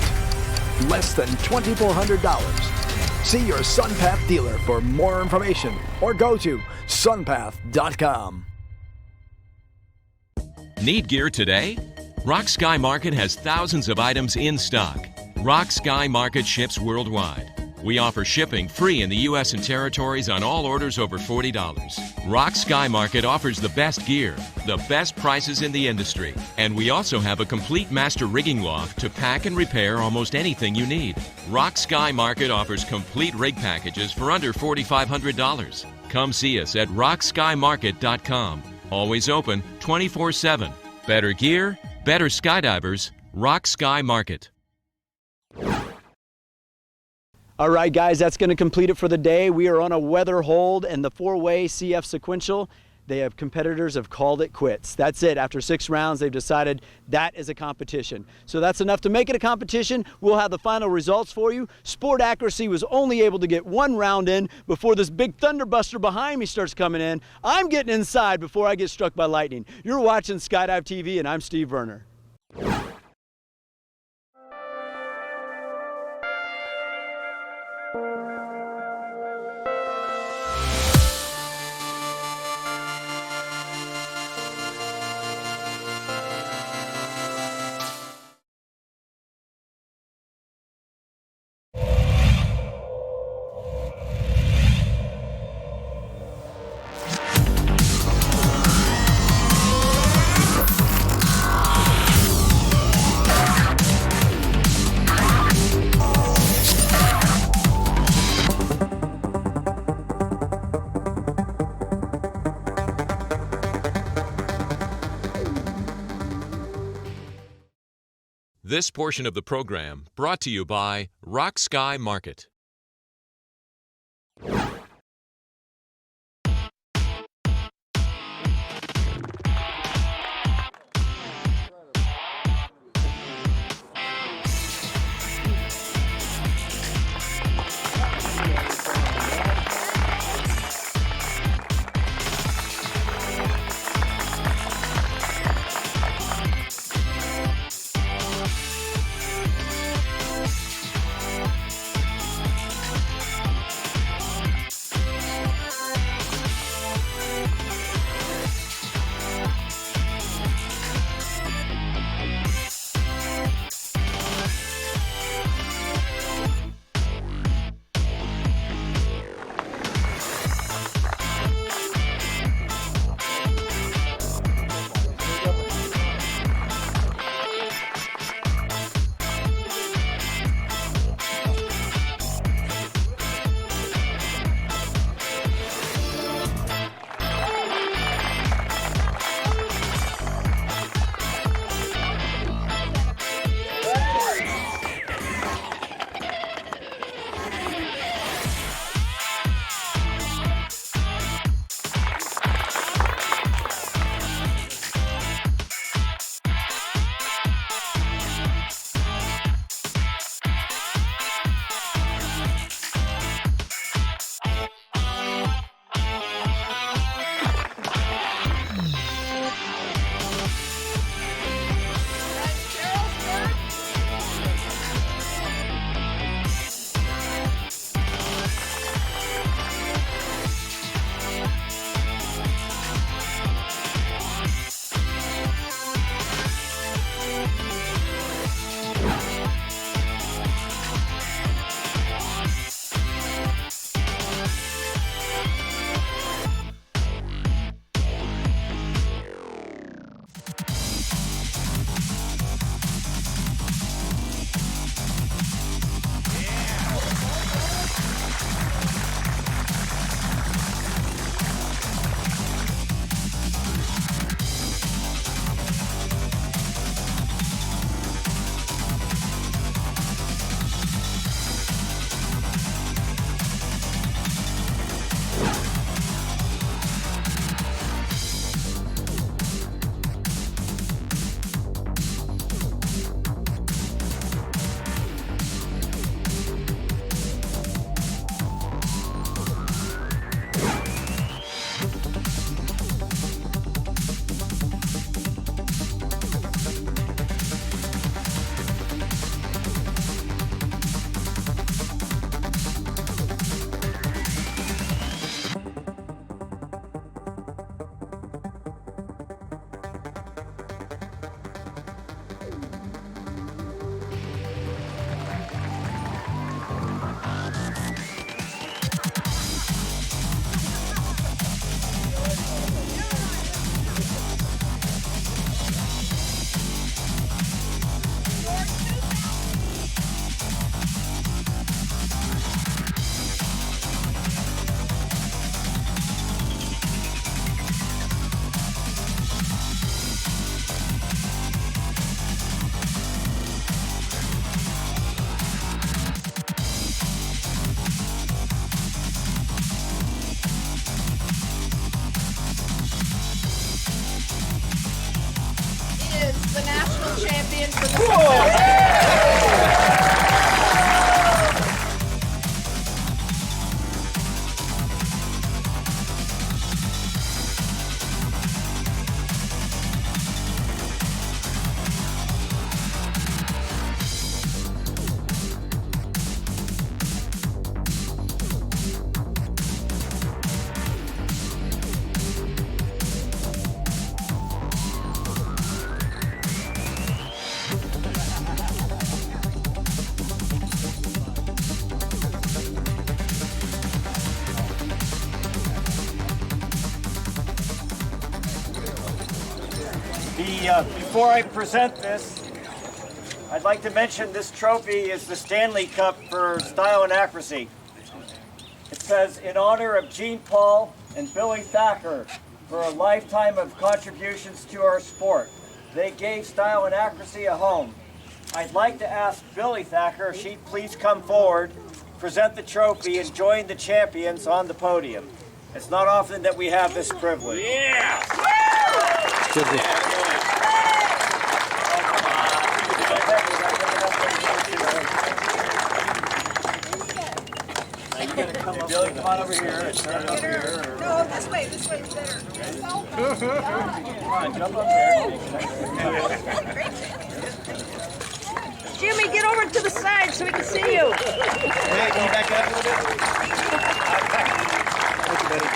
Less than $2,400. See your SunPath dealer for more information or go to sunpath.com. Need gear today? Rock Sky Market has thousands of items in stock. Rock Sky Market ships worldwide. We offer shipping free in the U.S. and territories on all orders over $40. Rock Sky Market offers the best gear, the best prices in the industry, and we also have a complete master rigging loft to pack and repair almost anything you need. Rock Sky Market offers complete rig packages for under $4,500. Come see us at rockskymarket.com. Always open 24/7. Better gear, better skydivers, Rock Sky Market. All right, guys, that's going to complete it for the day. We are on a weather hold and the 4-way CF sequential. Competitors have called it quits. That's it. After 6 rounds, they've decided that is a competition. So that's enough to make it a competition. We'll have the final results for you. Sport accuracy was only able to get 1 round in before this big thunderbuster behind me starts coming in. I'm getting inside before I get struck by lightning. You're watching Skydive TV, and I'm Steve Werner. This portion of the program brought to you by Rock Sky Market. The national champion for the Before I present this, I'd like to mention this trophy is the Stanley Cup for Style and Accuracy. It says, in honor of Gene Paul and Billy Thacker for a lifetime of contributions to our sport. They gave Style and Accuracy a home. I'd like to ask Billy Thacker if she'd please come forward, present the trophy, and join the champions on the podium. It's not often that we have this privilege. Yeah! Billy, come on over here and turn it over here. No, this way is better. Come on, jump up there. Jimmy, get over to the side so we can see you. Hey, go back up a little bit. Thank you, buddy.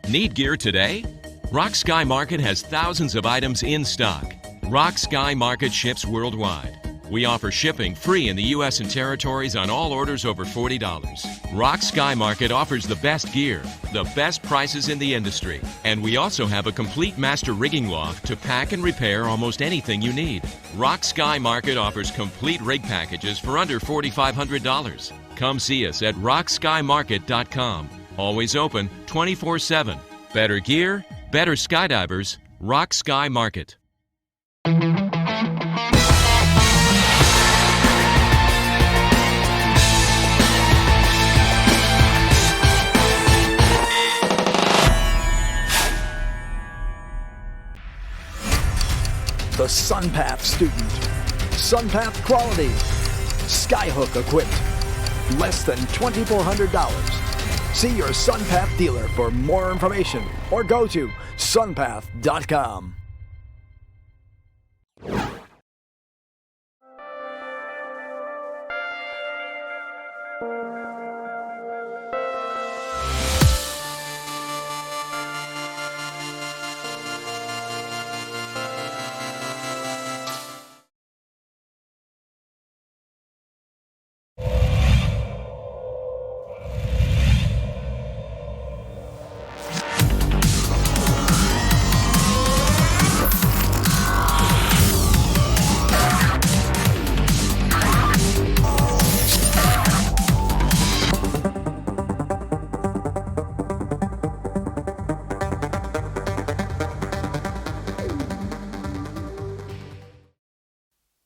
Need gear today? Rock Sky Market has thousands of items in stock. Rock Sky Market ships worldwide. We offer shipping free in the U.S. and territories on all orders over $40. Rock Sky Market offers the best gear, the best prices in the industry, and we also have a complete master rigging loft to pack and repair almost anything you need. Rock Sky Market offers complete rig packages for under $4,500. Come see us at rockskymarket.com. Always open 24/7. Better gear, better skydivers, Rock Sky Market. The SunPath student. SunPath quality. Skyhook equipped. Less than $2,400. See your SunPath dealer for more information or go to sunpath.com.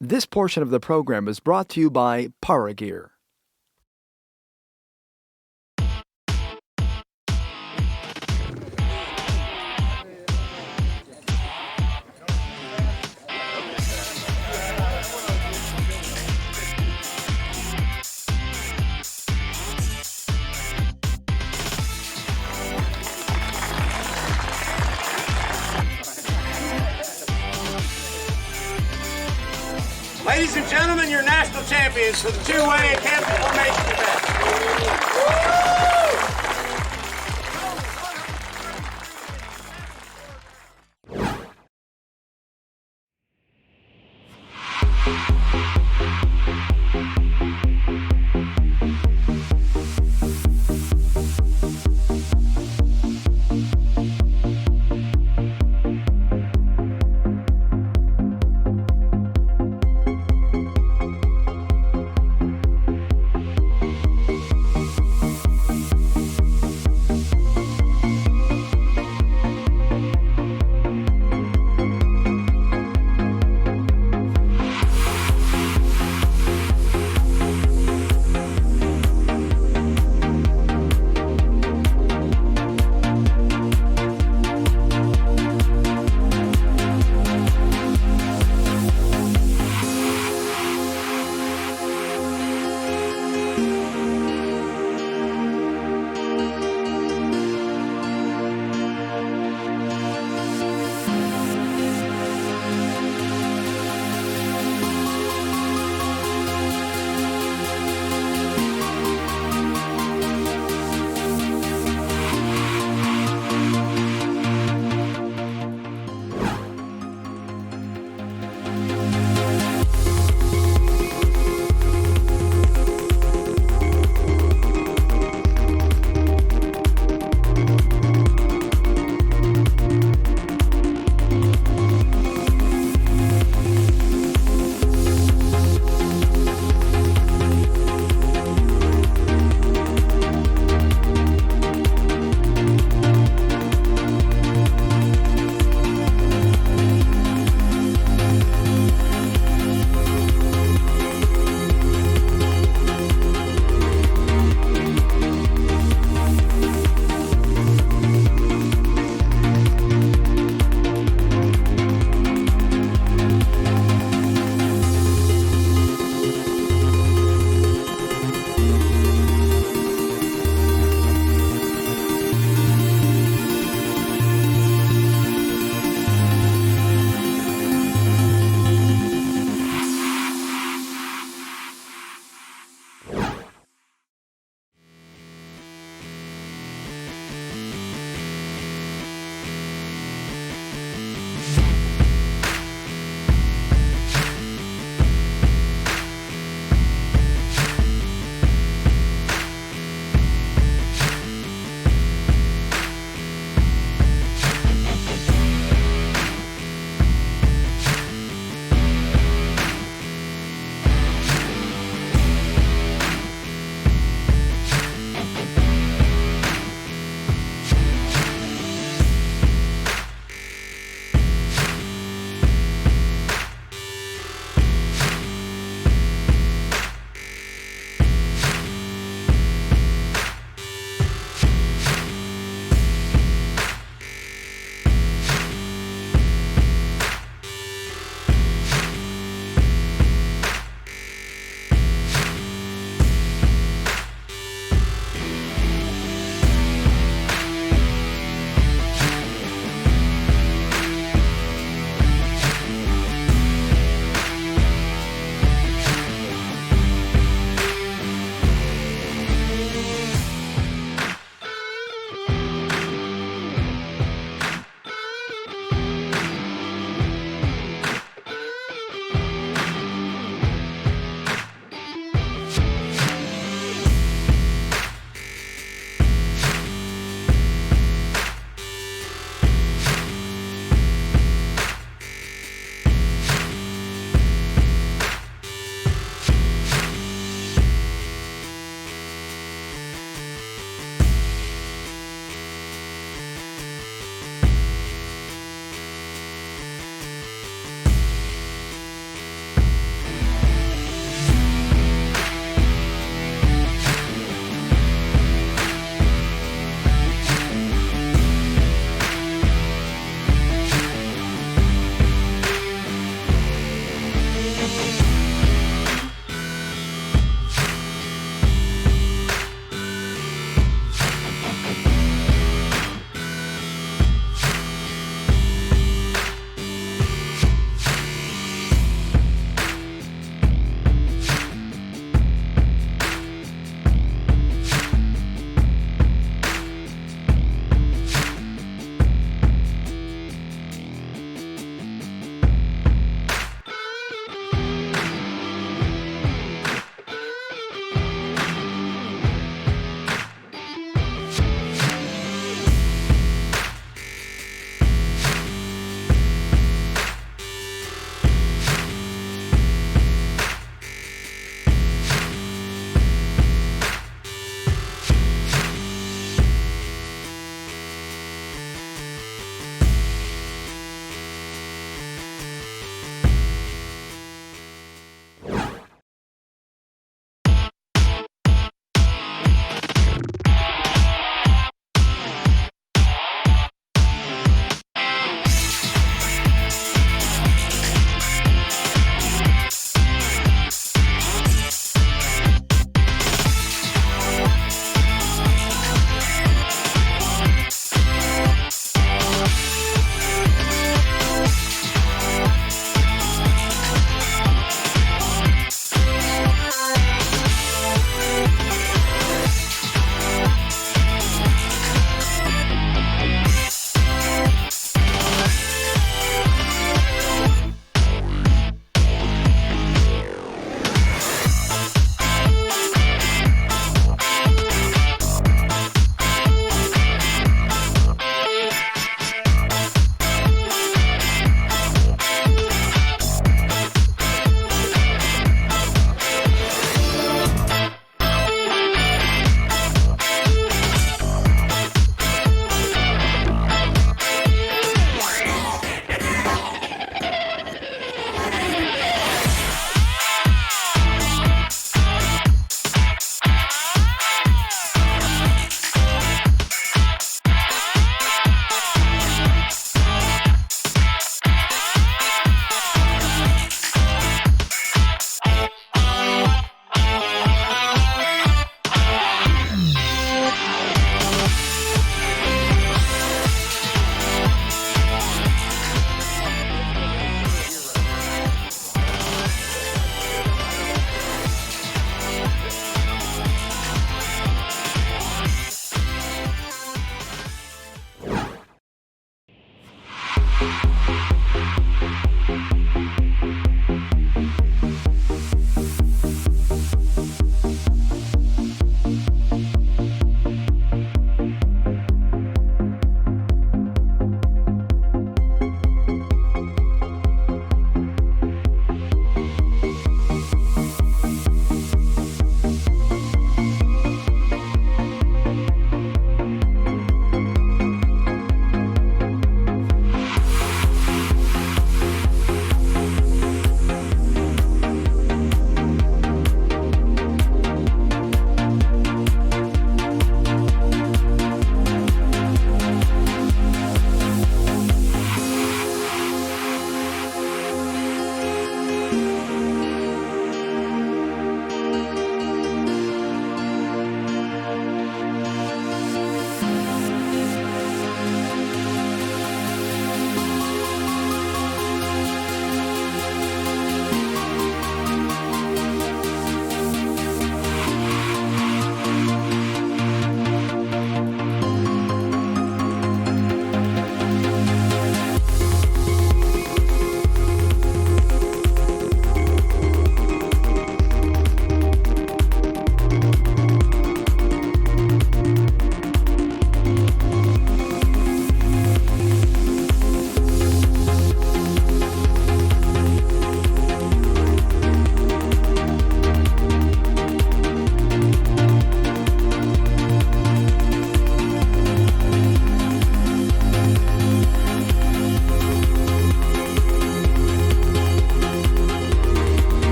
This portion of the program is brought to you by Paragear. Ladies and gentlemen, your national champions for the two-way camping formation event.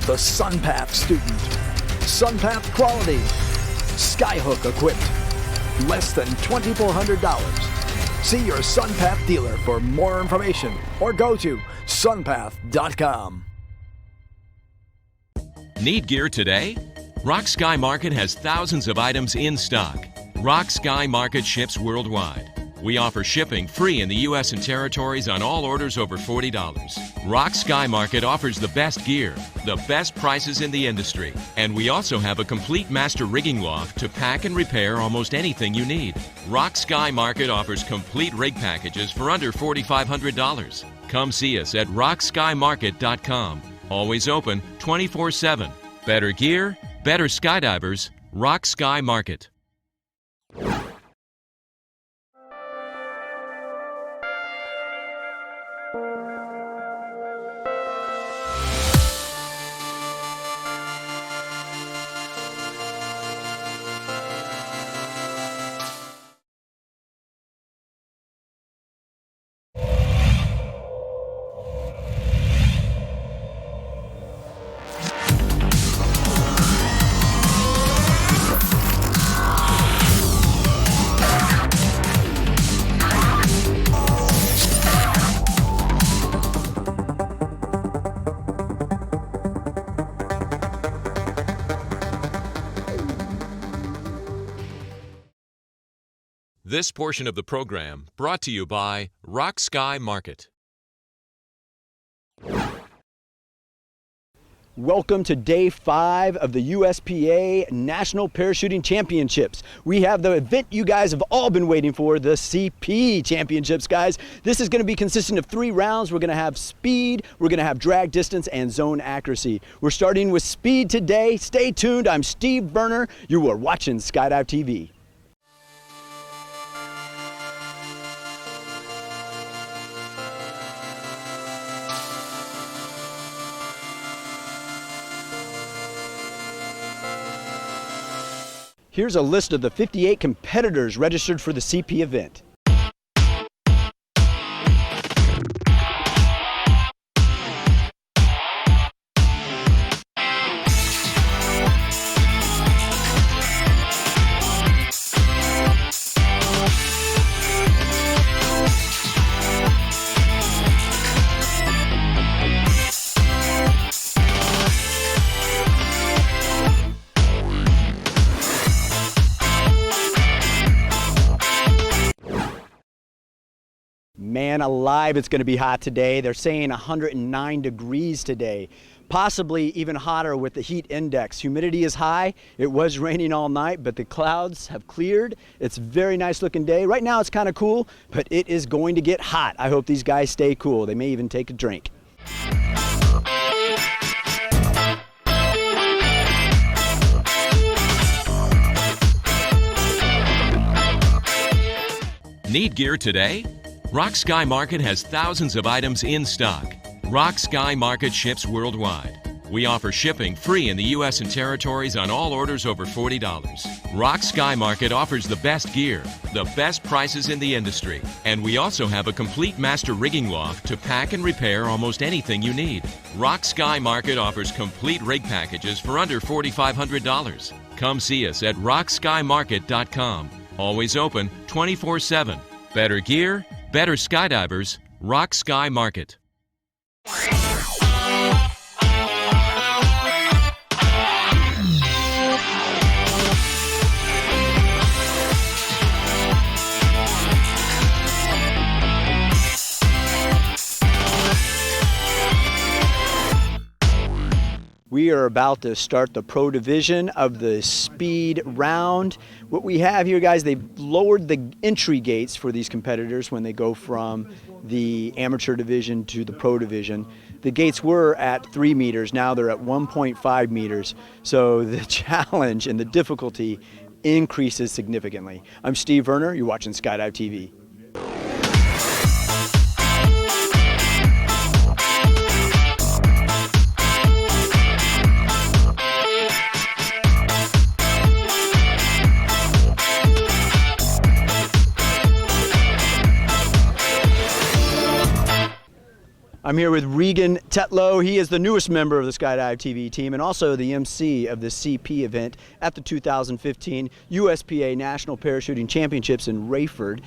The SunPath student. SunPath quality. Skyhook equipped. Less than $2,400. See your SunPath dealer for more information or go to sunpath.com. Need gear today? Rock Sky Market has thousands of items in stock. Rock Sky Market ships worldwide. We offer shipping free in the U.S. and territories on all orders over $40. Rock Sky Market offers the best gear, the best prices in the industry, and we also have a complete master rigging loft to pack and repair almost anything you need. Rock Sky Market offers complete rig packages for under $4,500. Come see us at rockskymarket.com. Always open 24/7. Better gear, better skydivers, Rock Sky Market. This portion of the program brought to you by Rock Sky Market. Welcome to day 5 of the USPA National Parachuting Championships. We have the event you guys have all been waiting for, the CP Championships, guys. This is going to be consistent of 3 rounds. We're going to have speed, we're going to have drag distance, and zone accuracy. We're starting with speed today. Stay tuned. I'm Steve Verner. You are watching Skydive TV. Here's a list of the 58 competitors registered for the CP event. Man alive, it's going to be hot today. They're saying 109 degrees today, possibly even hotter with the heat index. Humidity is high. It was raining all night, but the clouds have cleared. It's a very nice looking day. Right now it's kind of cool, but it is going to get hot. I hope these guys stay cool. They may even take a drink. Need gear today? Rock Sky Market has thousands of items in stock. Rock Sky Market ships worldwide. We offer shipping free in the U.S. and territories on all orders over $40. Rock Sky Market offers the best gear, the best prices in the industry, and we also have a complete master rigging loft to pack and repair almost anything you need. Rock Sky Market offers complete rig packages for under $4,500. Come see us at rockskymarket.com. Always open 24/7. Better gear, better skydivers, Rock Sky Market. We are about to start the pro division of the speed round. What we have here, guys, they've lowered the entry gates for these competitors when they go from the amateur division to the pro division. The gates were at 3 meters, now they're at 1.5 meters. So the challenge and the difficulty increases significantly. I'm Steve Verner, you're watching Skydive TV. I'm here with Regan Tetlow. He is the newest member of the Skydive TV team and also the MC of the CP event at the 2015 USPA National Parachuting Championships in Rayford.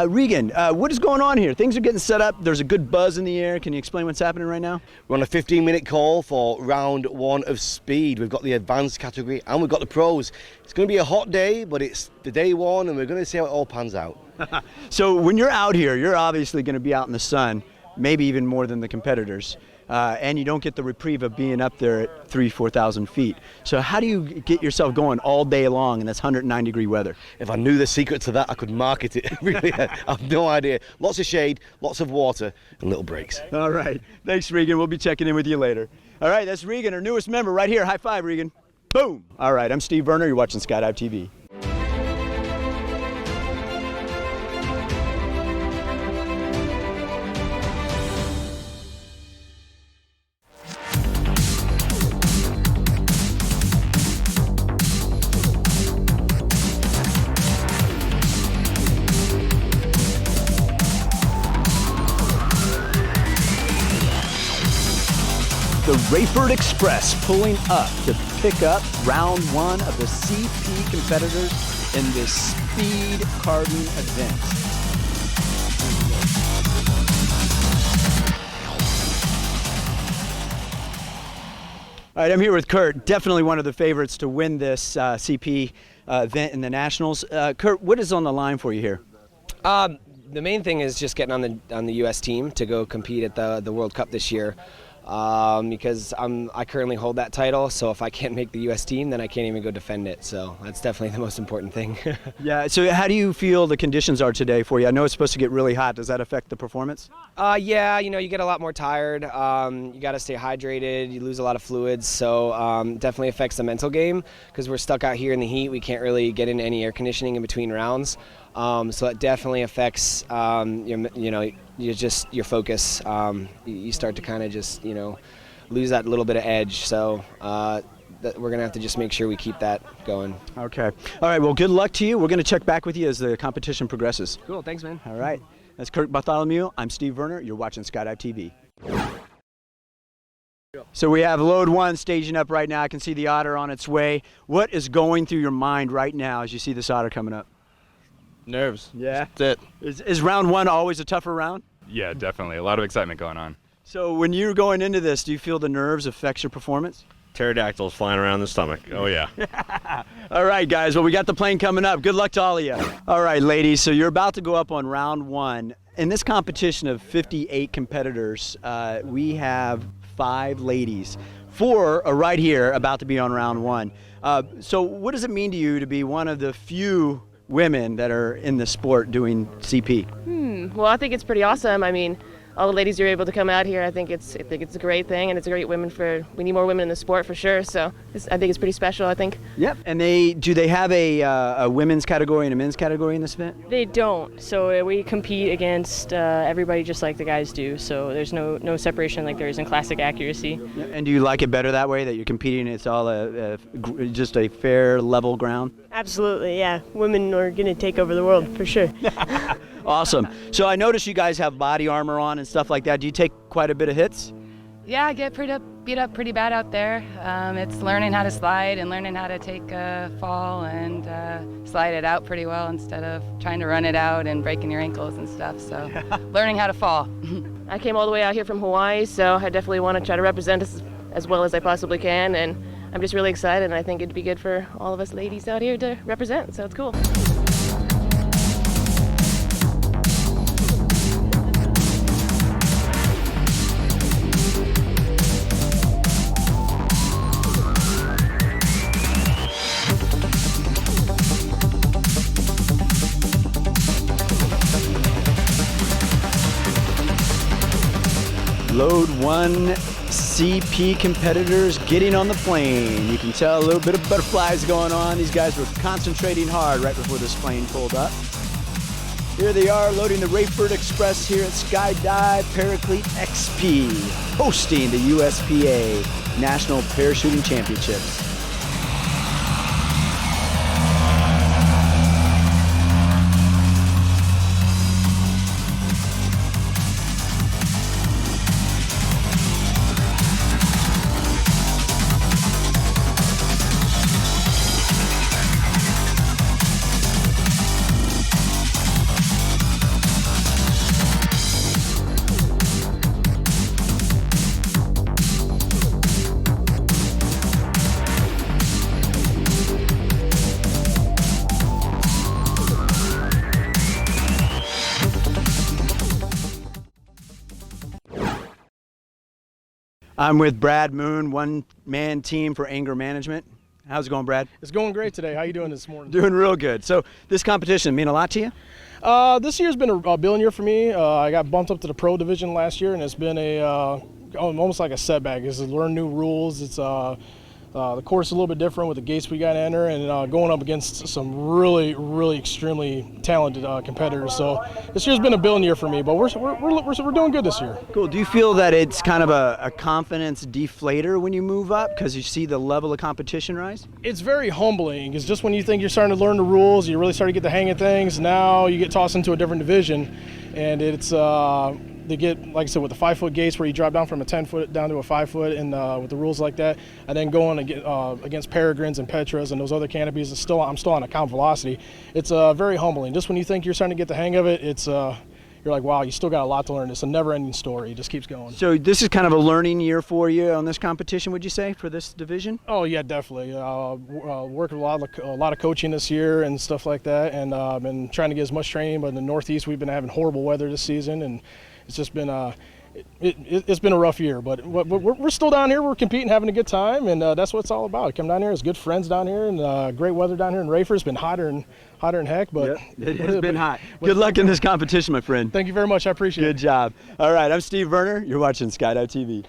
Regan, what is going on here? Things are getting set up. There's a good buzz in the air. Can you explain what's happening right now? We're on a 15-minute call for round 1 of speed. We've got the advanced category and we've got the pros. It's going to be a hot day, but it's the day 1 and we're going to see how it all pans out. So when you're out here, you're obviously going to be out in the sun, maybe even more than the competitors. And you don't get the reprieve of being up there at 4,000 feet. So how do you get yourself going all day long in this 109-degree weather? If I knew the secret to that, I could market it. Really, I have no idea. Lots of shade, lots of water, and little breaks. All right. Thanks, Regan. We'll be checking in with you later. All right, that's Regan, our newest member right here. High five, Regan. Boom. All right, I'm Steve Werner. You're watching Skydive TV. The Rayford Express pulling up to pick up round 1 of the CP competitors in this speed carding event. All right, I'm here with Kurt, definitely one of the favorites to win this CP event in the Nationals. Kurt, what is on the line for you here? The main thing is just getting on the U.S. team to go compete at the World Cup this year. Because I currently hold that title, so if I can't make the U.S. team, then I can't even go defend it. So that's definitely the most important thing. Yeah. So how do you feel the conditions are today for you? I know it's supposed to get really hot. Does that affect the performance? Yeah. You know, you get a lot more tired. You got to stay hydrated. You lose a lot of fluids, so definitely affects the mental game because we're stuck out here in the heat. We can't really get into any air conditioning in between rounds. So that definitely affects your focus. You start to kind of just lose that little bit of edge. So we're gonna have to just make sure we keep that going. Okay. All right. Well, good luck to you. We're gonna check back with you as the competition progresses. Cool. Thanks, man. All right. That's Kurt Bartholomew. I'm Steve Werner. You're watching Skydive TV. So we have load 1 staging up right now. I can see the otter on its way. What is going through your mind right now as you see this otter coming up? Nerves. Yeah. That's it. Is round 1 always a tougher round? Yeah, definitely. A lot of excitement going on. So when you're going into this, do you feel the nerves affect your performance? Pterodactyls flying around the stomach. Oh, yeah. All right, guys. Well, we got the plane coming up. Good luck to all of you. All right, ladies. So you're about to go up on round 1. In this competition of 58 competitors, we have 5 ladies. 4 are right here about to be on round 1. So what does it mean to you to be one of the few women that are in the sport doing CP? Well, I think it's pretty awesome. I mean, all the ladies are able to come out here. I think it's a great thing, and it's a great we need more women in the sport for sure. So I think it's pretty special. I think. Yep. And do they have a women's category and a men's category in this event? They don't. So we compete against everybody just like the guys do. So there's no separation like there is in classic accuracy. And do you like it better that way, that you're competing? It's all just a fair, level ground. Absolutely. Yeah. Women are gonna take over the world for sure. Awesome. So I noticed you guys have body armor on and stuff like that. Do you take quite a bit of hits? Yeah, I get beat up pretty bad out there. It's learning how to slide and learning how to take a fall and slide it out pretty well instead of trying to run it out and breaking your ankles and stuff. So learning how to fall. I came all the way out here from Hawaii, so I definitely want to try to represent us as well as I possibly can. And I'm just really excited, and I think it'd be good for all of us ladies out here to represent, so it's cool. Load 1 CP competitors getting on the plane. You can tell a little bit of butterflies going on. These guys were concentrating hard right before this plane pulled up. Here they are loading the Rayford Express here at Skydive Paraclete XP, hosting the USPA National Parachuting Championships. I'm with Brad Moon, one-man team for anger management. How's it going, Brad? It's going great today. How you doing this morning? Doing real good. So this competition mean a lot to you? This year's been a billing year for me. I got bumped up to the pro division last year, and it's been almost like a setback. It's learn new rules. It's the course is a little bit different with the gates we got to enter, and going up against some really, really extremely talented competitors. So this year's been a billing year for me, but we're doing good this year. Cool. Do you feel that it's kind of a confidence deflator when you move up because you see the level of competition rise? It's very humbling. It's just when you think you're starting to learn the rules, you really start to get the hang of things. Now you get tossed into a different division, and it's they get, like I said, with the 5-foot gates where you drop down from a 10-foot down to a 5-foot, and with the rules like that, and then going against Peregrines and Petras and those other canopies, I'm still on account velocity. It's very humbling. Just when you think you're starting to get the hang of it, it's you're like, wow, you still got a lot to learn. It's a never-ending story. It just keeps going. So this is kind of a learning year for you on this competition, would you say, for this division? Oh yeah, definitely. Worked a lot of coaching this year and stuff like that, and been trying to get as much training. But in the Northeast, we've been having horrible weather this season, and it's just been it's been a rough year, but we're still down here. We're competing, having a good time, and that's what it's all about. Come down here, it's good friends down here, and great weather down here in Rayford. It's been hotter than heck, but it has been hot. Good luck in this competition, my friend. Thank you very much. I appreciate it. Good job. All right, I'm Steve Werner. You're watching Skydive TV.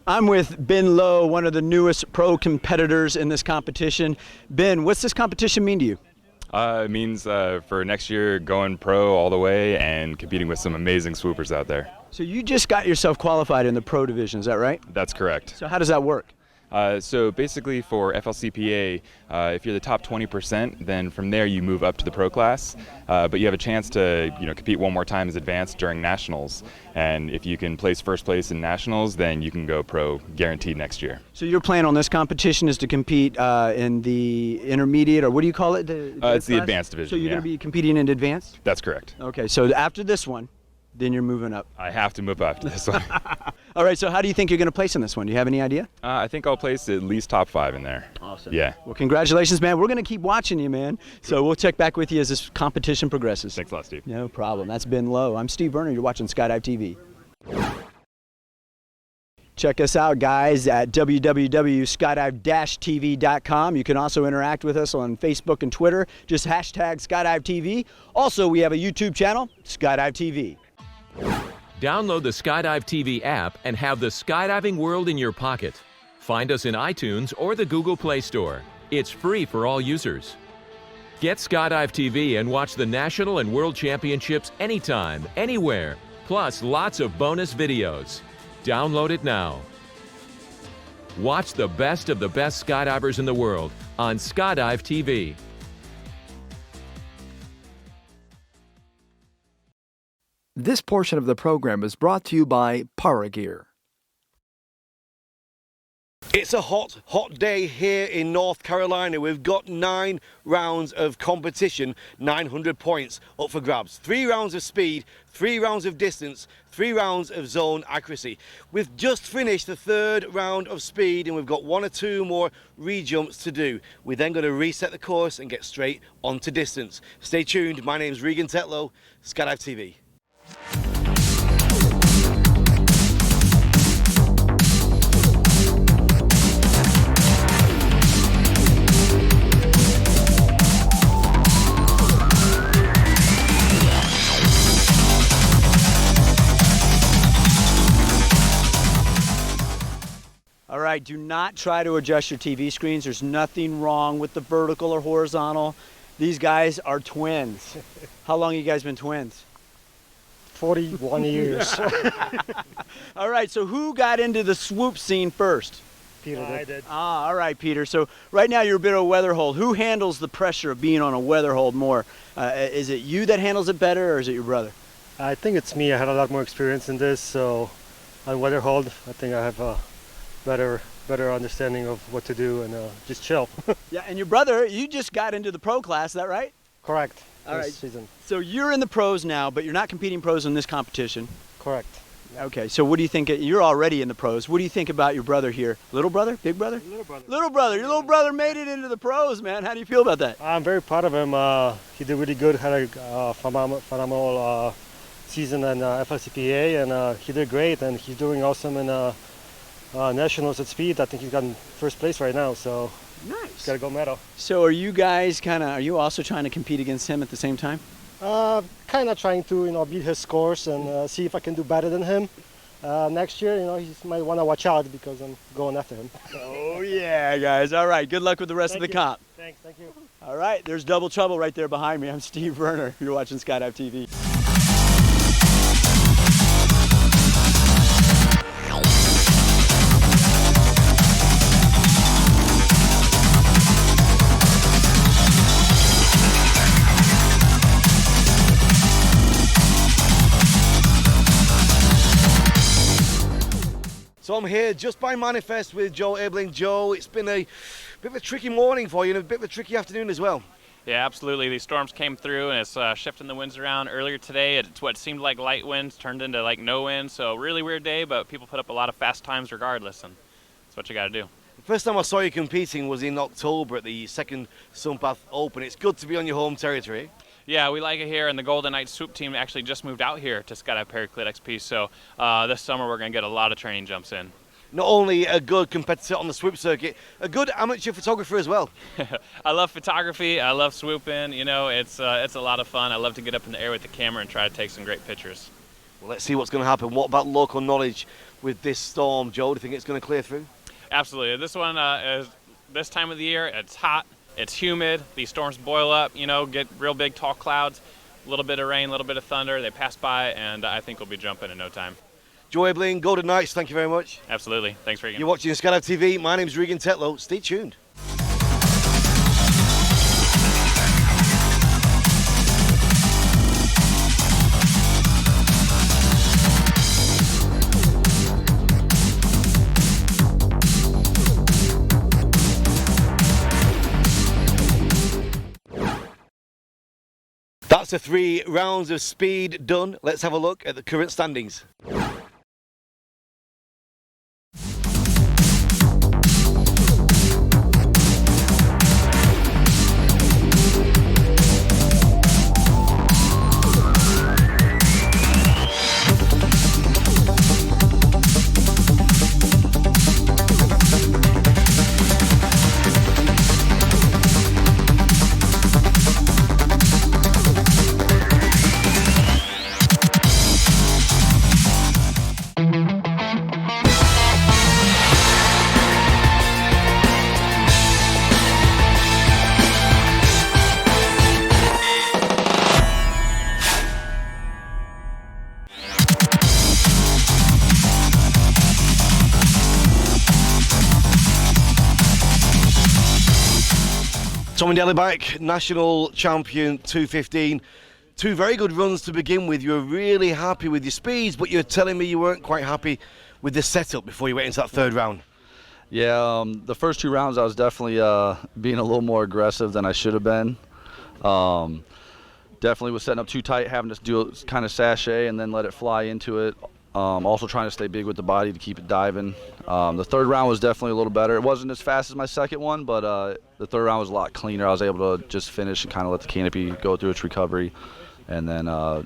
I'm with Ben Lowe, one of the newest pro competitors in this competition. Ben, what's this competition mean to you? It means for next year going pro all the way and competing with some amazing swoopers out there. So you just got yourself qualified in the pro division, is that right? That's correct. So how does that work? So basically for FLCPA, if you're the top 20%, then from there you move up to the pro class. But you have a chance to compete one more time as advanced during nationals. And if you can place first place in nationals, then you can go pro guaranteed next year. So your plan on this competition is to compete in the intermediate, or what do you call it? It's the advanced division. So you're going to be competing in advanced? That's correct. Okay, so after this one, then you're moving up. I have to move up to this one. All right, so how do you think you're going to place in this one? Do you have any idea? I think I'll place at least top 5 in there. Awesome. Yeah. Well, congratulations, man. We're going to keep watching you, man. So we'll check back with you as this competition progresses. Thanks a lot, Steve. No problem. That's Ben Lowe. I'm Steve Werner. You're watching Skydive TV. Check us out, guys, at www.skydive-tv.com. You can also interact with us on Facebook and Twitter. Just hashtag Skydive TV. Also, we have a YouTube channel, Skydive TV. Download the Skydive TV app and have the skydiving world in your pocket. Find us in iTunes or the Google Play Store. It's free for all users. Get Skydive TV and watch the national and world championships anytime, anywhere, plus lots of bonus videos. Download it now. Watch the best of the best skydivers in the world on Skydive TV. This portion of the program is brought to you by Paragear. It's a hot day here in North Carolina. We've got 9 rounds of competition, 900 points up for grabs. 3 rounds of speed, 3 rounds of distance, 3 rounds of zone accuracy. We've just finished the 3rd round of speed and we've got 1 or 2 more re-jumps to do. We're then going to reset the course and get straight onto distance. Stay tuned. My name's Regan Tetlow, Skydive TV. All right, do not try to adjust your TV screens. There's nothing wrong with the vertical or horizontal. These guys are twins. How long have you guys been twins? 41 years. All right, so who got into the swoop scene first? Peter did. I did. All right, Peter. So right now you're a bit of a weather hold. Who handles the pressure of being on a weather hold more? Is it you that handles it better, or is it your brother? I think it's me. I had a lot more experience in this, so on weather hold, I think I have a better understanding of what to do and just chill. Yeah, and your brother, you just got into the pro class, is that right? Correct. All right. season. So you're in the pros now, but you're not competing pros in this competition. Correct. Okay, so what do you think? You're already in the pros. What do you think about your brother here? Little brother? Big brother? Little brother. Little brother. Your little brother made it into the pros, man. How do you feel about that? I'm very proud of him. He did really good, had a phenomenal season in FLCPA, and he did great, and he's doing awesome in nationals at speed. I think he's gotten first place right now, so nice. He's got a gold medal. So are you guys are you also trying to compete against him at the same time? Kind of trying to, beat his scores and see if I can do better than him. Next year, he might want to watch out because I'm going after him. Oh yeah, guys. All right, good luck with the rest of the comp. Thanks, thank you. All right, there's double trouble right there behind me. I'm Steve Werner. You're watching Skydive TV. So I'm here just by manifest with Joe Ebling. Joe, it's been a bit of a tricky morning for you and a bit of a tricky afternoon as well. Yeah, absolutely. These storms came through and it's shifting the winds around earlier today. It's what seemed like light winds turned into like no wind. So really weird day, but people put up a lot of fast times regardless, and that's what you got to do. The first time I saw you competing was in October at the second Sunpath Open. It's good to be on your home territory. Yeah, we like it here, and the Golden Knights swoop team actually just moved out here to Skydive Paraclete XP, so this summer we're going to get a lot of training jumps in. Not only a good competitor on the swoop circuit, a good amateur photographer as well. I love photography, I love swooping, it's a lot of fun. I love to get up in the air with the camera and try to take some great pictures. Well, let's see what's going to happen. What about local knowledge with this storm, Joe? Do you think it's going to clear through? Absolutely. This one is this time of the year, it's hot. It's humid, these storms boil up, get real big tall clouds, a little bit of rain, a little bit of thunder, they pass by, and I think we'll be jumping in no time. Joe Ebling, Golden Knights, thank you very much. Absolutely, thanks Regan. You're watching Skydive TV, my name's Regan Tetlow, stay tuned. That's the 3 rounds of speed done. Let's have a look at the current standings. Tommy Delibike, national champion 215. 2 very good runs to begin with. You were really happy with your speeds, but you're telling me you weren't quite happy with the setup before you went into that 3rd round. Yeah, the first 2 rounds I was definitely being a little more aggressive than I should have been. Definitely was setting up too tight, having to do a kind of sachet and then let it fly into it. Also trying to stay big with the body to keep it diving. The 3rd round was definitely a little better. It wasn't as fast as my 2nd one, but the 3rd round was a lot cleaner. I was able to just finish and kind of let the canopy go through its recovery. And then at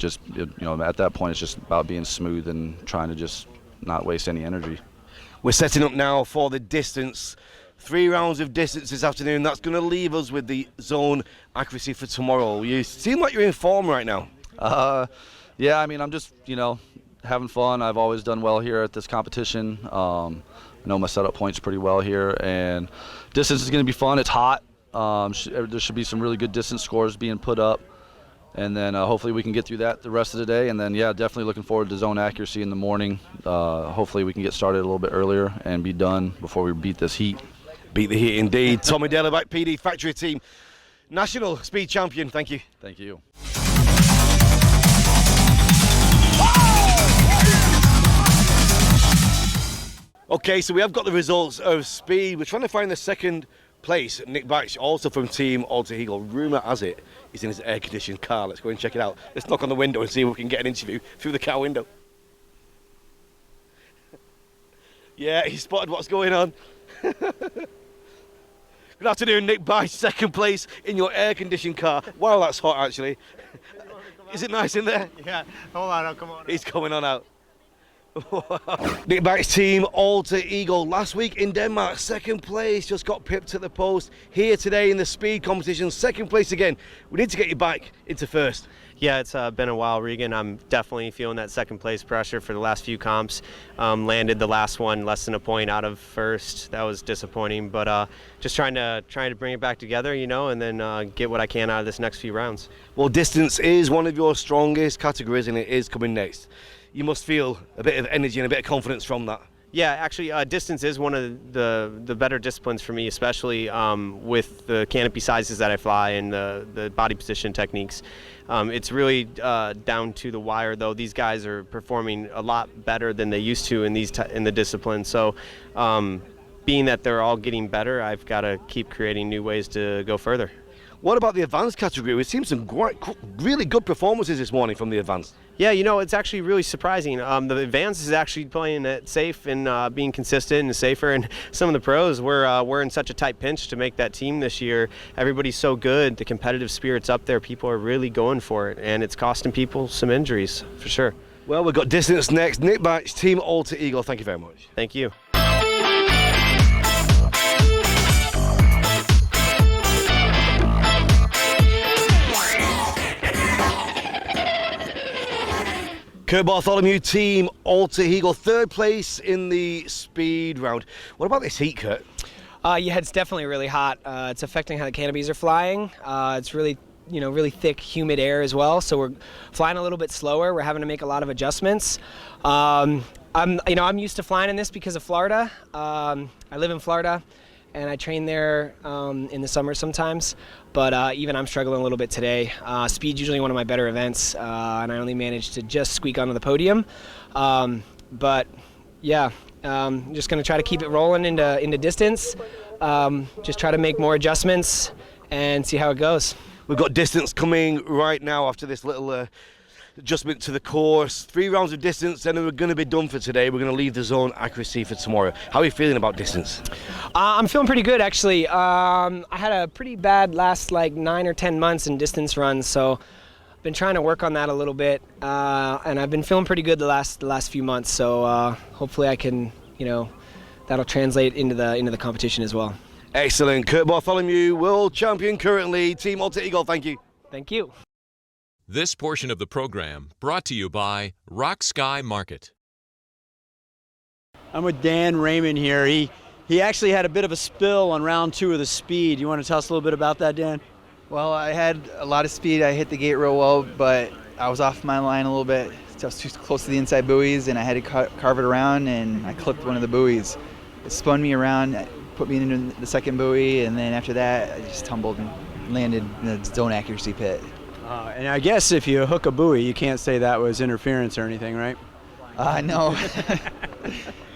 that point, it's just about being smooth and trying to just not waste any energy. We're setting up now for the distance. 3 rounds of distance this afternoon. That's going to leave us with the zone accuracy for tomorrow. You seem like you're in form right now. Yeah, I mean, I'm just, having fun. I've always done well here at this competition. I know my setup point's pretty well here, and distance is going to be fun. It's hot. There should be some really good distance scores being put up, and then hopefully we can get through that the rest of the day. And then, yeah, definitely looking forward to zone accuracy in the morning. Hopefully we can get started a little bit earlier and be done before we beat this heat. Beat the heat indeed. Tommy Delibike, PD Factory Team, national speed champion. Thank you. Thank you. Okay, so we have got the results of speed. We're trying to find the 2nd place. Nick Batch, also from Team Alter Eagle. Rumour has it He's in his air-conditioned car. Let's go and check it out. Let's knock on the window and see if we can get an interview through the car window. Yeah, he spotted what's going on. Good afternoon, Nick Bice, second place in your air-conditioned car. Wow, that's hot, actually. Is it nice in there? Yeah, hold on, I'll come on. He's coming on out. Nick Bice's team, Alter Eagle, last week in Denmark, second place, just got pipped at the post. Here today in the speed competition, second place again. We need to get your bike into first. Yeah, it's been a while, Regan. I'm definitely feeling that second place pressure for the last few comps. Landed the last one less than a point out of first. That was disappointing, but just trying to bring it back together, you know, and then get what I can out of this next few rounds. Well, distance is one of your strongest categories, and it is coming next. You must feel a bit of energy and a bit of confidence from that. Yeah, actually, distance is one of the better disciplines for me, especially with the canopy sizes that I fly and the body position techniques. It's really down to the wire, though. These guys are performing a lot better than they used to in the discipline. So, being that they're all getting better, I've got to keep creating new ways to go further. What about the advanced category? We've seen some really good performances this morning from the advanced. Yeah, you know, it's actually really surprising. The advanced is actually playing it safe and being consistent and safer. And some of the pros, we're in such a tight pinch to make that team this year. Everybody's so good. The competitive spirit's up there. People are really going for it. And it's costing people some injuries, for sure. Well, we've got distance next. Nick Bice, Team Alter Eagle, thank you very much. Thank you. Kurt Bartholomew, Team Alter Eagle, third place in the speed round. What about this heat, Kurt? Yeah, it's definitely really hot. It's affecting how the canopies are flying. It's really, really thick, humid air as well. So we're flying a little bit slower. We're having to make a lot of adjustments. I'm used to flying in this because of Florida. I live in Florida, and I train there in the summer sometimes. But even I'm struggling a little bit today. Speed's usually one of my better events, and I only managed to just squeak onto the podium. But yeah, just going to try to keep it rolling into distance. Just try to make more adjustments and see how it goes. We've got distance coming right now after this little adjustment to the course. 3 rounds of distance, and then we're going to be done for today. We're going to leave the zone accuracy for tomorrow. How are you feeling about distance? I'm feeling pretty good, actually. I had a pretty bad last 9 or 10 months in distance runs, so I've been trying to work on that a little bit, and I've been feeling pretty good the last few months. So hopefully I can, that'll translate into the competition as well. Excellent. Kurt Bartholomew, world champion currently. Team Alter Eagle, thank you. Thank you. This portion of the program brought to you by Rock Sky Market. I'm with Dan Raymond here. He actually had a bit of a spill on round 2 of the speed. You want to tell us a little bit about that, Dan? Well, I had a lot of speed. I hit the gate real well, but I was off my line a little bit. I was too close to the inside buoys, and I had to carve it around, and I clipped one of the buoys. It spun me around, put me into the second buoy, and then after that, I just tumbled and landed in the zone accuracy pit. And I guess if you hook a buoy, you can't say that was interference or anything, right? No.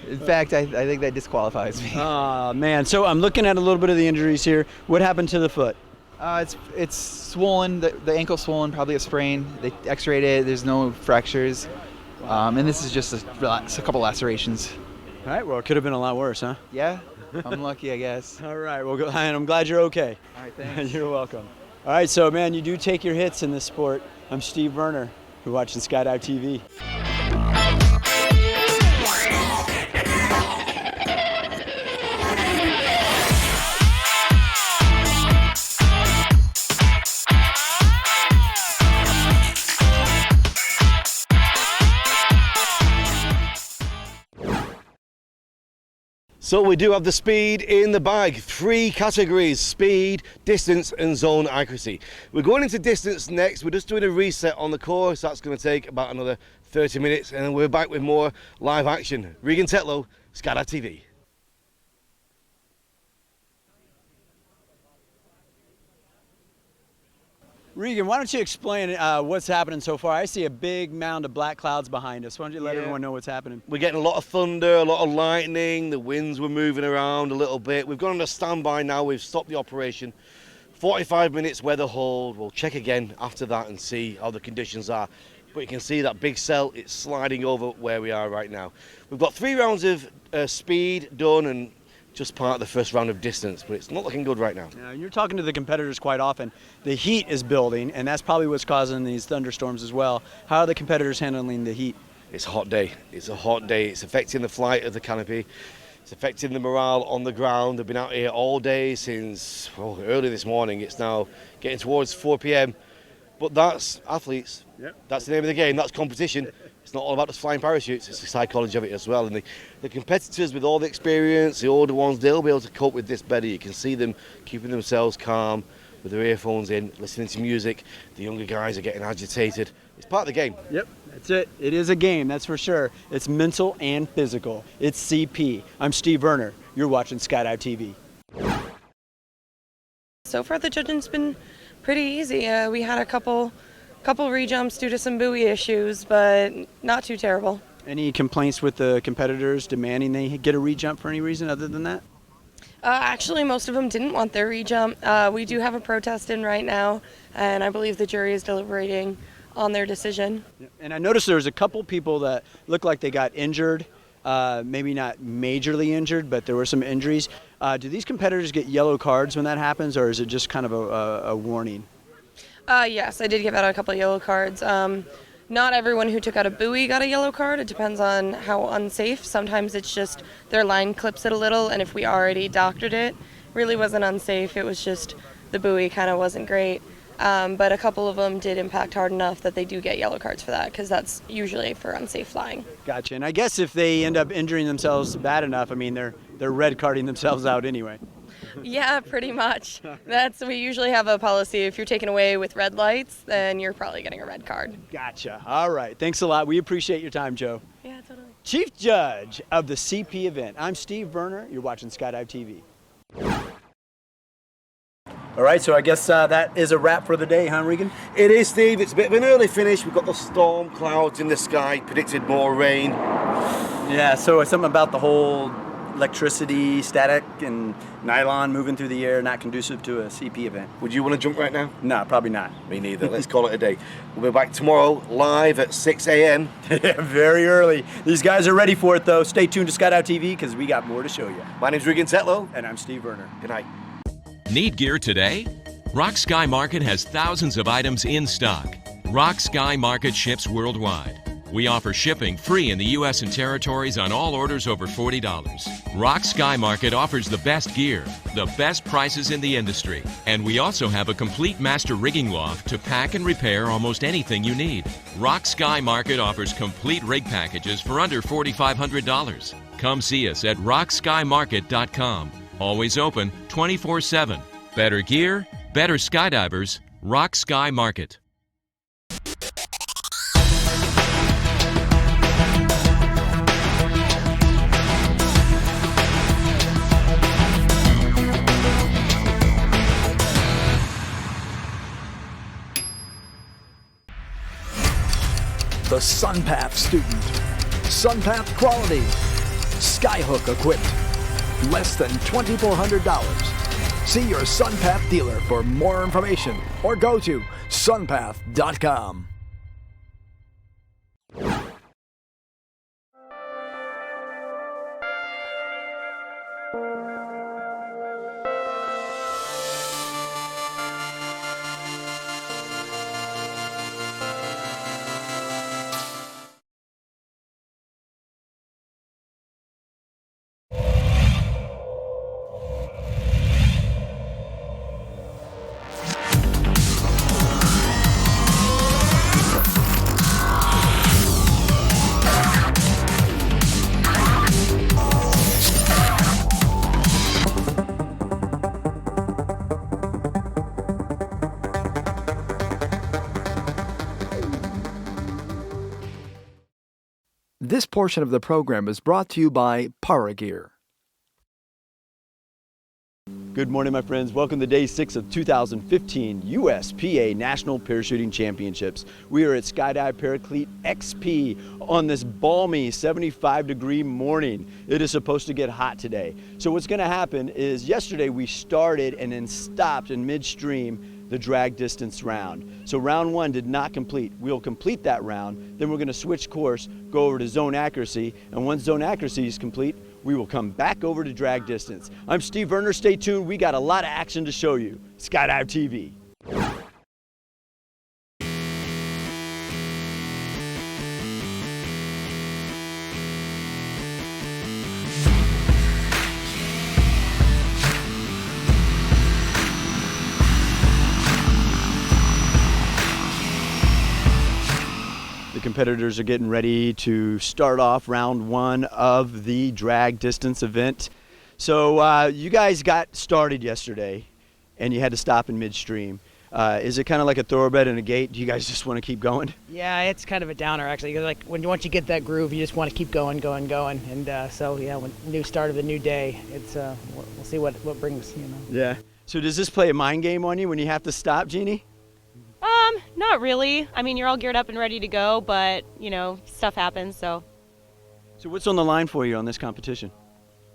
In fact, I think that disqualifies me. Oh, man. So I'm looking at a little bit of the injuries here. What happened to the foot? It's swollen. The ankle's swollen, probably a sprain. They x-rayed it. There's no fractures. And this is just a couple lacerations. All right. Well, it could have been a lot worse, huh? Yeah. I'm lucky, I guess. All right. Well, and I'm glad you're okay. All right, thanks. You're welcome. All right, so man, you do take your hits in this sport. I'm Steve Werner. You're watching Skydive TV. So we do have the speed in the bag. 3 categories: speed, distance, and zone accuracy. We're going into distance next. We're just doing a reset on the course. That's going to take about another 30 minutes, and then we're back with more live action. Regan Tetlow, Skydive TV. Regan, why don't you explain what's happening so far? I see a big mound of black clouds behind us. Why don't you let everyone know what's happening? We're getting a lot of thunder, a lot of lightning. The winds were moving around a little bit. We've gone on a standby now. We've stopped the operation 45 minutes weather hold. We'll check again after that and see how the conditions are. But you can see that big cell, it's sliding over where we are right now. We've got 3 rounds of speed done and just part of the first round of distance, but it's not looking good right now. Yeah, you're talking to the competitors quite often. The heat is building, and that's probably what's causing these thunderstorms as well. How are the competitors handling the heat? It's a hot day. It's a hot day. It's affecting the flight of the canopy. It's affecting the morale on the ground. They've been out here all day since early this morning. It's now getting towards 4 p.m. But that's athletes. Yep. That's the name of the game. That's competition. It's not all about just flying parachutes. It's the psychology of it as well. And the competitors with all the experience, the older ones, they'll be able to cope with this better. You can see them keeping themselves calm with their earphones in, listening to music. The younger guys are getting agitated. It's part of the game. Yep, that's it. It is a game, that's for sure. It's mental and physical. It's CP. I'm Steve Werner. You're watching Skydive TV. So far the judging's been pretty easy. We had a couple rejumps due to some buoy issues, but not too terrible. Any complaints with the competitors demanding they get a rejump for any reason other than that? Actually, most of them didn't want their rejump. We do have a protest in right now, and I believe the jury is deliberating on their decision. And I noticed there was a couple people that looked like they got injured, maybe not majorly injured, but there were some injuries. Do these competitors get yellow cards when that happens, or is it just kind of a warning? Yes, I did give out a couple of yellow cards. Not everyone who took out a buoy got a yellow card. It depends on how unsafe. Sometimes it's just their line clips it a little, and if we already doctored it, really wasn't unsafe. It was just the buoy kind of wasn't great. But a couple of them did impact hard enough that they do get yellow cards for that, because that's usually for unsafe flying. Gotcha. And I guess if they end up injuring themselves bad enough, I mean, they're red carding themselves out anyway. Yeah, pretty much. We usually have a policy, if you're taken away with red lights, then you're probably getting a red card. Gotcha. All right. Thanks a lot. We appreciate your time, Joe. Yeah, totally. Chief Judge of the CP event. I'm Steve Werner. You're watching Skydive TV. All right, so I guess that is a wrap for the day, huh, Regan? It is, Steve. It's a bit of an early finish. We've got the storm clouds in the sky, predicted more rain. Yeah, so something about the whole electricity, static, and nylon moving through the air, not conducive to a CP event. Would you want to jump right now? No, probably not. Me neither. Let's call it a day. We'll be back tomorrow live at 6 a.m. Very early. These guys are ready for it, though. Stay tuned to Skydive TV because we got more to show you. My name's Regan Tetlow. And I'm Steve Werner. Good night. Need gear today? Rock Sky Market has thousands of items in stock. Rock Sky Market ships worldwide. We offer shipping free in the U.S. and territories on all orders over $40. Rock Sky Market offers the best gear, the best prices in the industry, and we also have a complete master rigging loft to pack and repair almost anything you need. Rock Sky Market offers complete rig packages for under $4,500. Come see us at rockskymarket.com. Always open 24/7. Better gear, better skydivers, Rock Sky Market. The SunPath student. SunPath quality. Skyhook equipped. Less than $2,400. See your SunPath dealer for more information or go to sunpath.com. This portion of the program is brought to you by Paragear. Good morning, my friends. Welcome to day 6 of 2015 USPA National Parachuting Championships. We are at Skydive Paraclete XP on this balmy 75-degree morning. It is supposed to get hot today. So what's going to happen is yesterday we started and then stopped in midstream the drag distance round. So round 1 did not complete. We'll complete that round, then we're going to switch course, go over to zone accuracy, and once zone accuracy is complete, we will come back over to drag distance. I'm Steve Verner. Stay tuned. We got a lot of action to show you. Skydive TV. Competitors are getting ready to start off round 1 of the drag distance event. So you guys got started yesterday and you had to stop in midstream. Is it kind of like a thoroughbred and a gate? Do you guys just want to keep going? Yeah, it's kind of a downer actually. Like once you get that groove, you just want to keep going. And so yeah, when new start of the new day, it's we'll see what brings, you know. Yeah. So does this play a mind game on you when you have to stop, Jeannie? Not really. I mean, you're all geared up and ready to go, but, you know, stuff happens, so. So what's on the line for you on this competition?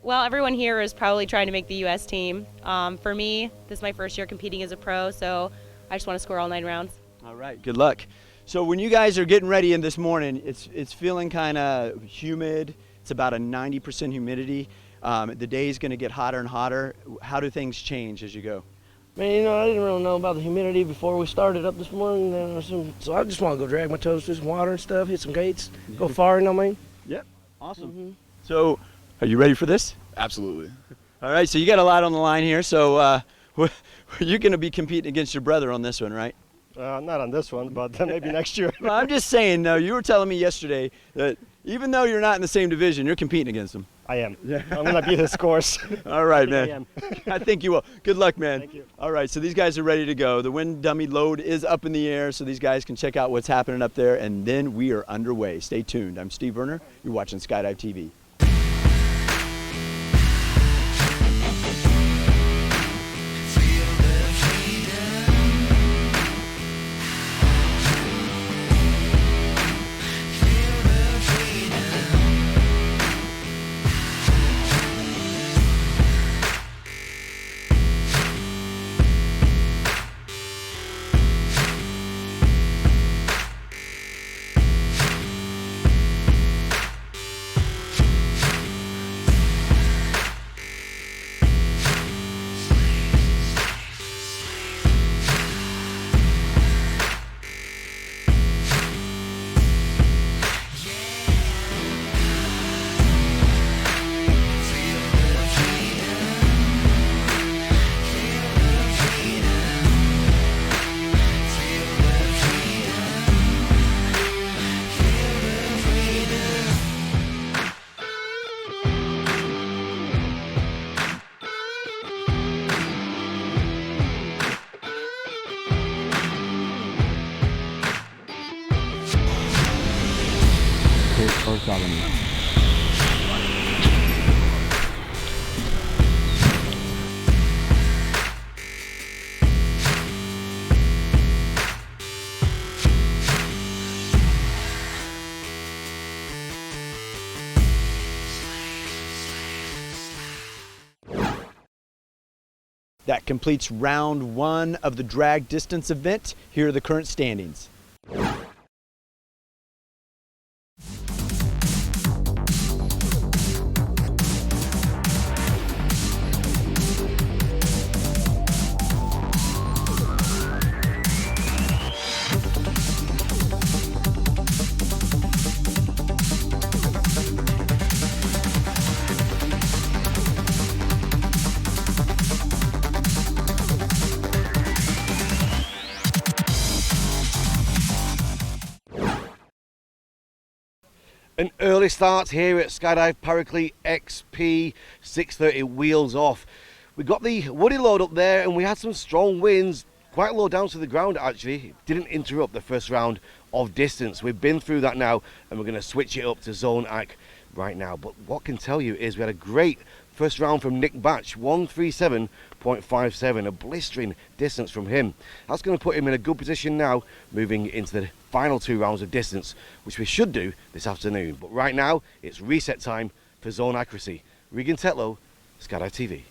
Well, everyone here is probably trying to make the U.S. team. For me, this is my first year competing as a pro, so I just want to score all 9 rounds. All right, good luck. So when you guys are getting ready in this morning, it's feeling kind of humid. It's about a 90% humidity. The day is going to get hotter and hotter. How do things change as you go? Man, you know, I didn't really know about the humidity before we started up this morning, so I just want to go drag my toes through some water and stuff, hit some gates, go far, you know what I mean? Yep, awesome. So, are you ready for this? Absolutely. All right, so you got a lot on the line here, so you're going to be competing against your brother on this one, right? Not on this one, but maybe next year. Well, I'm just saying, though, you were telling me yesterday that even though you're not in the same division, you're competing against him. I am. Yeah. I'm going to beat his course. All right, I man. am. I think you will. Good luck, man. Thank you. All right, so these guys are ready to go. The wind dummy load is up in the air, so these guys can check out what's happening up there, and then we are underway. Stay tuned. I'm Steve Verner. You're watching Skydive TV. That completes round 1 of the drag distance event. Here are the current standings. An early start here at Skydive Paraclete XP, 6:30 wheels off. We got the woody load up there and we had some strong winds, quite low down to the ground actually. It didn't interrupt the first round of distance. We've been through that now and we're going to switch it up to zone ac. right now. But what can tell you is we had a great first round from Nick Batch, 137.57, a blistering distance from him. That's going to put him in a good position now, moving into the final 2 rounds of distance, which we should do this afternoon. But right now, it's reset time for zone accuracy. Regan Tetlow, Skydive TV.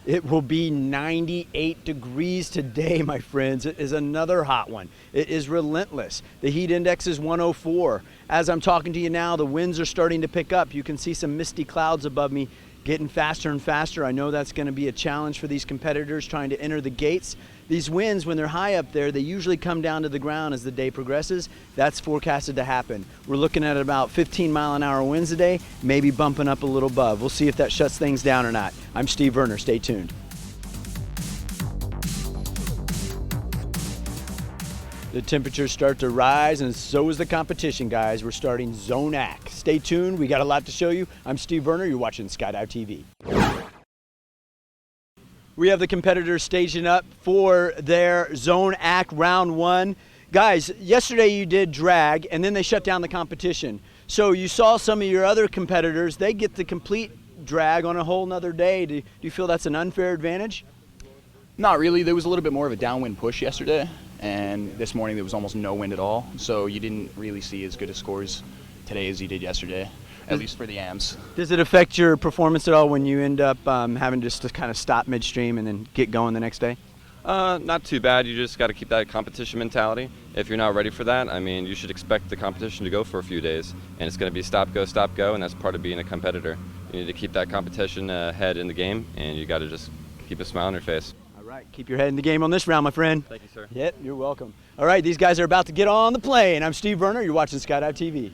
It will be 98 degrees today, my friends. It is another hot one. It is relentless. The heat index is 104. As I'm talking to you now, the winds are starting to pick up. You can see some misty clouds above me getting faster and faster. I know that's going to be a challenge for these competitors trying to enter the gates. These winds, when they're high up there, they usually come down to the ground as the day progresses. That's forecasted to happen. We're looking at about 15-mile-an-hour winds today, maybe bumping up a little above. We'll see if that shuts things down or not. I'm Steve Werner. Stay tuned. The temperatures start to rise, and so is the competition, guys. We're starting Zone AC. Stay tuned. We got a lot to show you. I'm Steve Werner. You're watching Skydive TV. We have the competitors staging up for their Zone AC round 1. Guys, yesterday you did drag, and then they shut down the competition. So you saw some of your other competitors, they get the complete drag on a whole nother day. Do you feel that's an unfair advantage? Not really. There was a little bit more of a downwind push yesterday, and this morning there was almost no wind at all. So you didn't really see as good of scores today as you did yesterday, at least for the AMs. Does it affect your performance at all when you end up having just to kind of stop midstream and then get going the next day? Not too bad. You just got to keep that competition mentality. If you're not ready for that, I mean, you should expect the competition to go for a few days, and it's going to be stop, go, and that's part of being a competitor. You need to keep that competition head in the game, and you got to just keep a smile on your face. All right, keep your head in the game on this round, my friend. Thank you, sir. Yep, you're welcome. All right, these guys are about to get on the plane. I'm Steve Werner. You're watching Skydive TV.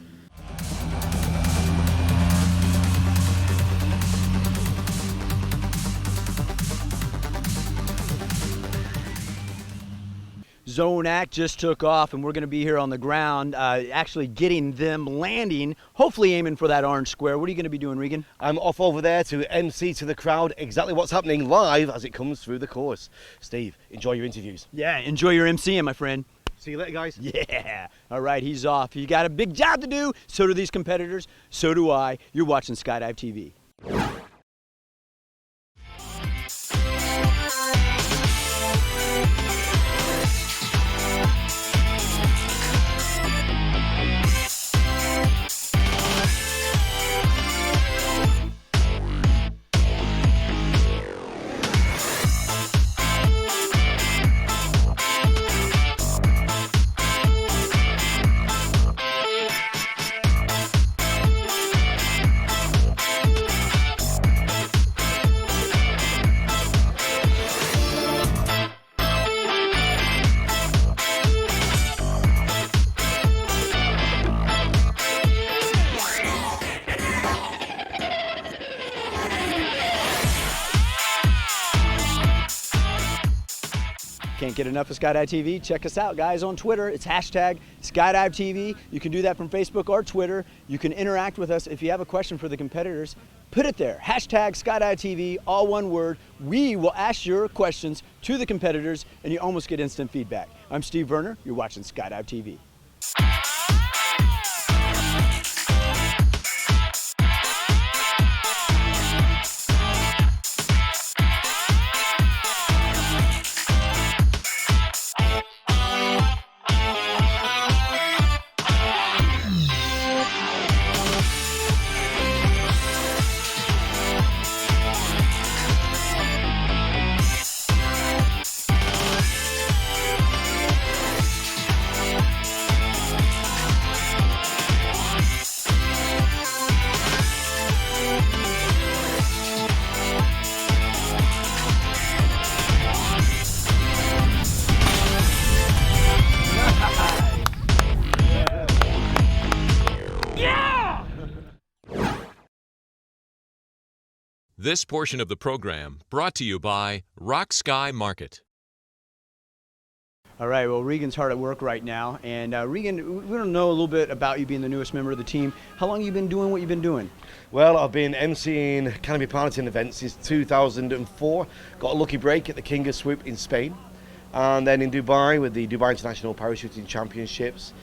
Zone AC just took off, and we're going to be here on the ground, actually getting them landing, hopefully aiming for that orange square. What are you going to be doing, Regan? I'm off over there to MC to the crowd exactly what's happening live as it comes through the course. Steve, enjoy your interviews. Yeah, enjoy your MCing, my friend. See you later, guys. Yeah. All right, he's off. You got a big job to do. So do these competitors. So do I. You're watching Skydive TV. Can't get enough of Skydive TV? Check us out, guys, on Twitter. It's hashtag Skydive TV. You can do that from Facebook or Twitter. You can interact with us. If you have a question for the competitors, put it there. Hashtag Skydive TV, all one word. We will ask your questions to the competitors, and you almost get instant feedback. I'm Steve Werner. You're watching Skydive TV. This portion of the program brought to you by Rock Sky Market. All right, well, Regan's hard at work right now. And Regan, we want to know a little bit about you being the newest member of the team. How long have you been doing what you've been doing? Well, I've been emceeing canopy piloting events since 2004. Got a lucky break at the King of Swoop in Spain. And then in Dubai with the Dubai International Parachuting Championships.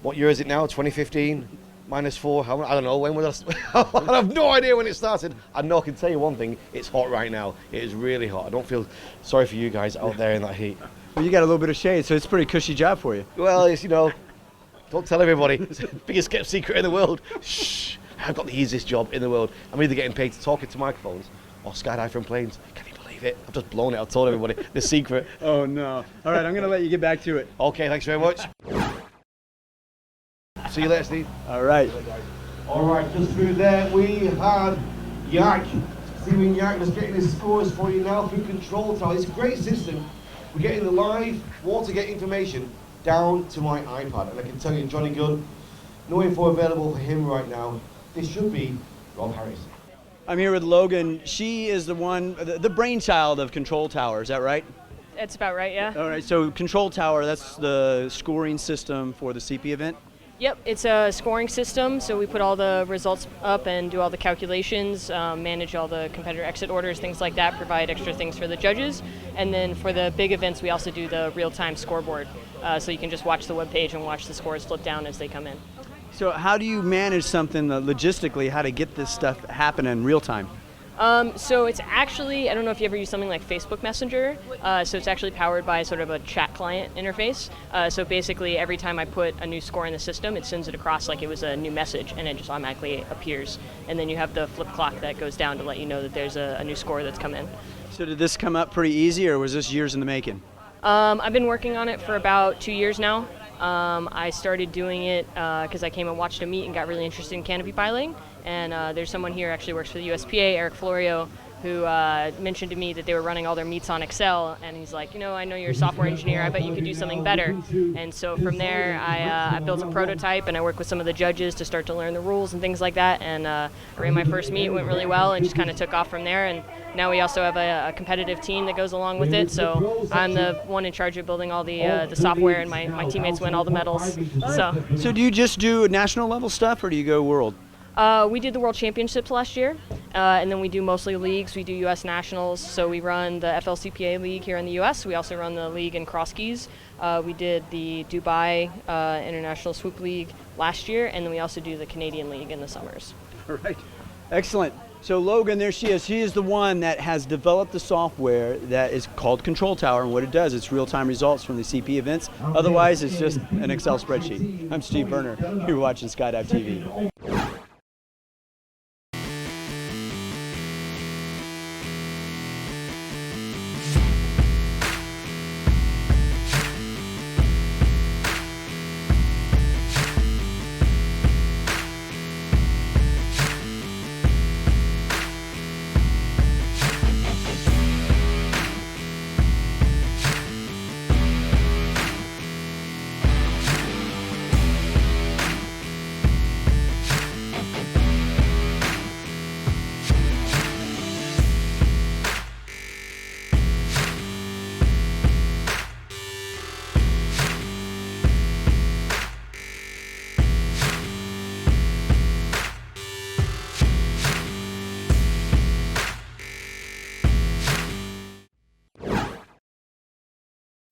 What year is it now? 2015? -4? I don't know. When was I? I have no idea when it started. I know I can tell you one thing. It's hot right now. It is really hot. I don't feel sorry for you guys out there in that heat. Well, you got a little bit of shade, so it's a pretty cushy job for you. Well, it's, don't tell everybody. It's the biggest kept secret in the world. Shh. I've got the easiest job in the world. I'm either getting paid to talk into microphones or skydive from planes. Can you believe it? I've just blown it. I've told everybody the secret. Oh, no. All right, I'm going to let you get back to it. Okay, thanks very much. See you later, Steve. All right. All right, just through there we had Yak. Steven Yak was getting his scores for you now through Control Tower. It's a great system. We're getting the live Watergate information down to my iPad. And I can tell you, Johnny Good, no info available for him right now. This should be Rob Harris. I'm here with Logan. She is the one, the brainchild of Control Tower, is that right? That's about right, yeah. All right, so Control Tower, that's the scoring system for the CP event? Yep, it's a scoring system, so we put all the results up and do all the calculations, manage all the competitor exit orders, things like that, provide extra things for the judges. And then for the big events, we also do the real-time scoreboard, so you can just watch the webpage and watch the scores flip down as they come in. So how do you manage something logistically, how to get this stuff happen in real time? So it's actually, I don't know if you ever use something like Facebook Messenger, so it's actually powered by sort of a chat client interface. So basically every time I put a new score in the system, it sends it across like it was a new message and it just automatically appears. And then you have the flip clock that goes down to let you know that there's a new score that's come in. So did this come up pretty easy or was this years in the making? I've been working on it for about 2 years now. I started doing it because I came and watched a meet and got really interested in canopy piloting. And there's someone here actually works for the USPA, Eric Florio, who mentioned to me that they were running all their meets on Excel. And he's like, I know you're a software engineer. I bet you could do something better. And so from there, I built a prototype and I worked with some of the judges to start to learn the rules and things like that. And I ran my first meet, went really well, and just kind of took off from there. And now we also have a competitive team that goes along with it. So I'm the one in charge of building all the software, and my teammates win all the medals. So do you just do national level stuff or do you go world? We did the World Championships last year, and then we do mostly leagues. We do U.S. Nationals, so we run the FLCPA League here in the U.S. We also run the league in cross skis. We did the Dubai International Swoop League last year, and then we also do the Canadian League in the summers. All right. Excellent. So Logan, there she is. She is the one that has developed the software that is called Control Tower, and what it does, it's real-time results from the CP events. Otherwise, it's just an Excel spreadsheet. I'm Steve Werner. You're watching Skydive TV.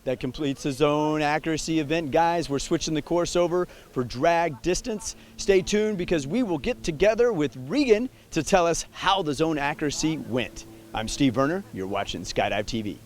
That completes the zone accuracy event. Guys, we're switching the course over for drag distance. Stay tuned because we will get together with Regan to tell us how the zone accuracy went. I'm Steve Werner. You're watching Skydive TV.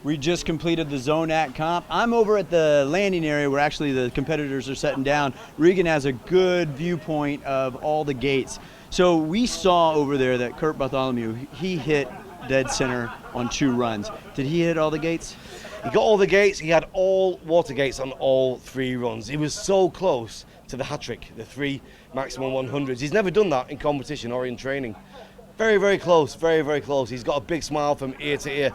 We just completed the zone act comp. I'm over at the landing area where actually the competitors are setting down. Regan has a good viewpoint of all the gates. So we saw over there that Kurt Bartholomew, he hit dead center on 2 runs. Did he hit all the gates? He got all the gates. He had all water gates on all 3 runs. He was so close to the hat-trick, the 3 maximum 100s. He's never done that in competition or in training. Very, very close, very, very close. He's got a big smile from ear to ear.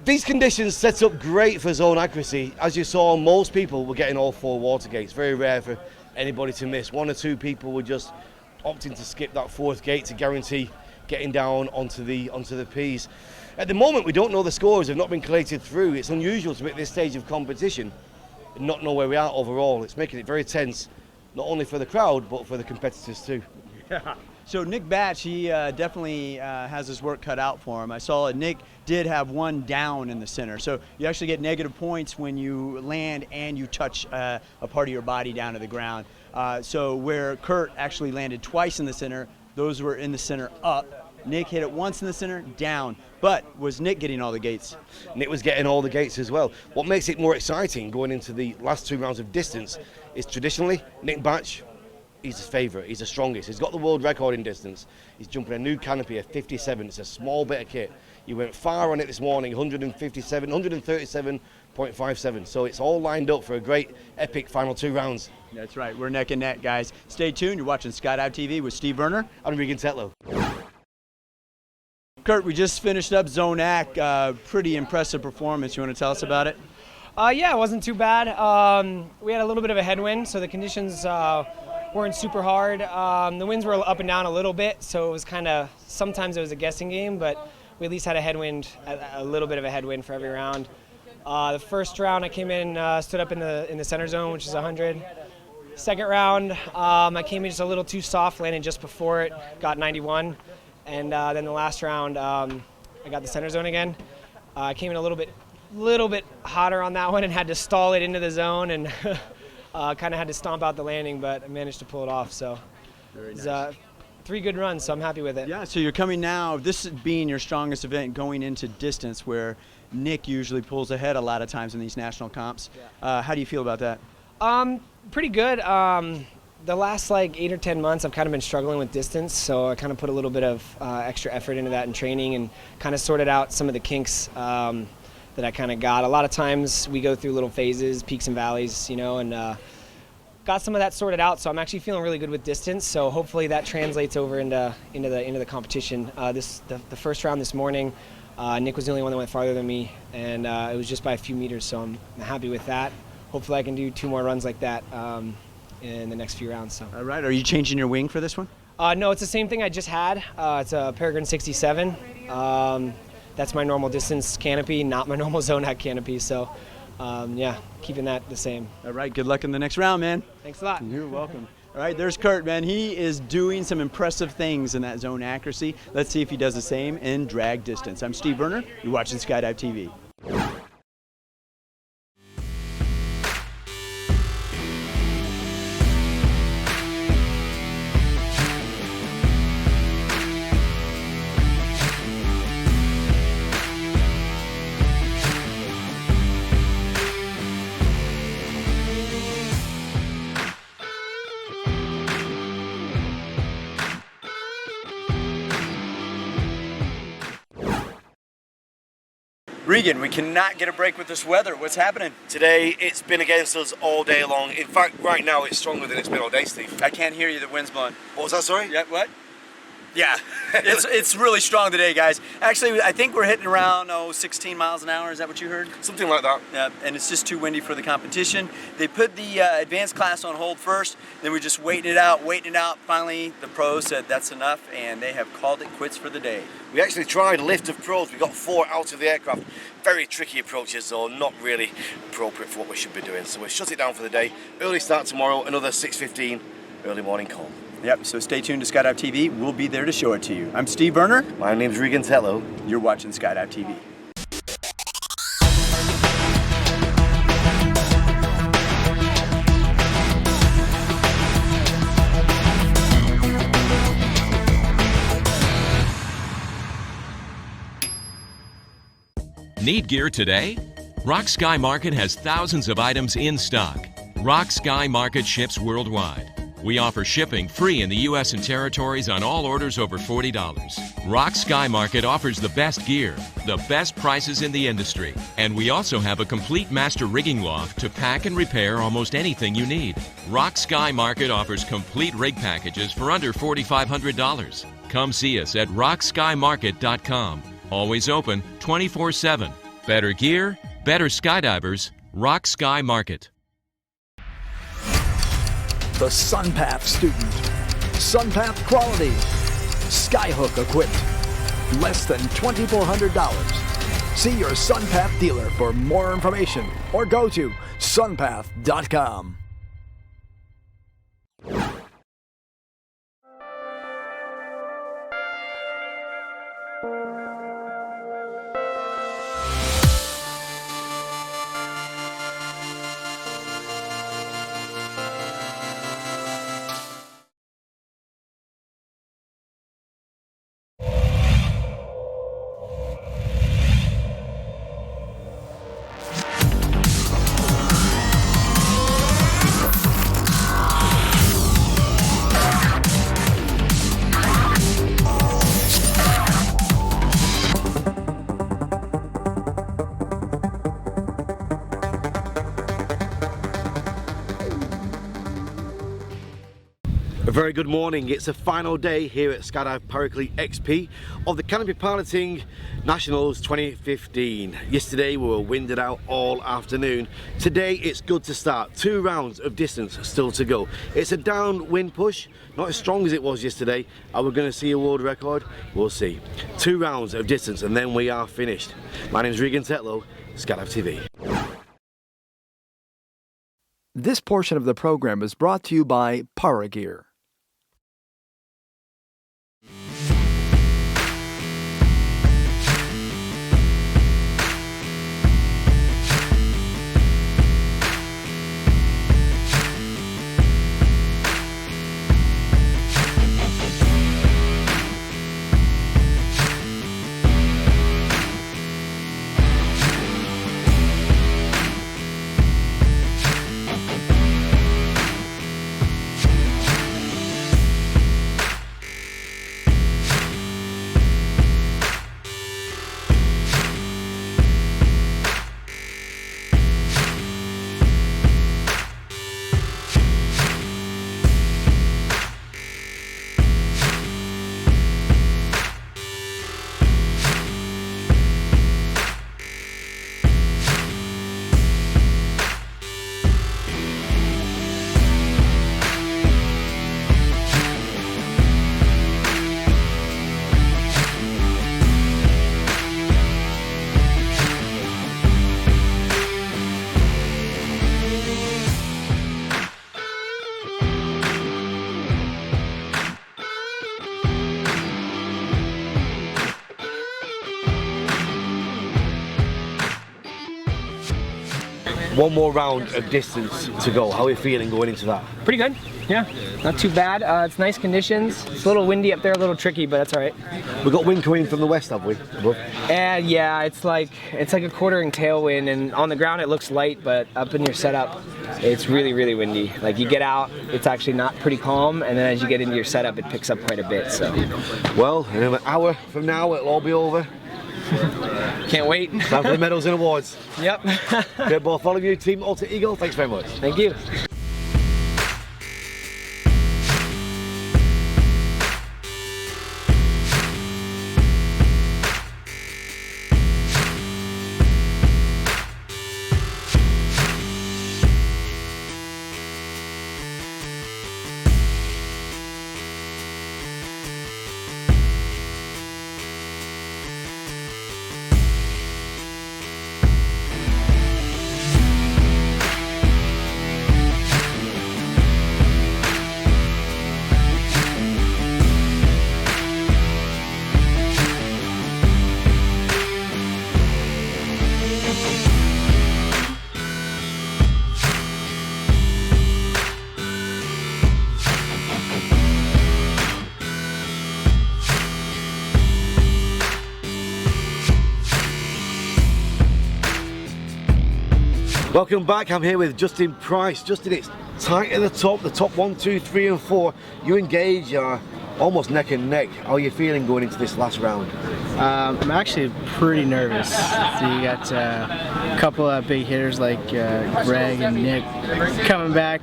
These conditions set up great for zone accuracy. As you saw, most people were getting all 4 water gates. Very rare for anybody to miss. 1 or 2 people were just opting to skip that 4th gate to guarantee getting down onto the P's. At the moment, we don't know the scores. Have not been collated through. It's unusual to be at this stage of competition and not know where we are overall. It's making it very tense, not only for the crowd, but for the competitors too. Yeah. So Nick Batch, he definitely has his work cut out for him. I saw Nick did have 1 down in the center. So you actually get negative points when you land and you touch a part of your body down to the ground. So where Kurt actually landed twice in the center, those were in the center up. Nick hit it once in the center, down. But was Nick getting all the gates? Nick was getting all the gates as well. What makes it more exciting going into the last 2 rounds of distance is traditionally Nick Batch, he's his favourite, he's the strongest. He's got the world record in distance. He's jumping a new canopy of 57. It's a small bit of kit. He went far on it this morning, 137.57. So it's all lined up for a great, epic final 2 rounds. That's right. We're neck and neck, guys. Stay tuned. You're watching Skydive TV with Steve Werner. I'm Regan Tetlow. Kurt, we just finished up Zone AC. Pretty impressive performance. You want to tell us about it? Yeah, it wasn't too bad. We had a little bit of a headwind, so the conditions weren't super hard. The winds were up and down a little bit, so it was kind of, sometimes it was a guessing game, but we at least had a headwind, a little bit of a headwind for every round. The first round I came in, stood up in the center zone, which is 100. Second round, I came in just a little too soft, landed just before it, got 91. And then the last round, I got the center zone again. I came in a little bit hotter on that one and had to stall it into the zone and kind of had to stomp out the landing, but I managed to pull it off. So very nice. It was 3 good runs, so I'm happy with it. Yeah, so you're coming now, this being your strongest event, going into distance where Nick usually pulls ahead a lot of times in these national comps. Yeah. How do you feel about that? Pretty good. The last 8 or 10 months I've kind of been struggling with distance, so I kind of put a little bit of extra effort into that in training and kind of sorted out some of the kinks that I kind of got. A lot of times we go through little phases, peaks and valleys, and got some of that sorted out, so I'm actually feeling really good with distance, so hopefully that translates over into the competition. The first round this morning, Nick was the only one that went farther than me, and it was just by a few meters, so I'm happy with that. Hopefully I can do 2 more runs like that in the next few rounds. So. All right, are you changing your wing for this one? No, it's the same thing I just had. It's a Peregrine 67. That's my normal distance canopy, not my normal zone hack canopy. So, yeah, keeping that the same. All right, good luck in the next round, man. Thanks a lot. You're welcome. All right, there's Kurt, man. He is doing some impressive things in that zone accuracy. Let's see if he does the same in drag distance. I'm Steve Werner. You're watching Skydive TV. Regan, we cannot get a break with this weather. What's happening? Today, it's been against us all day long. In fact, right now, it's stronger than it's been all day, Steve. I can't hear you. The wind's blowing. What was that, sorry? Yeah, what? Yeah. it's really strong today, guys. Actually, I think we're hitting around 16 miles an hour. Is that what you heard? Something like that. Yeah, and it's just too windy for the competition. They put the advanced class on hold first. Then we're just waiting it out. Finally, the pros said that's enough, and they have called it quits for the day. We actually tried a lift of pros. We got 4 out of the aircraft. Very tricky approaches, though, not really appropriate for what we should be doing. So we'll shut it down for the day. Early start tomorrow, another 6:15 early morning call. Yep, so stay tuned to Skydive TV. We'll be there to show it to you. I'm Steve Werner. My name's Regan Tetlow. You're watching Skydive TV. Need gear today? Rock Sky Market has thousands of items in stock. Rock Sky Market ships worldwide. We offer shipping free in the U.S. and territories on all orders over $40. Rock Sky Market offers the best gear, the best prices in the industry, and we also have a complete master rigging loft to pack and repair almost anything you need. Rock Sky Market offers complete rig packages for under $4,500. Come see us at rockskymarket.com. Always open 24/7. Better gear, better skydivers, Rock Sky Market. The SunPath student. SunPath quality. Skyhook equipped. Less than $2,400. See your SunPath dealer for more information or go to sunpath.com. A very good morning. It's the final day here at Skydive Paraclete XP of the Canopy Piloting Nationals 2015. Yesterday we were winded out all afternoon. Today it's good to start. 2 rounds of distance still to go. It's a downwind push, not as strong as it was yesterday. Are we going to see a world record? We'll see. 2 rounds of distance and then we are finished. My name is Regan Tetlow, Skydive TV. This portion of the program is brought to you by Paragear. One more round of distance to go. How are you feeling going into that? Pretty good, yeah. Not too bad. It's nice conditions. It's a little windy up there, a little tricky, but that's all right. We've got wind coming from the west, have we? And yeah, it's like a quartering tailwind, and on the ground it looks light, but up in your setup, it's really, really windy. Like you get out, it's actually not pretty calm, and then as you get into your setup, it picks up quite a bit. So. Well, in an hour from now, it'll all be over. Can't wait. Time for the medals and awards. Yep. Good ball, follow you, Team Alter Eagle. Thanks very much. Thank you. Welcome back. I'm here with Justin Price. Justin, it's tight at the top 1, 2, 3, and 4. You engage almost neck and neck. How are you feeling going into this last round? I'm actually pretty nervous. So you got a couple of big hitters like Greg and Nick coming back.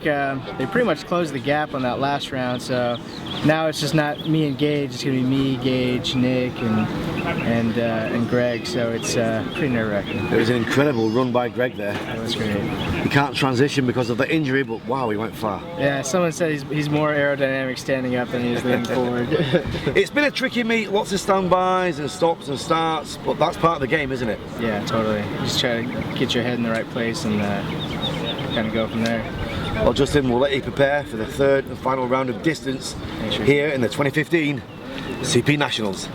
They pretty much closed the gap on that last round, so now it's just not me and Gage. It's going to be me, Gage, Nick, and Greg. So it's pretty nerve-wracking. It was an incredible run by Greg there. It was great. He can't transition because of the injury, but wow, he went far. Yeah, someone said he's more aerodynamic standing up than he is leaning forward. It's been a tricky meet, lots of standbys and stops and starts, but that's part of the game, isn't it? Yeah, totally. You just try to get your head in the right place and kind of go from there. Well, Justin, we'll let you prepare for the third and final round of distance here in the 2015 CP Nationals.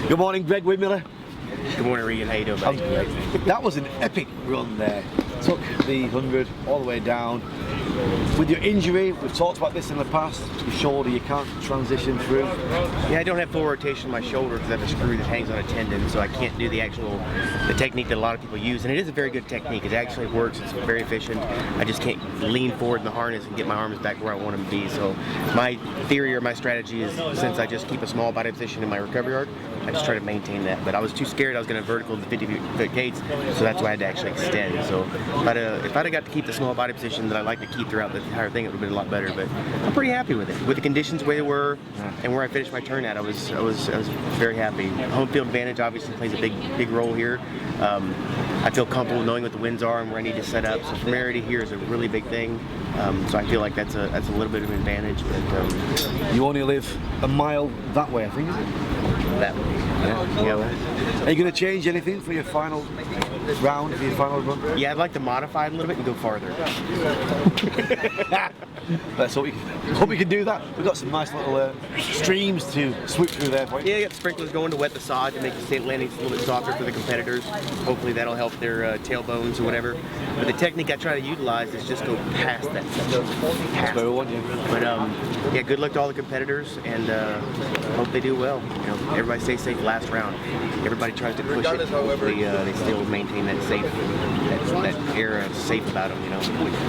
Good morning, Greg Windmiller. Good morning, Regan. How you doing, buddy? That was an epic run there. Took the 100 all the way down. With your injury, we've talked about this in the past, your shoulder, you can't transition through. Yeah, I don't have full rotation in my shoulder because I have a screw that hangs on a tendon, so I can't do the technique that a lot of people use. And it is a very good technique. It actually works. It's very efficient. I just can't lean forward in the harness and get my arms back where I want them to be. So my theory or my strategy is, since I just keep a small body position in my recovery arc, I just try to maintain that. But I was too scared I was going to vertical the 50-foot gates, so that's why I had to actually extend. So if I'd have got to keep the small body position that I like to keep throughout the entire thing, it would have been a lot better. But I'm pretty happy with it. With the conditions the way they were and where I finished my turn at, I was very happy. Home field advantage obviously plays a big role here. I feel comfortable knowing what the winds are and where I need to set up. So familiarity here is a really big thing. So I feel like that's a little bit of an advantage. But you only live a mile that way, I think, is it? That way. Yeah. Are you going to change anything for your final round, for your final run? Yeah, I'd like to modify it a little bit and go farther. Let's hope we can do that. We've got some nice little streams to sweep through there for you. Yeah, you got sprinklers going to wet the sod to make the state landings a little bit softer for the competitors. Hopefully that'll help their tailbones or whatever. But the technique I try to utilize is just go past that section. But yeah, good luck to all the competitors, and hope they do well. You know, everybody stay safe last round. Everybody tries to push it. Hopefully they still maintain that safe, that air of safe about them. You know.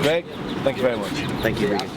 Greg, thank you very much. Thank you, Regan.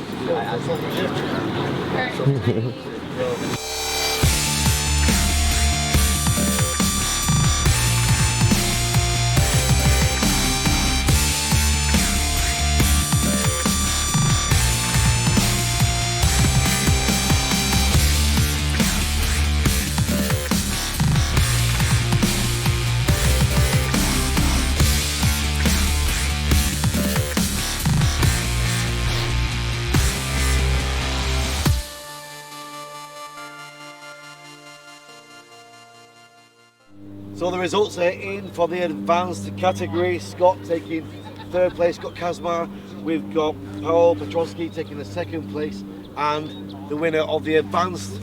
So the results are in for the advanced category. Scott taking third place, Scott Kazmar. We've got Paul Petrosky taking the second place, and the winner of the advanced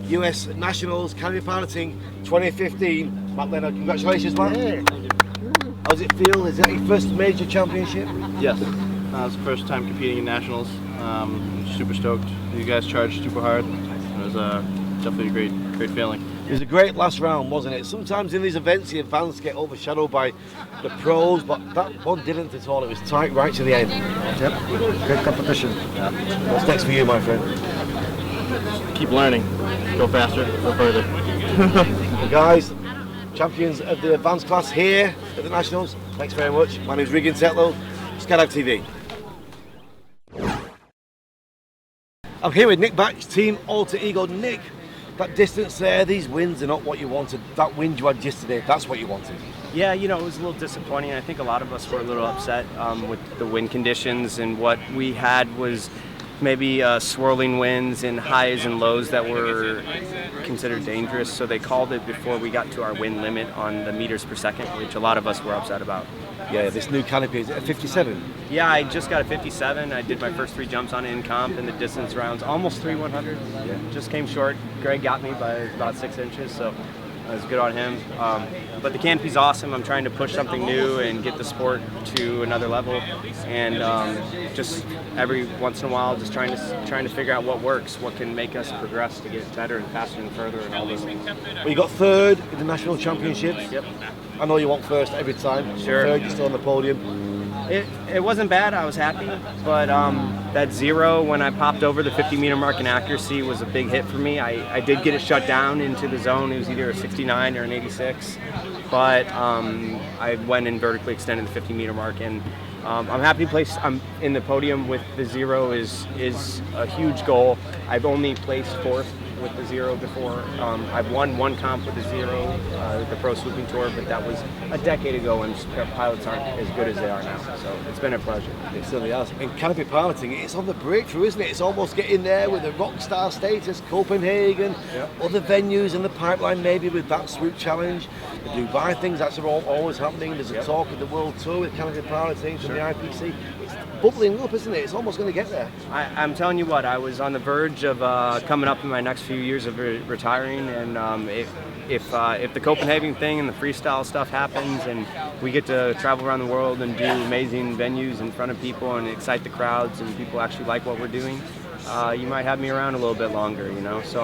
US Nationals Canopy Piloting 2015, Matt Leonard. Congratulations, Matt. How does it feel? Is that your first major championship? Yes. It's the first time competing in Nationals. Super stoked. You guys charged super hard. It was definitely a great feeling. It was a great last round, wasn't it? Sometimes in these events, the advanced get overshadowed by the pros, but that one didn't at all. It was tight right to the end. Yep, great competition. Yeah. What's next for you, my friend? Keep learning. Go faster, go further. Guys, champions of the advanced class here at the Nationals. Thanks very much. My name is Regan Tetlow, Skydive TV. I'm here with Nick Batch, Team Alter Ego. Nick, that distance there, these wins are not what you wanted. That win you had yesterday, that's what you wanted. Yeah, you know, it was a little disappointing. I think a lot of us were a little upset with the wind conditions, and what we had was maybe swirling winds and highs and lows that were considered dangerous. So they called it before we got to our wind limit on the meters per second, which a lot of us were upset about. Yeah, this new canopy is at 57. Yeah, I just got a 57. I did my first 3 jumps on it in comp, and the distance rounds almost 3/100. Yeah, just came short. Greg got me by about 6 inches, so it was good on him. But the canopy's awesome. I'm trying to push something new and get the sport to another level, and just every once in a while, just trying to figure out what works, what can make us progress to get better and faster and further, and all those things. Well, you got 3rd in the national championships. Yep. I know you want 1st every time. Sure. 3rd, you're still on the podium. It wasn't bad. I was happy, but that 0 when I popped over the 50-meter mark in accuracy was a big hit for me. I did get it shut down into the zone. It was either a 69 or an 86, but I went and vertically extended the 50-meter mark, and I'm happy to place. I'm in the podium with the 0 is a huge goal. I've only placed 4th with the 0 before. I've won 1 comp with the 0, the Pro Swooping Tour, but that was a decade ago when pilots aren't as good as they are now. So it's been a pleasure. It certainly has. And canopy piloting, it's on the breakthrough, isn't it? It's almost getting there with the rock star status, Copenhagen, other venues in the pipeline, maybe with that swoop challenge. The Dubai things, that's always happening. There's a talk of the World Tour with canopy piloting from the IPC. It's bubbling up, isn't it? It's almost going to get there. I'm telling you what, I was on the verge of coming up in my next few years of retiring, and if the Copenhagen thing and the freestyle stuff happens and we get to travel around the world and do amazing venues in front of people and excite the crowds and people actually like what we're doing, you might have me around a little bit longer, you know. So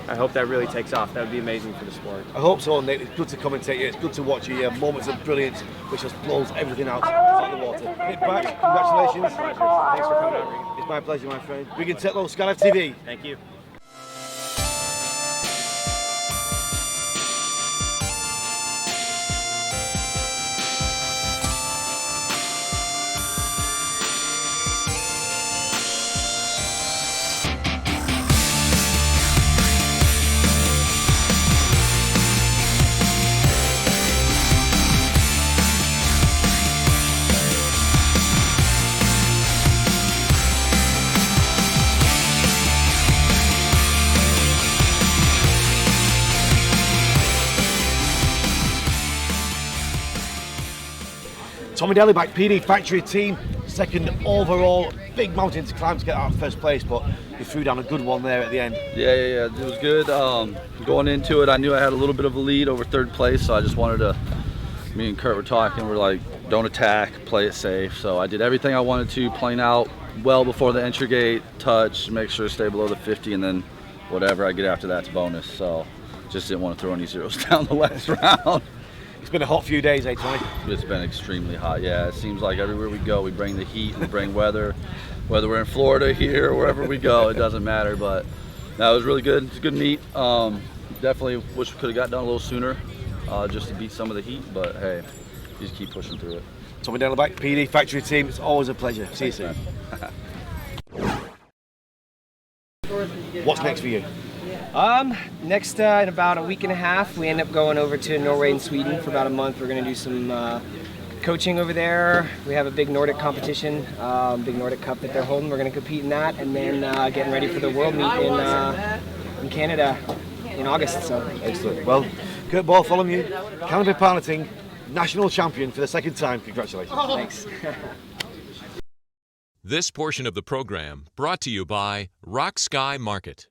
I hope that really takes off. That would be amazing for the sport. I hope so, Nick. It's good to commentate you. It's good to watch your moments of brilliance, which just blows everything out of the water. Hit back, congratulations. Thanks for coming out. It's my pleasure, my friend. Big and Tetlow, Skydive TV. Thank you. Tommy Dellyback, PD Factory team, 2nd overall. Big mountain to climb to get out of 1st place, but you threw down a good one there at the end. Yeah, it was good. Going into it, I knew I had a little bit of a lead over 3rd place, so I just wanted to, me and Kurt were talking, we're like, don't attack, play it safe. So I did everything I wanted to, playing out well before the entry gate, touch, make sure to stay below the 50, and then whatever I get after that's bonus. So just didn't want to throw any zeros down the last round. It's been a hot few days, eh, Tony? It's been extremely hot, yeah. It seems like everywhere we go, we bring the heat, we bring weather. Whether we're in Florida, here, wherever we go, it doesn't matter. But no, it was really good. It's a good meet. Definitely wish we could have got done a little sooner just to beat some of the heat. But hey, you just keep pushing through it. Tommy Dellyback, PD Factory team, it's always a pleasure. See you soon. What's next for you? Next in about a week and a half, we end up going over to Norway and Sweden for about a month. We're going to do some coaching over there. We have a big Nordic competition, big Nordic Cup that they're holding. We're going to compete in that, and then getting ready for the World Meet in Canada in August. So excellent. Well, Kurt Bartholomew, canopy piloting national champion for the 2nd time. Congratulations. Thanks. This portion of the program brought to you by Rock Sky Market.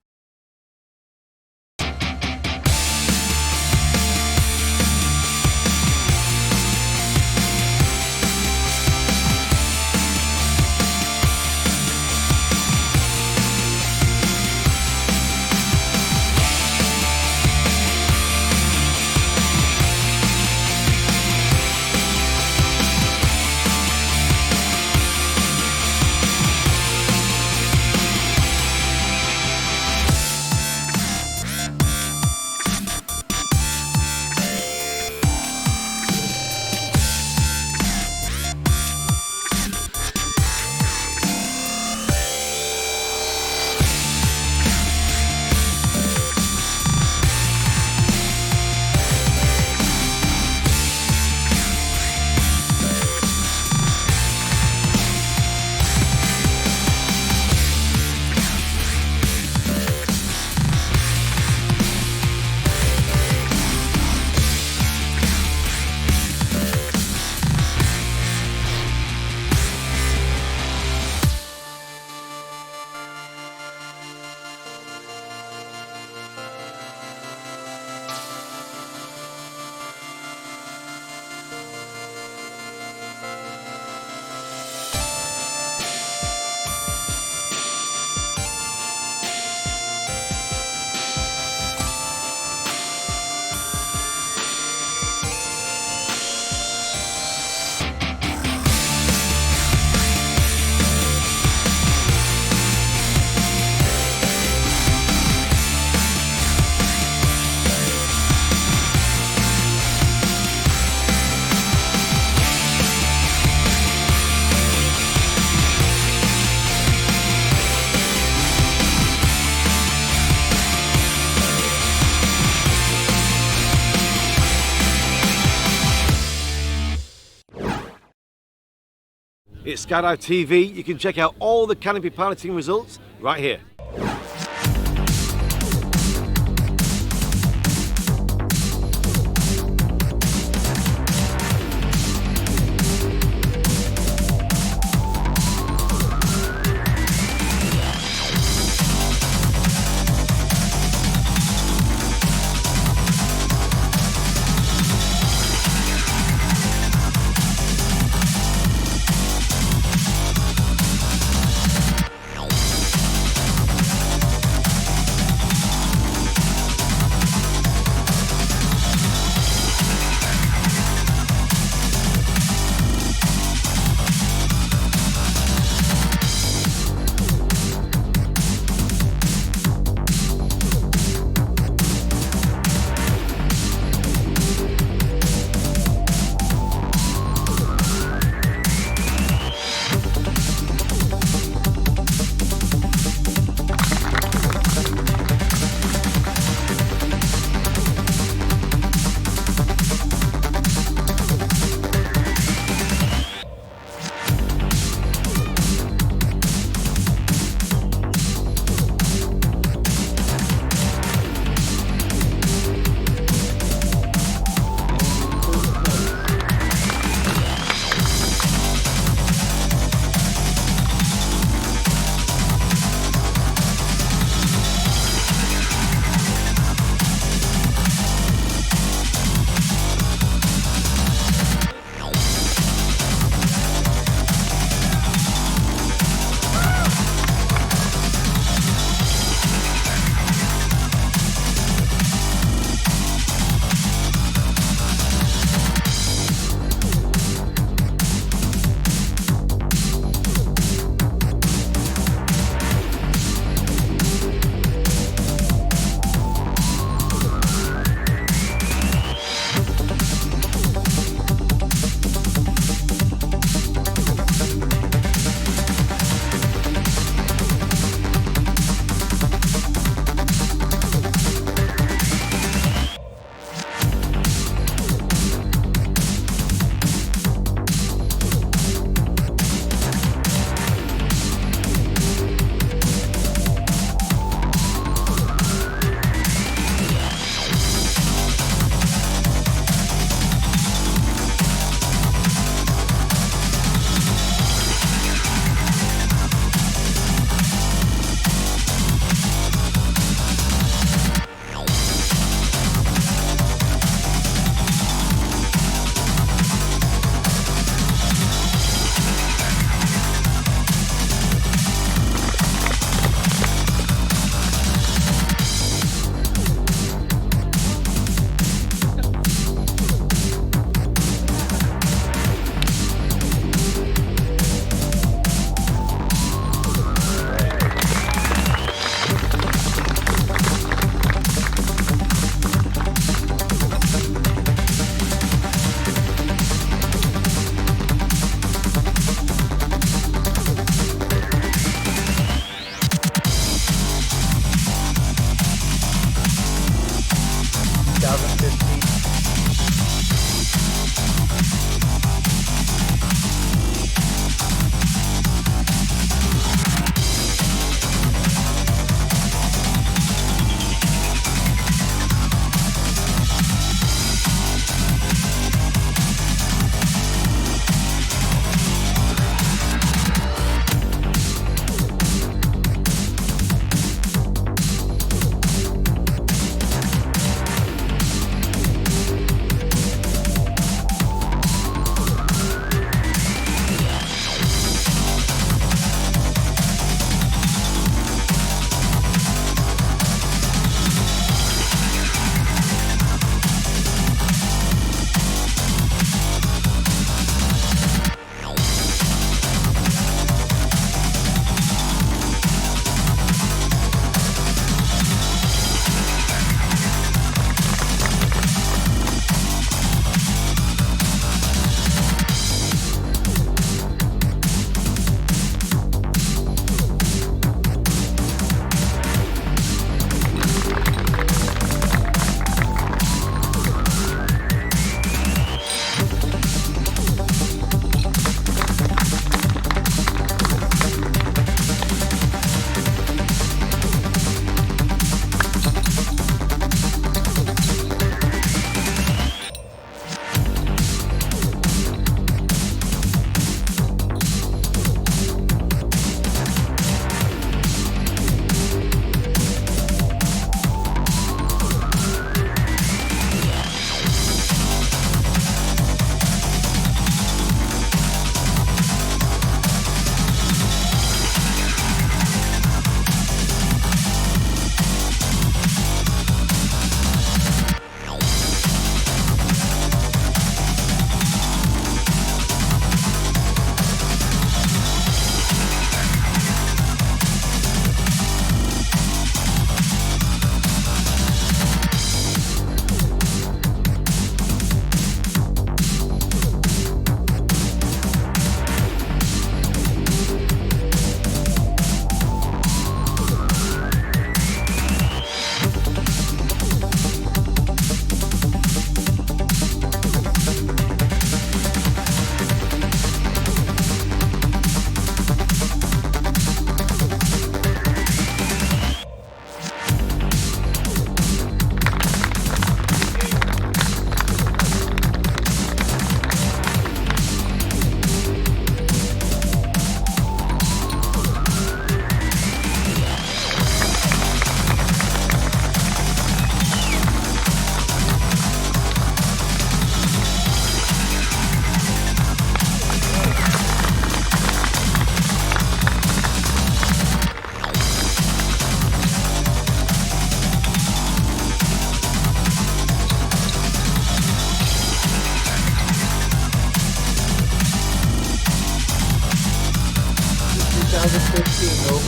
It's Skydive TV. You can check out all the canopy piloting results right here.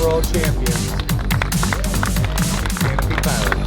world champions. Canopy piloting.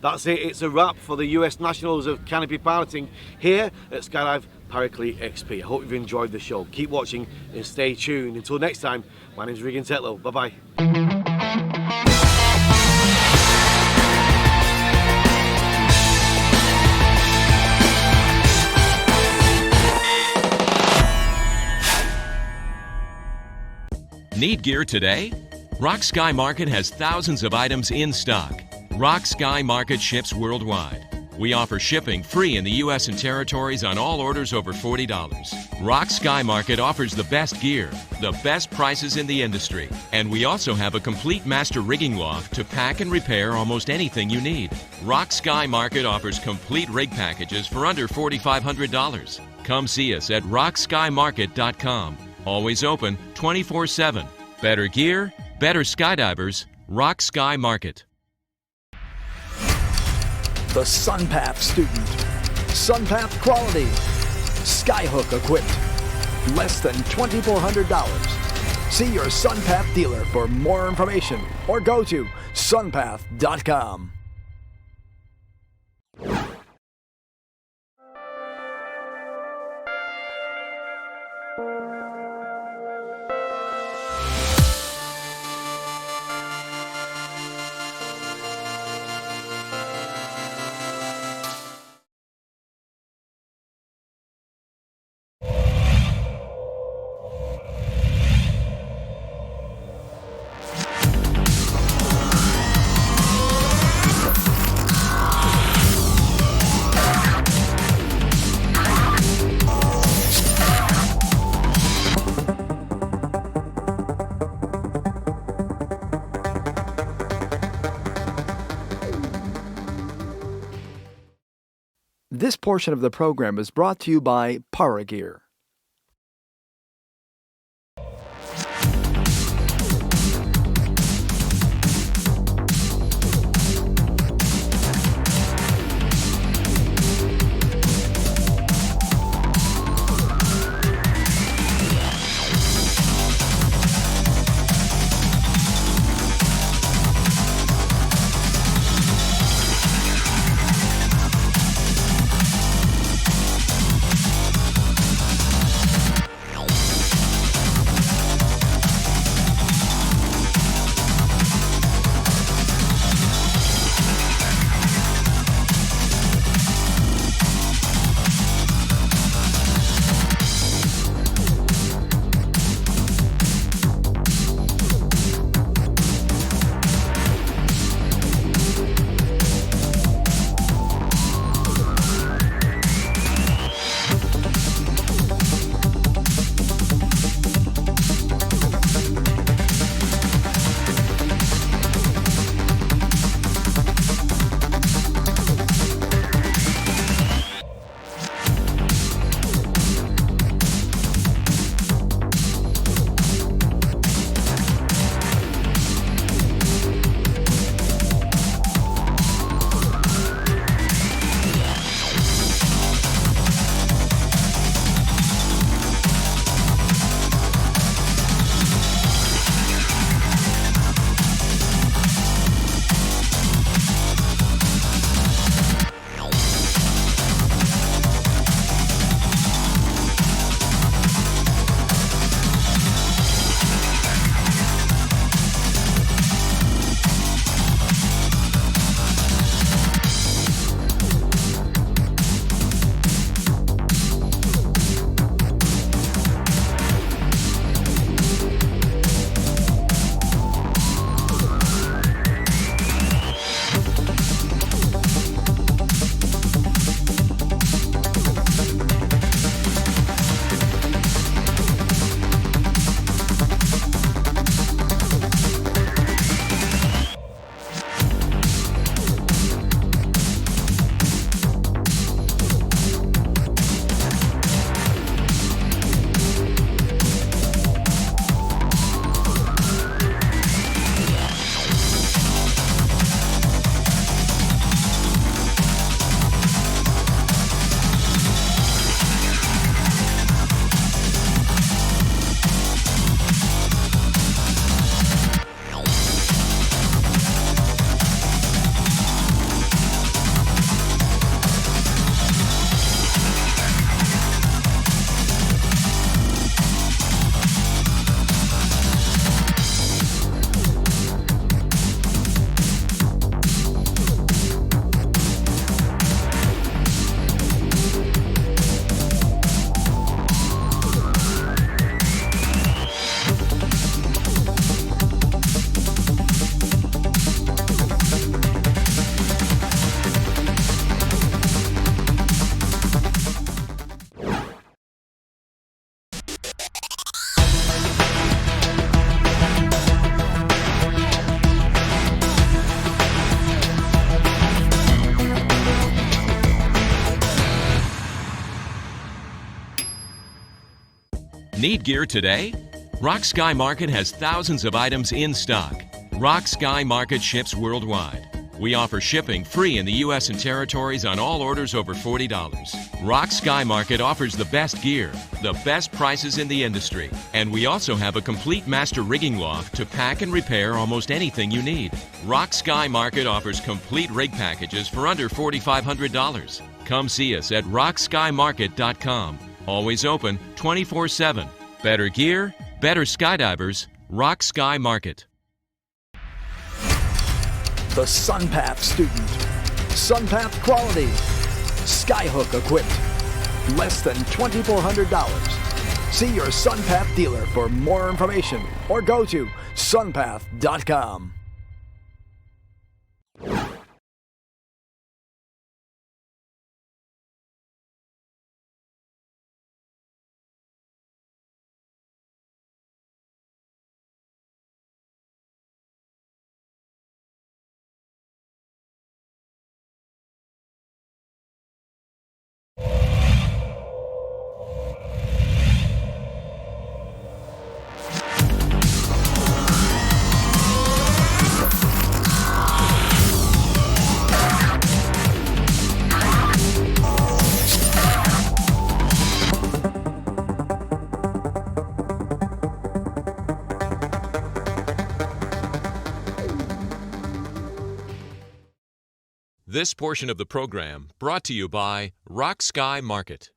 That's it, it's a wrap for the US Nationals of Canopy Piloting here at Skydive Paraclete XP. I hope you've enjoyed the show. Keep watching and stay tuned. Until next time, my name is Regan Tetlow. Bye-bye. Need gear today? Rock Sky Market has thousands of items in stock. Rock Sky Market ships worldwide. We offer shipping free in the U.S. and territories on all orders over $40. Rock Sky Market offers the best gear, the best prices in the industry, and we also have a complete master rigging loft to pack and repair almost anything you need. Rock Sky Market offers complete rig packages for under $4,500. Come see us at rockskymarket.com. Always open 24/7. Better gear, better skydivers, Rock Sky Market. The SunPath student. SunPath quality. Skyhook equipped. Less than $2,400. See your SunPath dealer for more information or go to sunpath.com. This portion of the program is brought to you by Paragear. Need gear today? Rock Sky Market has thousands of items in stock. Rock Sky Market ships worldwide. We offer shipping free in the U.S. and territories on all orders over $40. Rock Sky Market offers the best gear, the best prices in the industry, and we also have a complete master rigging loft to pack and repair almost anything you need. Rock Sky Market offers complete rig packages for under $4,500. Come see us at rockskymarket.com. Always open 24/7. Better gear, better skydivers, Rock Sky Market. The SunPath student. SunPath quality. Skyhook equipped. Less than $2,400. See your SunPath dealer for more information or go to sunpath.com. This portion of the program brought to you by Rock Sky Market.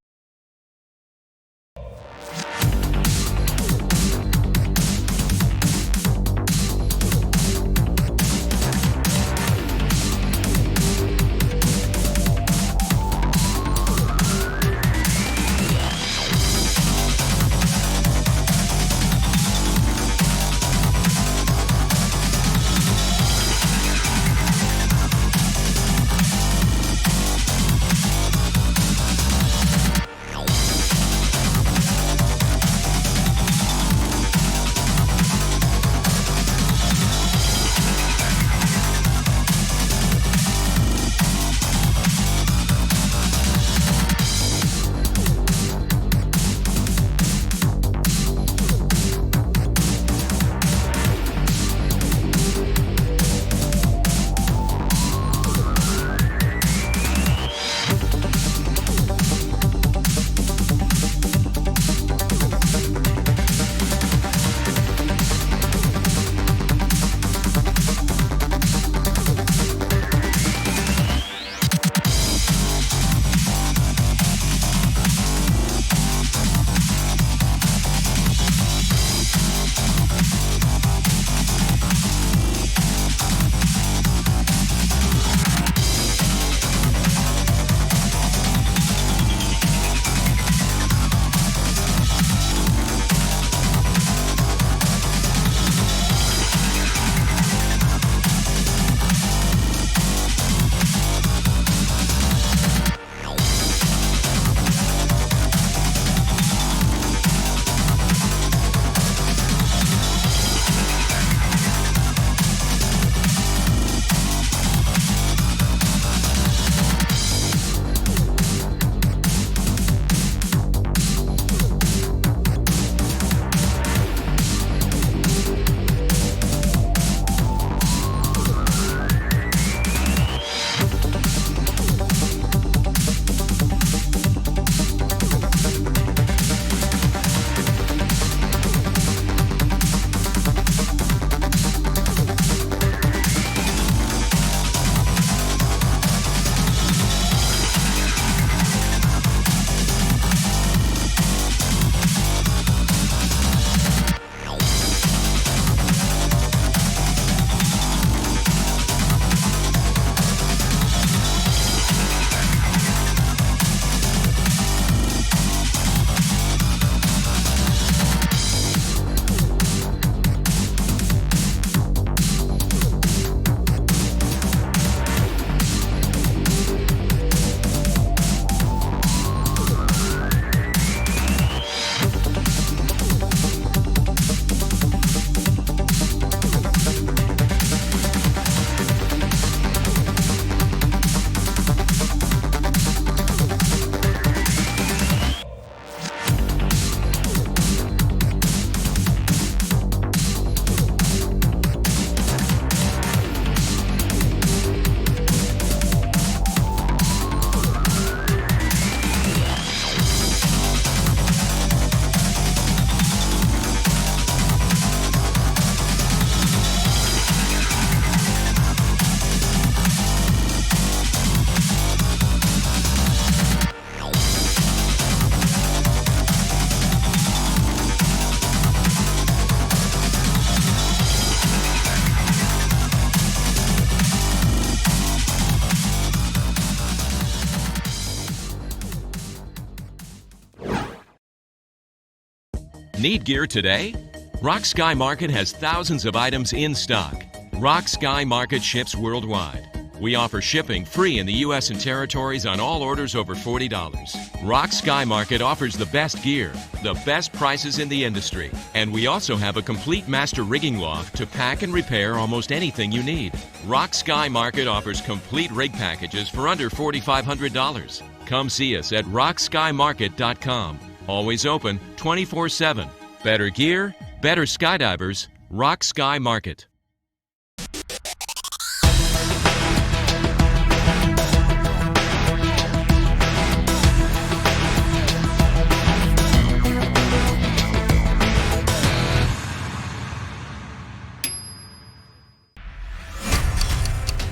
Need gear today? Rock Sky Market has thousands of items in stock. Rock Sky Market ships worldwide. We offer shipping free in the U.S. and territories on all orders over $40. Rock Sky Market offers the best gear, the best prices in the industry, and we also have a complete master rigging loft to pack and repair almost anything you need. Rock Sky Market offers complete rig packages for under $4,500. Come see us at rockskymarket.com. Always open 24/7. Better gear, better skydivers, Rock Sky Market.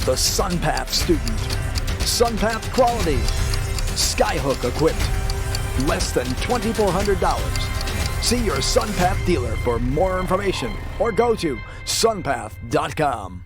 The SunPath student. SunPath quality. Skyhook equipped. Less than $2,400. See your SunPath dealer for more information or go to sunpath.com.